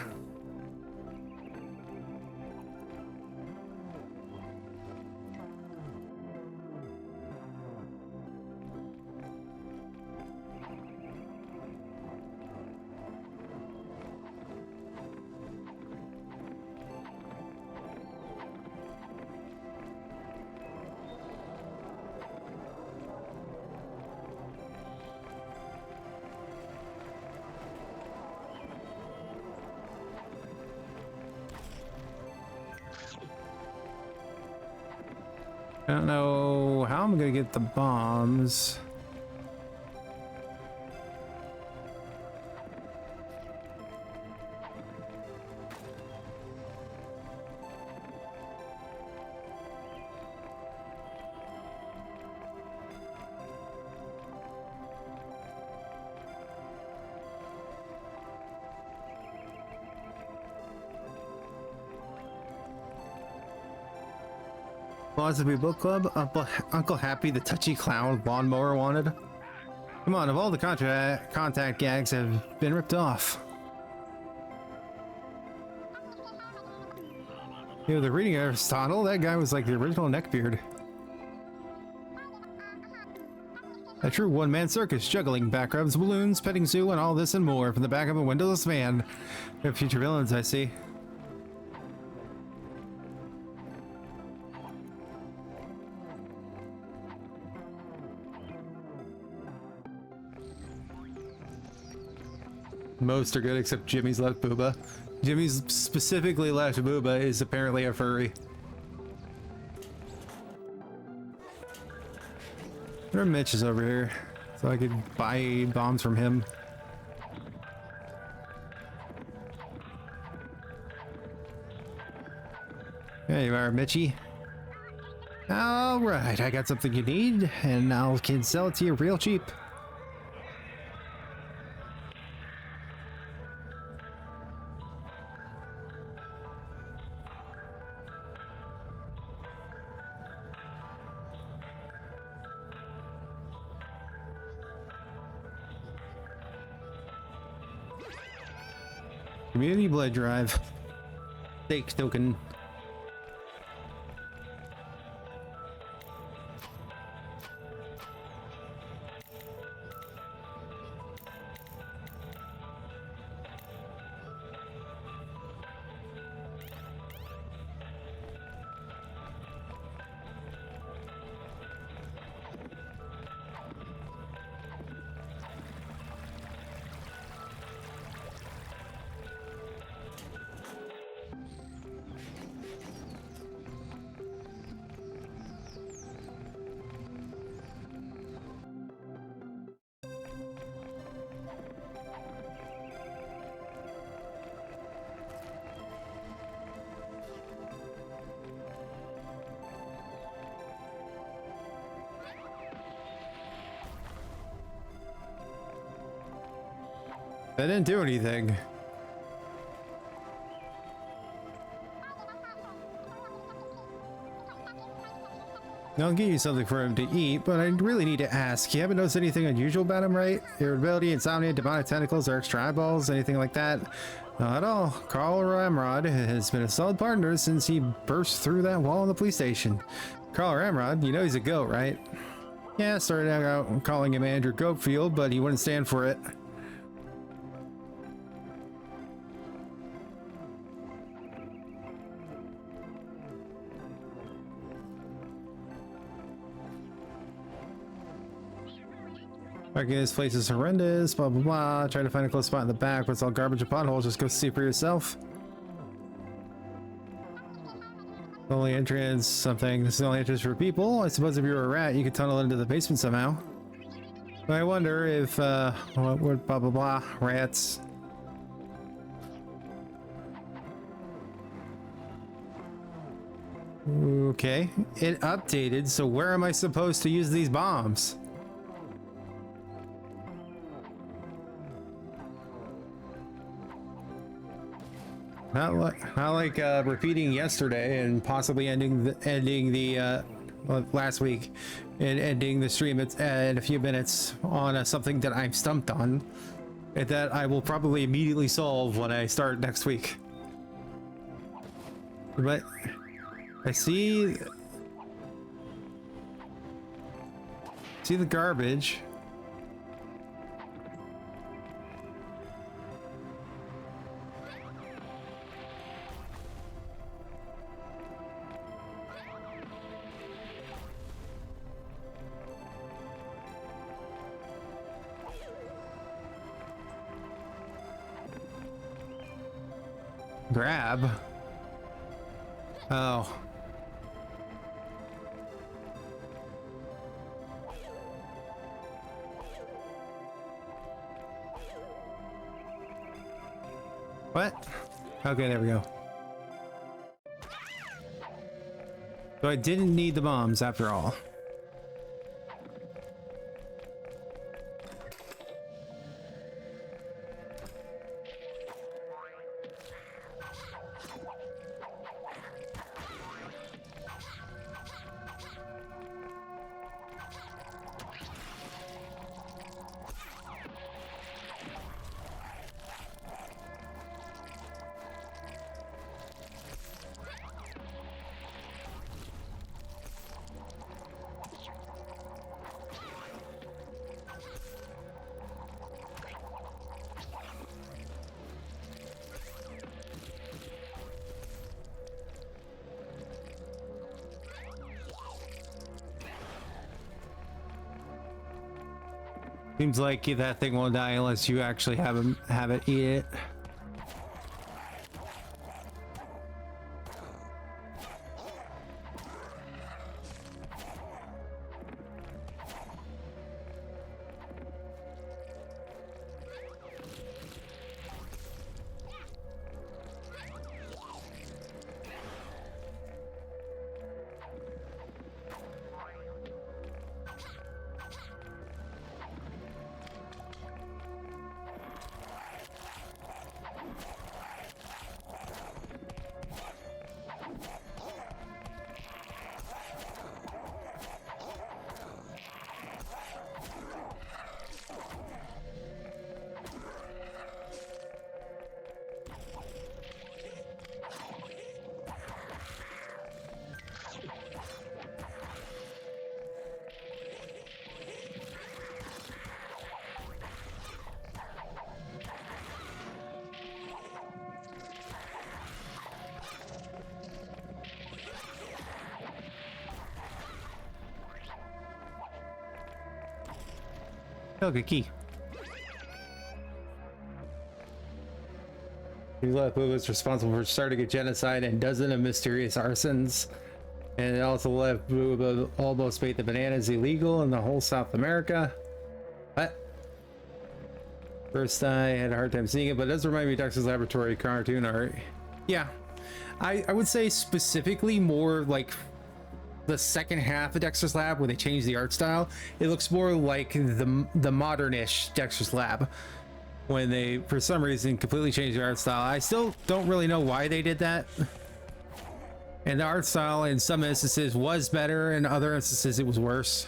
I don't know how I'm gonna get the bombs. Philosophy Book Club, Uncle Happy, the touchy clown lawnmower wanted. Come on, of all the contact gags have been ripped off. You know, the reading of Aristotle, that guy was like the original neckbeard. A true one-man circus, juggling, back rubs, balloons, petting zoo, and all this and more from the back of a windowless van. We have future villains, I see. Most are good except Jimmy's left booba. Jimmy's specifically left booba is apparently a furry. There Mitch is over here, so I could buy bombs from him. There you are, Mitchy. Alright, I got something you need, and I can sell it to you real cheap. Community blood drive. Stake token. That didn't do anything. I'll give you something for him to eat, but I really need to ask. You haven't noticed anything unusual about him, right? Irritability, insomnia, demonic tentacles, or extra eyeballs, anything like that? Not at all. Carl Ramrod has been a solid partner since he burst through that wall in the police station. Carl Ramrod, you know he's a goat, right? Yeah, started out calling him Andrew Goatfield, but he wouldn't stand for it. Okay, this place is horrendous, blah blah blah. Try to find a close spot in the back, but it's all garbage and potholes. Just go see for yourself. Only entrance, something. This is the only entrance for people. I suppose if you were a rat, you could tunnel into the basement somehow. But I wonder if, what, blah blah blah, rats. Okay, it updated, so where am I supposed to use these bombs? Not like repeating yesterday and possibly ending the last week and ending the stream in a few minutes on something that I'm stumped on and that I will probably immediately solve when I start next week. But I see the garbage. Grab. Oh. What? Okay, there we go. So I didn't need the bombs after all. Seems like that thing won't die unless you actually have it eat it. Oh, good key. Who was responsible for starting a genocide and dozens of mysterious arsons, and it also left Blue almost made the bananas illegal in the whole South America. What? First, I had a hard time seeing it, but it does remind me of Dexter's Laboratory cartoon art. Yeah, I would say specifically more like the second half of Dexter's Lab, when they changed the art style. It looks more like the modern-ish Dexter's Lab when they, for some reason, completely changed the art style. I still don't really know why they did that. And the art style in some instances was better, in other instances it was worse.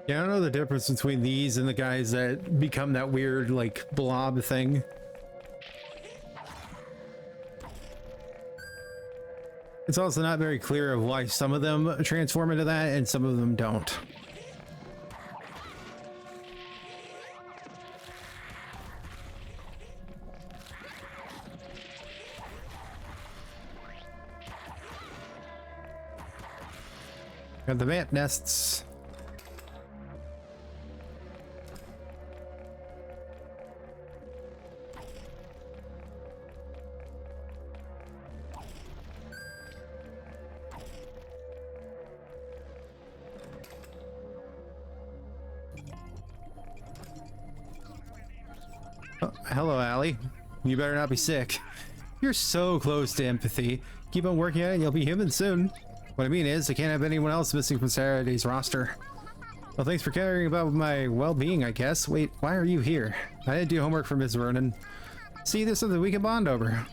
Yeah, I don't know the difference between these and the guys that become that weird, like, blob thing. It's also not very clear of why some of them transform into that and some of them don't. Got the ant nests. Oh, hello, Allie. You better not be sick. You're so close to empathy. Keep on working at it and you'll be human soon. What I mean is, I can't have anyone else missing from Saturday's roster. Well, thanks for caring about my well-being, I guess. Wait, why are you here? I didn't do homework for Ms. Vernon. See, there's something we can bond over.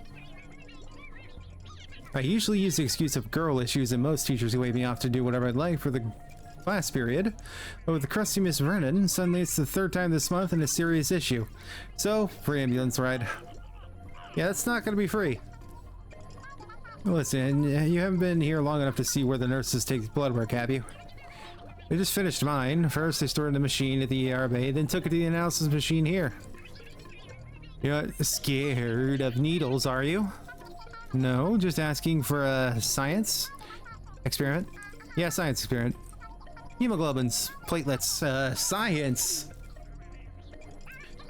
I usually use the excuse of girl issues, and most teachers wave me off to do whatever I'd like for the class period. But with the crusty Miss Vernon, suddenly it's the third time this month and a serious issue. So, free ambulance ride. Yeah, that's not going to be free. Listen, you haven't been here long enough to see where the nurses take blood work, have you? They just finished mine. First, they stored the machine at the ER bay, then took it to the analysis machine here. You're not scared of needles, are you? No, just asking for a science experiment. Yeah, science experiment. Hemoglobins, platelets, science.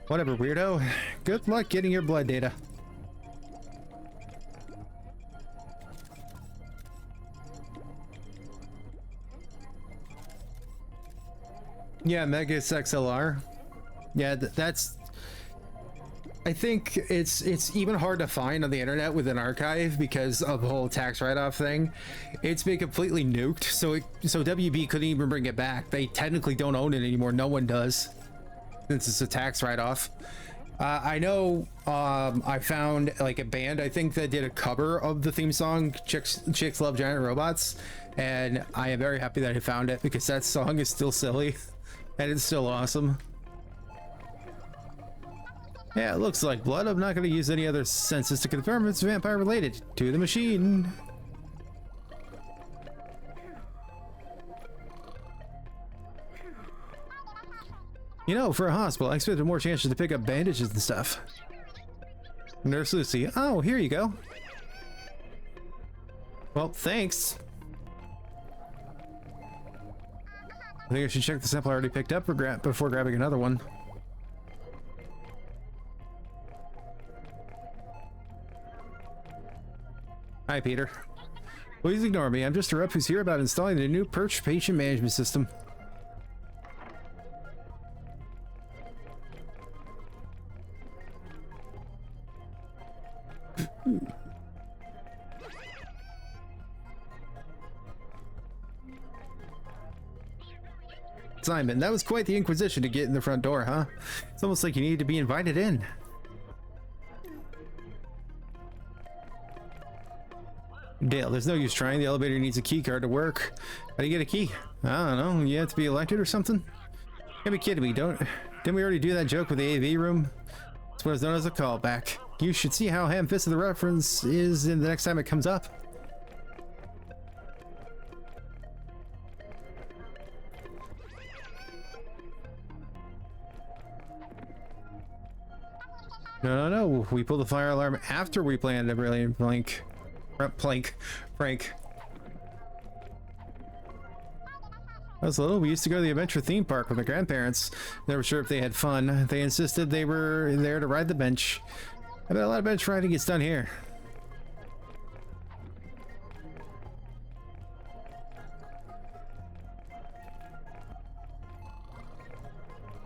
Whatever, weirdo. Good luck getting your blood data. Yeah, Megas XLR. Yeah, that's... I think it's even hard to find on the internet with an archive because of the whole tax write-off thing. It's been completely nuked, so WB couldn't even bring it back. They technically don't own it anymore. No one does, since it's a tax write-off. I know I found like a band, I think, that did a cover of the theme song Chicks Love Giant Robots, and I am very happy that I found it because that song is still silly and it's still awesome. Yeah, it looks like blood. I'm not going to use any other senses to confirm it's vampire related to the machine. You know, for a hospital, I expected more chances to pick up bandages and stuff. Nurse Lucy. Oh, here you go. Well, thanks. I think I should check the sample I already picked up before grabbing another one. Hi, Peter. Please ignore me. I'm just a rep who's here about installing the new Perch patient management system. Simon, that was quite the inquisition to get in the front door, huh? It's almost like you needed to be invited in. Dale, there's no use trying. The elevator needs a key card to work. How do you get a key? I don't know. You have to be elected or something? You can't be kidding me. Didn't we already do that joke with the AV room? It's what is known as a callback. You should see how ham-fisted the reference is in the next time it comes up. No. We pulled the fire alarm after we planned a brilliant prank. Frank. I was little. We used to go to the adventure theme park with my grandparents. Never sure if they had fun. They insisted they were there to ride the bench. I bet a lot of bench riding gets done here.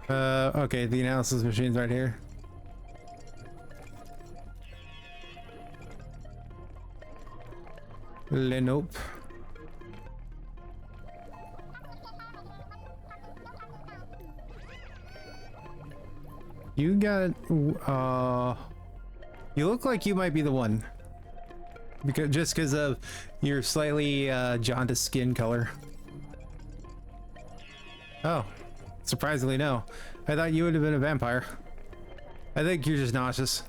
Okay, the analysis machine's right here. Nope. You got, you look like you might be the one. Just because of your slightly, jaundiced skin color. Oh, surprisingly no. I thought you would have been a vampire. I think you're just nauseous.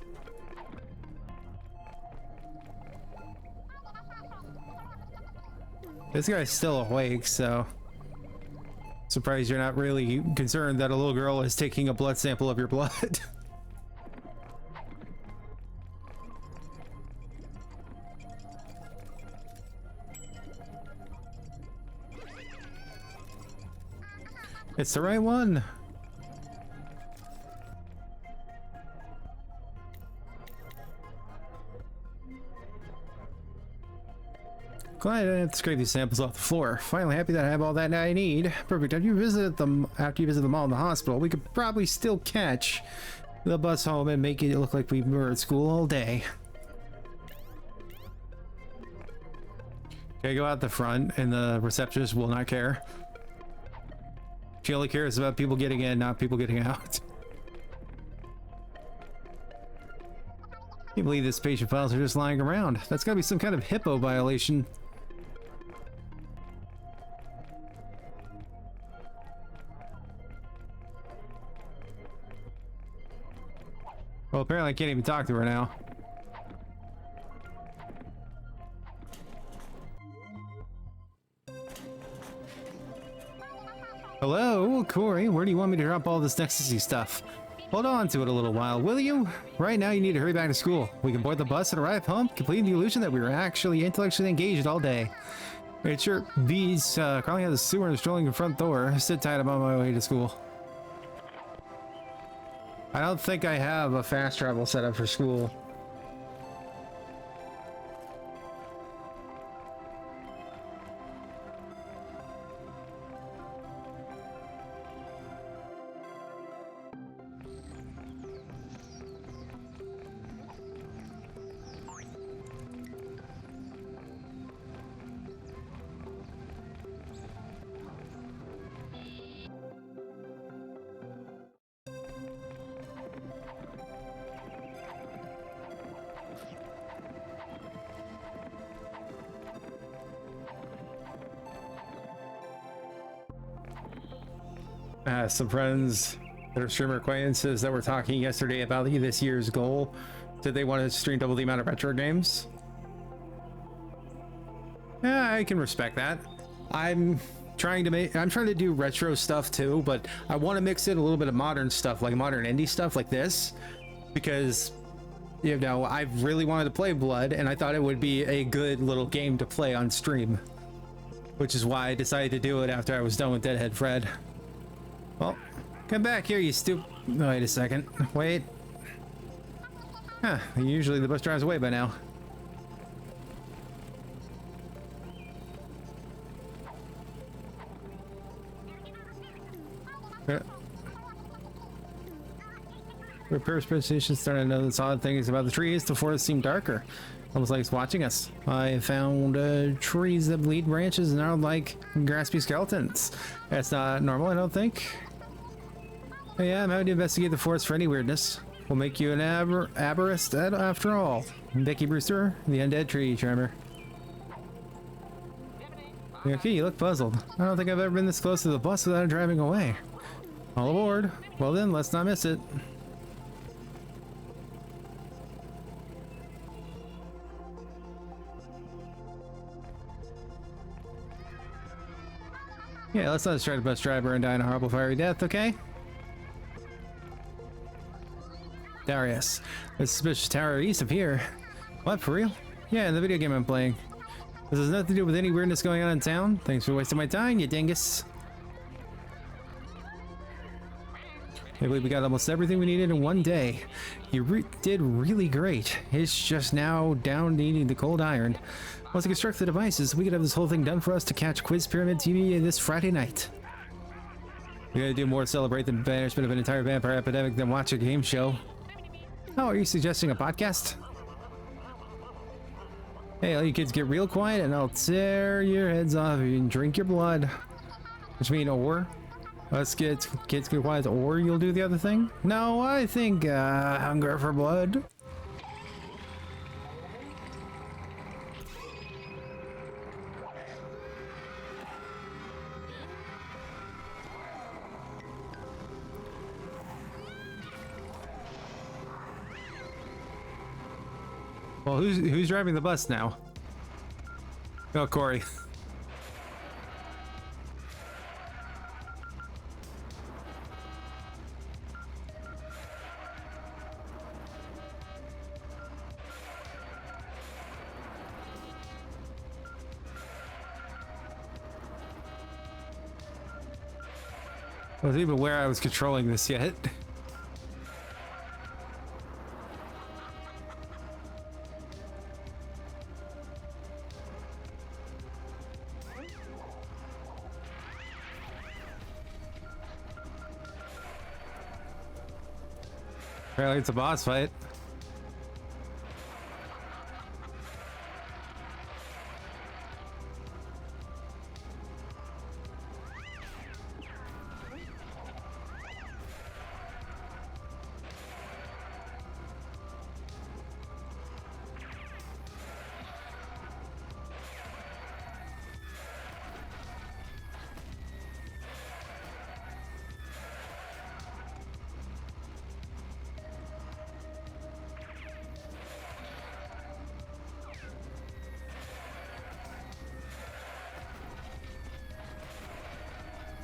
This guy's still awake, so surprised you're not really concerned that a little girl is taking a blood sample of your blood. It's the right one. Glad I didn't have to scrape these samples off the floor. Finally happy that I have all that I need. Perfect. After you visit the mall and the hospital, we could probably still catch the bus home and make it look like we were at school all day. Okay, go out the front and the receptionist will not care. She only cares about people getting in, not people getting out. Can't believe this patient files are just lying around. That's gotta be some kind of HIPAA violation. Well, apparently I can't even talk to her now. Hello, Corey. Where do you want me to drop all this ecstasy stuff? Hold on to it a little while, will you? Right now you need to hurry back to school. We can board the bus and arrive home, completing the illusion that we were actually intellectually engaged all day. It sure beats crawling out of the sewer and strolling in the front door. Sit tight, I'm on my way to school. I don't think I have a fast travel set up for school. Some friends that are streamer acquaintances that were talking yesterday about this year's goal said they want to stream double the amount of retro games. Yeah, I can respect that. I'm trying to do retro stuff too, but I want to mix in a little bit of modern stuff, like modern indie stuff like this, because you know I've really wanted to play Blood and I thought it would be a good little game to play on stream, which is why I decided to do it after I was done with Deadhead Fred. Well, come back here, you wait a second. Wait. Huh, usually the bus drives away by now. Repair station starting to notice odd things about the trees. The forest seemed darker, almost like it's watching us. I found trees that bleed branches and are like graspy skeletons. That's not normal, I don't think. Oh, yeah, I'm having to investigate the forest for any weirdness. We'll make you an arborist after all. Becky Brewster, the undead tree charmer. Okay, you look puzzled. I don't think I've ever been this close to the bus without driving away. All aboard. Well then, let's not miss it. Yeah, let's not distract the bus driver and die in a horrible fiery death, okay? Darius, the suspicious tower east of here. What, for real? Yeah, in the video game I'm playing. This has nothing to do with any weirdness going on in town. Thanks for wasting my time, you dingus. I believe we got almost everything we needed in one day. You did really great. It's just now down needing the cold iron. Once we construct the devices, we could have this whole thing done for us to catch Quiz Pyramid TV this Friday night. We gotta do more to celebrate the banishment of an entire vampire epidemic than watch a game show. Oh, are you suggesting a podcast? Hey, all you kids get real quiet and I'll tear your heads off and drink your blood. Which mean or? Us kids get quiet or you'll do the other thing? No, I think hunger for blood. Well, who's driving the bus now? Oh, Corey. I wasn't even aware I was controlling this yet. Apparently it's a boss fight.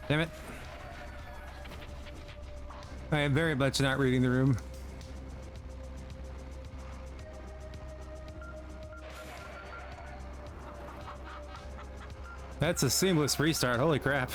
Damn it. I am very much not reading the room. That's a seamless restart, holy crap.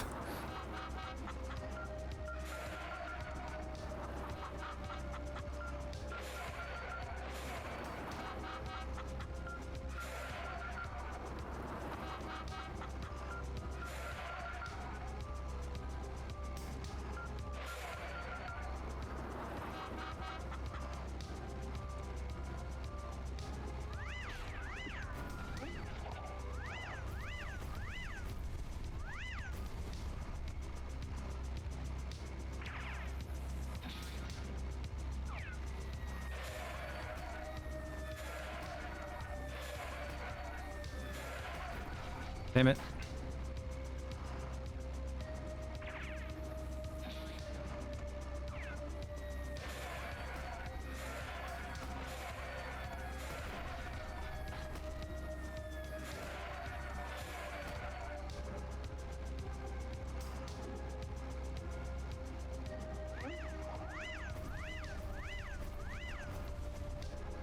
Damn it.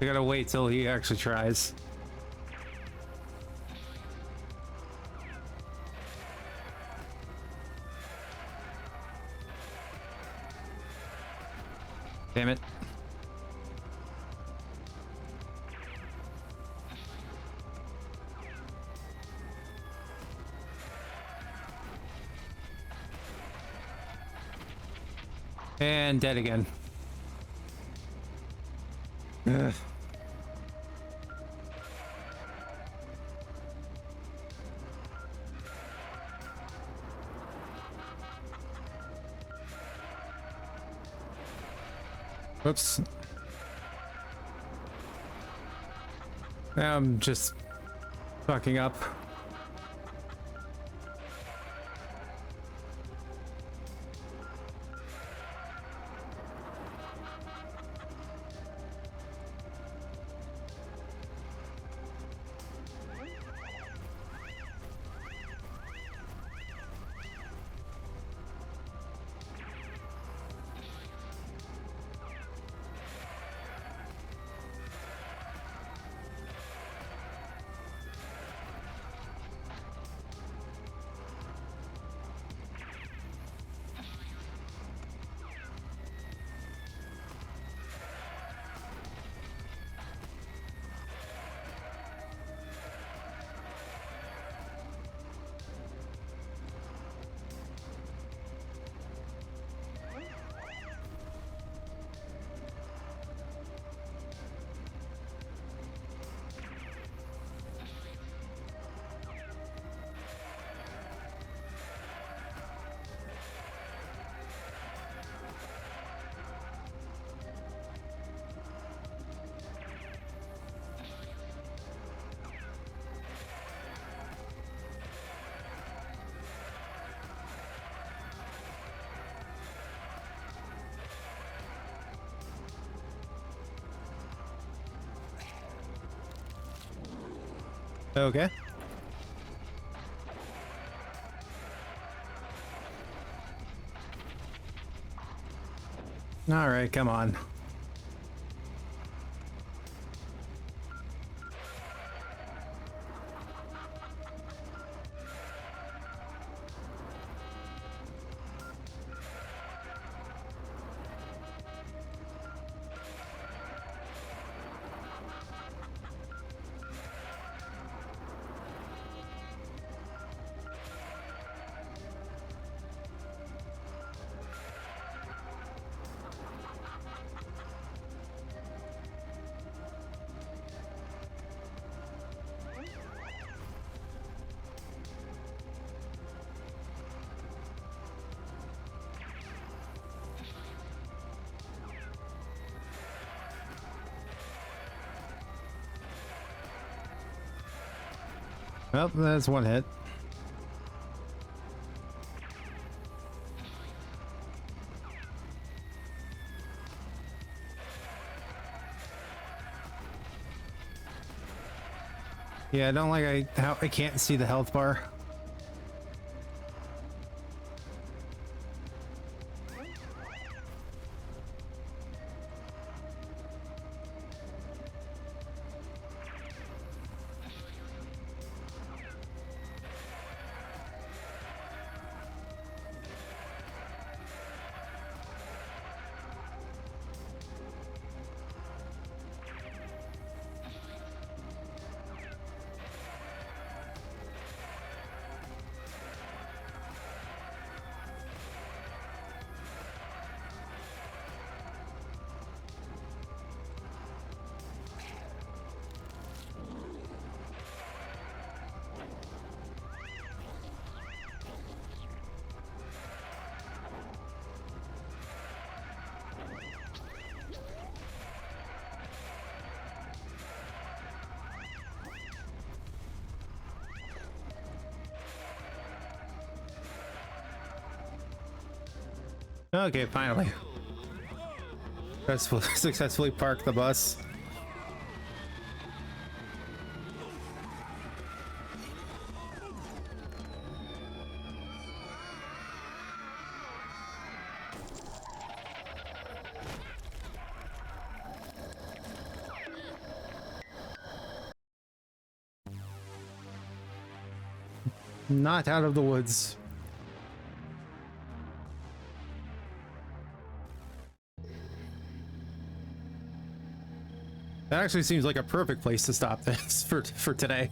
I gotta wait till he actually tries. Damn it. And dead again. Ugh. Oops. Now I'm just fucking up. Okay. All right, come on. Well, that's one hit. Yeah, I don't like how I can't see the health bar. Okay, finally. Successfully parked the bus. Not out of the woods. That actually seems like a perfect place to stop this for today.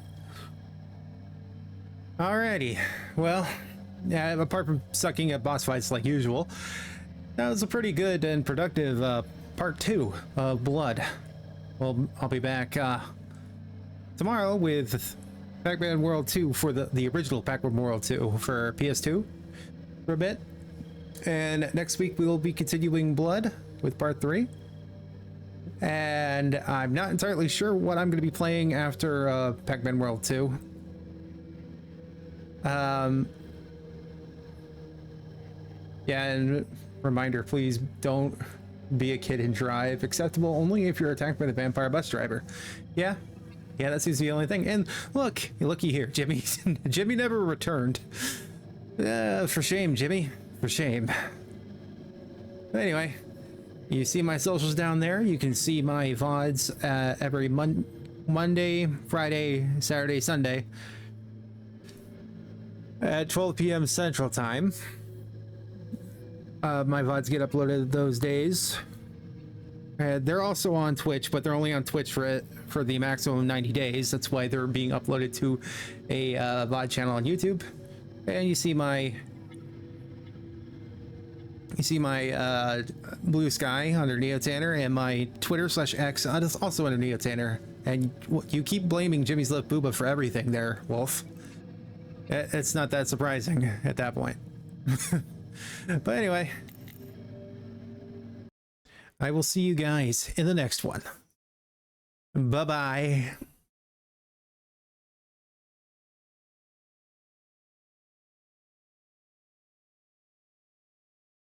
Alrighty, well, yeah, apart from sucking at boss fights like usual, that was a pretty good and productive part 2 of Blood. Well, I'll be back tomorrow with Pac-Man World 2 for the original Pac-Man World 2 for PS2 for a bit. And next week we will be continuing Blood with part 3. And I'm not entirely sure what I'm going to be playing after Pac-Man World 2. Yeah, and reminder, please don't be a kid and drive. Acceptable only if you're attacked by the vampire bus driver. Yeah, that seems to be the only thing. And look, looky here, Jimmy. Jimmy never returned. For shame, Jimmy. For shame. But anyway, you see my socials down there. You can see my VODs every Monday, Friday, Saturday, Sunday at 12 p.m. Central Time. My VODs get uploaded those days. They're also on Twitch, but they're only on Twitch for the maximum 90 days. That's why they're being uploaded to a VOD channel on YouTube. And you see my Blue Sky under Neotanner, and my Twitter/X is also under Neotanner. And you keep blaming Jimmy's Lip Booba for everything there, Wolf. It's not that surprising at that point. But anyway, I will see you guys in the next one. Bye-bye.